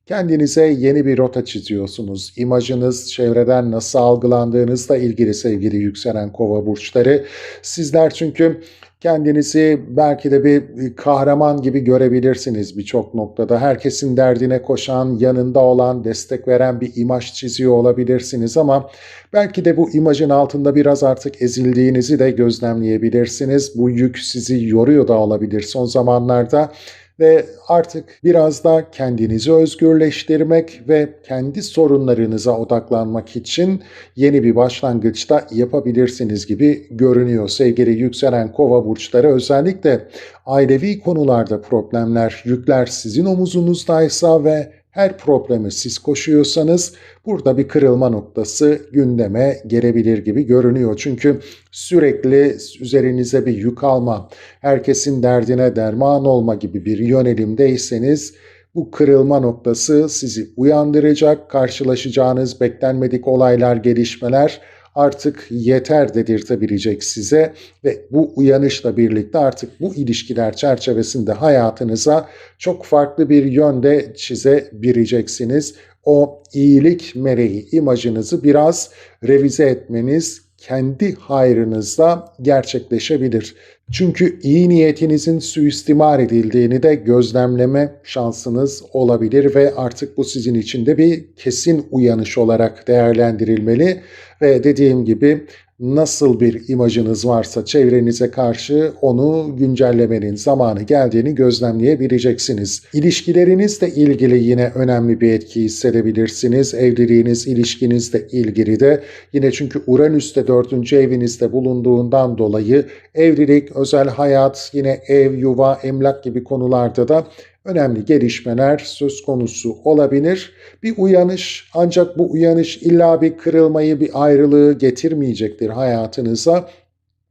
Kendinize yeni bir rota çiziyorsunuz. İmajınız, çevreden nasıl algılandığınızla ilgili sevgili yükselen kova burçları. Sizler çünkü kendinizi belki de bir kahraman gibi görebilirsiniz birçok noktada. Herkesin derdine koşan, yanında olan, destek veren bir imaj çiziyor olabilirsiniz ama belki de bu imajın altında biraz artık ezildiğinizi de gözlemleyebilirsiniz. Bu yük sizi yoruyor da olabilir son zamanlarda. Ve artık biraz da kendinizi özgürleştirmek ve kendi sorunlarınıza odaklanmak için yeni bir başlangıçta yapabilirsiniz gibi görünüyor. Sevgili yükselen kova burçları, özellikle ailevi konularda problemler, yükler sizin omuzunuzdaysa ve her problemi siz koşuyorsanız burada bir kırılma noktası gündeme gelebilir gibi görünüyor. Çünkü sürekli üzerinize bir yük alma, herkesin derdine derman olma gibi bir yönelimdeyseniz bu kırılma noktası sizi uyandıracak, karşılaşacağınız beklenmedik olaylar, gelişmeler artık yeter dedirtebilecek size ve bu uyanışla birlikte artık bu ilişkiler çerçevesinde hayatınıza çok farklı bir yönde çizebileceksiniz. O iyilik meleği imajınızı biraz revize etmeniz kendi hayrınızda gerçekleşebilir. Çünkü iyi niyetinizin suistimal edildiğini de gözlemleme şansınız olabilir ve artık bu sizin için de bir kesin uyanış olarak değerlendirilmeli ve dediğim gibi nasıl bir imajınız varsa çevrenize karşı onu güncellemenin zamanı geldiğini gözlemleyebileceksiniz. İlişkilerinizle ilgili yine önemli bir etki hissedebilirsiniz. Evliliğiniz, ilişkinizle ilgili de yine, çünkü Uranüs de 4. evinizde bulunduğundan dolayı evlilik, özel hayat, yine ev, yuva, emlak gibi konularda da önemli gelişmeler söz konusu olabilir. Bir uyanış, ancak bu uyanış illa bir kırılmayı, bir ayrılığı getirmeyecektir hayatınıza.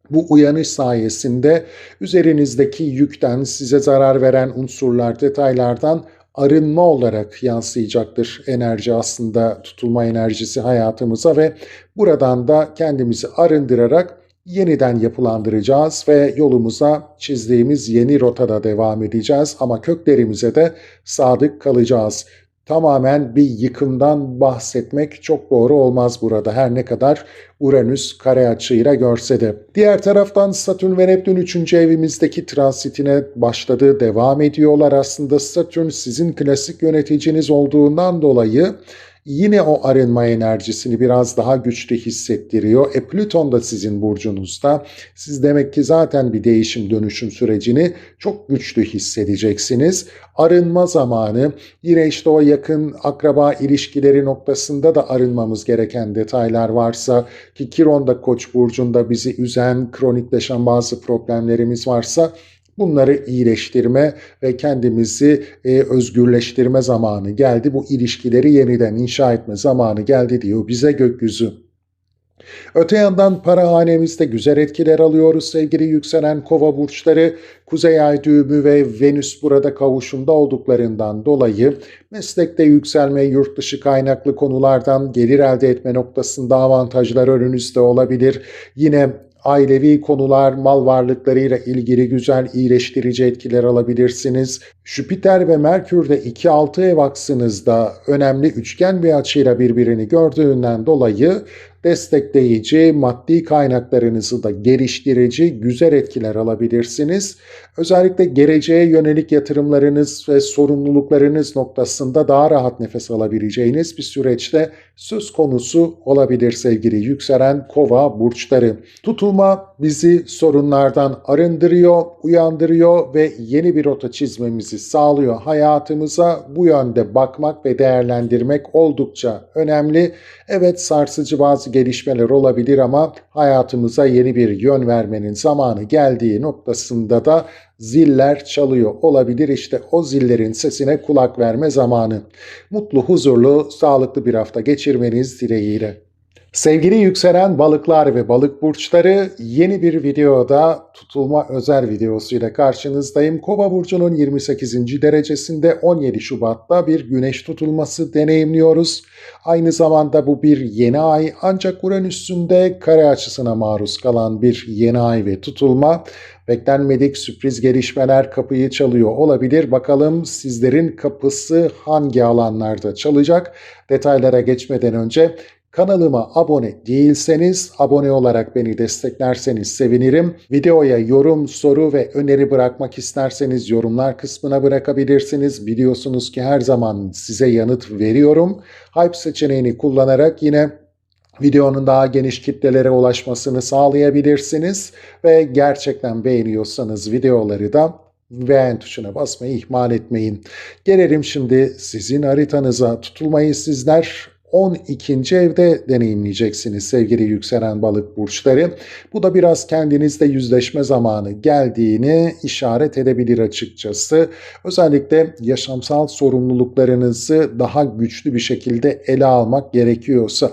Bu uyanış sayesinde üzerinizdeki yükten, size zarar veren unsurlar, detaylardan arınma olarak yansıyacaktır enerji, aslında tutulma enerjisi hayatımıza ve buradan da kendimizi arındırarak yeniden yapılandıracağız ve yolumuza çizdiğimiz yeni rotada devam edeceğiz ama köklerimize de sadık kalacağız. tamamen bir yıkımdan bahsetmek çok doğru olmaz burada. Her ne kadar Uranüs kare açıyla görse de. Diğer taraftan Satürn ve Neptün 3. evimizdeki transitine başladı, devam ediyorlar. Aslında Satürn sizin klasik yöneticiniz olduğundan dolayı yine o arınma enerjisini biraz daha güçlü hissettiriyor. Plüton da sizin burcunuzda. Siz demek ki zaten bir değişim dönüşüm sürecini çok güçlü hissedeceksiniz. Arınma zamanı, yine işte o yakın akraba ilişkileri noktasında da arınmamız gereken detaylar varsa, ki Kiron'da Koç burcunda bizi üzen, kronikleşen bazı problemlerimiz varsa bunları iyileştirme ve kendimizi özgürleştirme zamanı geldi. Bu ilişkileri yeniden inşa etme zamanı geldi diyor bize gökyüzü. Öte yandan para hanemizde güzel etkiler alıyoruz sevgili yükselen kova burçları. Kuzey ay düğümü ve Venüs burada kavuşumda olduklarından dolayı meslekte yükselme, yurt dışı kaynaklı konulardan gelir elde etme noktasında avantajlar önünüzde olabilir. Yine ailevi konular, mal varlıklarıyla ilgili güzel iyileştirici etkiler alabilirsiniz. Jüpiter ve Merkür de 2-6 ev aksınızda önemli üçgen bir açıyla birbirini gördüğünden dolayı destekleyici, maddi kaynaklarınızı da geliştirici güzel etkiler alabilirsiniz. Özellikle geleceğe yönelik yatırımlarınız ve sorumluluklarınız noktasında daha rahat nefes alabileceğiniz bir süreçte söz konusu olabilir sevgili yükselen kova burçları. Tutulma bizi sorunlardan arındırıyor, uyandırıyor ve yeni bir rota çizmemizi sağlıyor. Hayatımıza bu yönde bakmak ve değerlendirmek oldukça önemli. Evet, sarsıcı bazı gelişmeler olabilir ama hayatımıza yeni bir yön vermenin zamanı geldiği noktasında da ziller çalıyor olabilir. İşte o zillerin sesine kulak verme zamanı. Mutlu, huzurlu, sağlıklı bir hafta geçirmeniz dileğiyle. Sevgili yükselen balıklar ve balık burçları, yeni bir videoda tutulma özel videosuyla karşınızdayım. Kova burcunun 28. derecesinde 17 Şubat'ta bir güneş tutulması deneyimliyoruz. Aynı zamanda bu bir yeni ay, ancak Uranüs'ün de kare açısına maruz kalan bir yeni ay ve tutulma. Beklenmedik sürpriz gelişmeler kapıyı çalıyor olabilir. Bakalım sizlerin kapısı hangi alanlarda çalacak? Detaylara geçmeden önce kanalıma abone değilseniz abone olarak beni desteklerseniz sevinirim. Videoya yorum, soru ve öneri bırakmak isterseniz yorumlar kısmına bırakabilirsiniz. Biliyorsunuz ki her zaman size yanıt veriyorum. Hype seçeneğini kullanarak yine videonun daha geniş kitlelere ulaşmasını sağlayabilirsiniz. Ve gerçekten beğeniyorsanız videoları da beğen tuşuna basmayı ihmal etmeyin. Gelelim şimdi sizin haritanıza. Tutulmayı sizler 12. evde deneyimleyeceksiniz sevgili yükselen balık burçları. Bu da biraz kendinizle yüzleşme zamanı geldiğini işaret edebilir açıkçası. Özellikle yaşamsal sorumluluklarınızı daha güçlü bir şekilde ele almak gerekiyorsa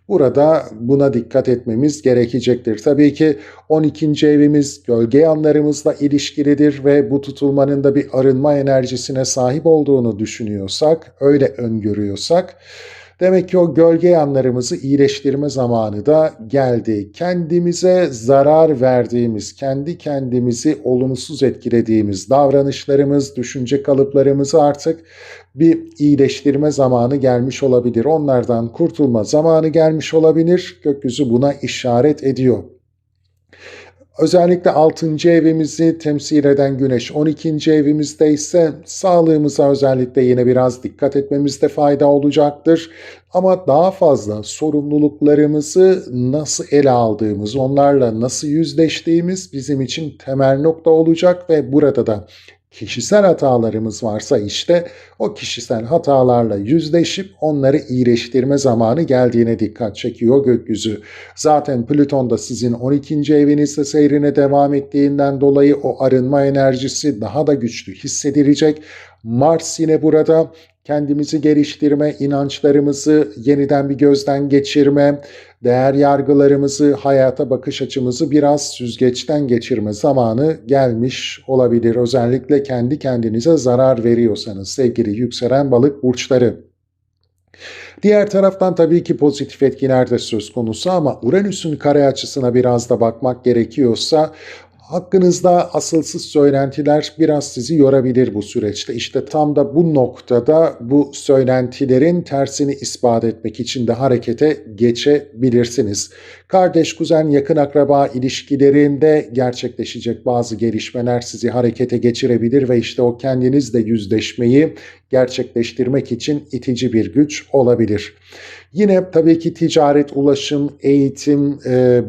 burada buna dikkat etmemiz gerekecektir. Tabii ki 12. evimiz gölge yanlarımızla ilişkilidir ve bu tutulmanın da bir arınma enerjisine sahip olduğunu düşünüyorsak, öyle öngörüyorsak, demek ki o gölge yanlarımızı iyileştirme zamanı da geldi. Kendimize zarar verdiğimiz, kendi kendimizi olumsuz etkilediğimiz davranışlarımız, düşünce kalıplarımızı artık bir iyileştirme zamanı gelmiş olabilir. Onlardan kurtulma zamanı gelmiş olabilir. Gökyüzü buna işaret ediyor. Özellikle 6. evimizi temsil eden Güneş 12. evimizde ise sağlığımıza özellikle yine biraz dikkat etmemizde fayda olacaktır. Ama daha fazla sorumluluklarımızı nasıl ele aldığımız, onlarla nasıl yüzleştiğimiz bizim için temel nokta olacak ve burada da kişisel hatalarımız varsa işte o kişisel hatalarla yüzleşip onları iyileştirme zamanı geldiğine dikkat çekiyor gökyüzü. Zaten Plüton da sizin 12. evinizde seyrine devam ettiğinden dolayı o arınma enerjisi daha da güçlü hissedilecek. Mars yine burada kendimizi geliştirme, inançlarımızı yeniden bir gözden geçirme, değer yargılarımızı, hayata bakış açımızı biraz süzgeçten geçirme zamanı gelmiş olabilir. Özellikle kendi kendinize zarar veriyorsanız sevgili yükselen balık burçları. Diğer taraftan tabii ki pozitif etkiler de söz konusu ama Uranüs'ün kare açısına biraz da bakmak gerekiyorsa Hakkınızda asılsız söylentiler biraz sizi yorabilir bu süreçte. İşte tam da bu noktada bu söylentilerin tersini ispat etmek için de harekete geçebilirsiniz. Kardeş, kuzen, yakın akraba ilişkilerinde gerçekleşecek bazı gelişmeler sizi harekete geçirebilir ve işte o kendinizle yüzleşmeyi gerçekleştirmek için itici bir güç olabilir. Yine tabii ki ticaret, ulaşım, eğitim,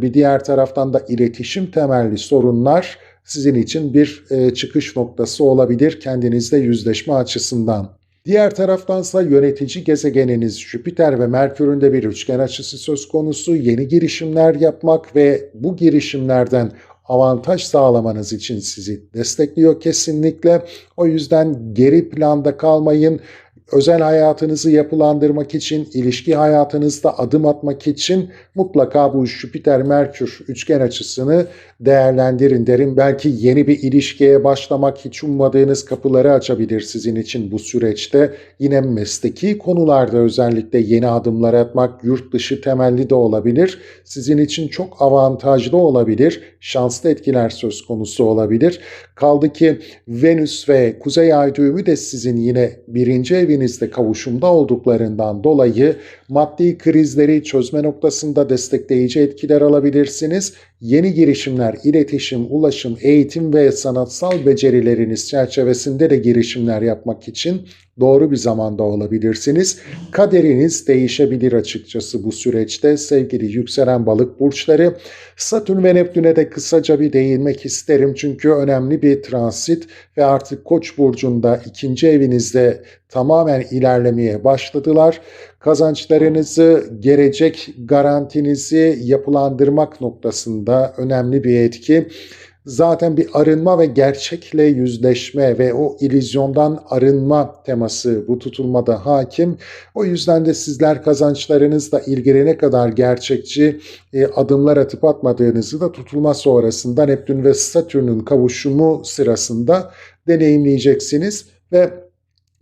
bir diğer taraftan da iletişim temelli sorunlar sizin için bir çıkış noktası olabilir kendinizle yüzleşme açısından. Diğer taraftansa yönetici gezegeniniz Jüpiter ve Merkür'ün de bir üçgen açısı söz konusu. Yeni girişimler yapmak ve bu girişimlerden avantaj sağlamanız için sizi destekliyor kesinlikle. O yüzden geri planda kalmayın. Özel hayatınızı yapılandırmak için, ilişki hayatınızda adım atmak için mutlaka bu Jüpiter-Merkür üçgen açısını değerlendirin derim. Belki yeni bir ilişkiye başlamak hiç ummadığınız kapıları açabilir sizin için bu süreçte. Yine mesleki konularda özellikle yeni adımlar atmak, yurt dışı temelli de olabilir. Sizin için çok avantajlı olabilir, şanslı etkiler söz konusu olabilir. Kaldı ki Venüs ve Kuzey Ay düğümü de sizin yine birinci evinizde kavuşumda olduklarından dolayı maddi krizleri çözme noktasında destekleyici etkiler alabilirsiniz. Yeni girişimler, iletişim, ulaşım, eğitim ve sanatsal becerileriniz çerçevesinde de girişimler yapmak için doğru bir zamanda olabilirsiniz. Kaderiniz değişebilir açıkçası bu süreçte sevgili yükselen balık burçları. Satürn ve Neptün'e de kısaca bir değinmek isterim. Çünkü önemli bir transit ve artık Koç burcunda ikinci evinizde tamamen ilerlemeye başladılar. Kazançlarınızı, gelecek garantinizi yapılandırmak noktasında önemli bir etki. Zaten bir arınma ve gerçekle yüzleşme ve o illüzyondan arınma teması bu tutulmada hakim. O yüzden de sizler kazançlarınızla ilgili ne kadar gerçekçi adımlar atıp atmadığınızı da tutulma sonrasında Neptün ve Satürn'ün kavuşumu sırasında deneyimleyeceksiniz ve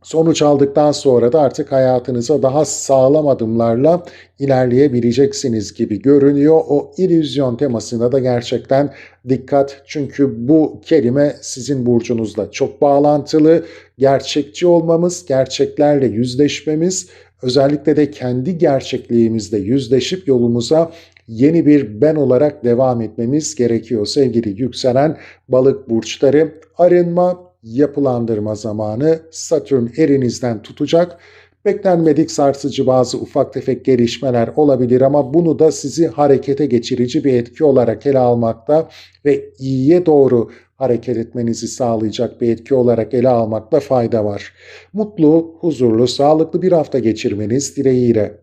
sonuç aldıktan sonra da artık hayatınıza daha sağlam adımlarla ilerleyebileceksiniz gibi görünüyor. O illüzyon temasına da gerçekten dikkat. Çünkü bu kelime sizin burcunuzla çok bağlantılı. Gerçekçi olmamız, gerçeklerle yüzleşmemiz, özellikle de kendi gerçekliğimizle yüzleşip yolumuza yeni bir ben olarak devam etmemiz gerekiyor. Sevgili yükselen balık burçları, arınma, yapılandırma zamanı. Satürn elinizden tutacak. Beklenmedik sarsıcı bazı ufak tefek gelişmeler olabilir ama bunu da sizi harekete geçirici bir etki olarak ele almakta ve iyiye doğru hareket etmenizi sağlayacak bir etki olarak ele almakta fayda var. Mutlu, huzurlu, sağlıklı bir hafta geçirmeniz dileğiyle.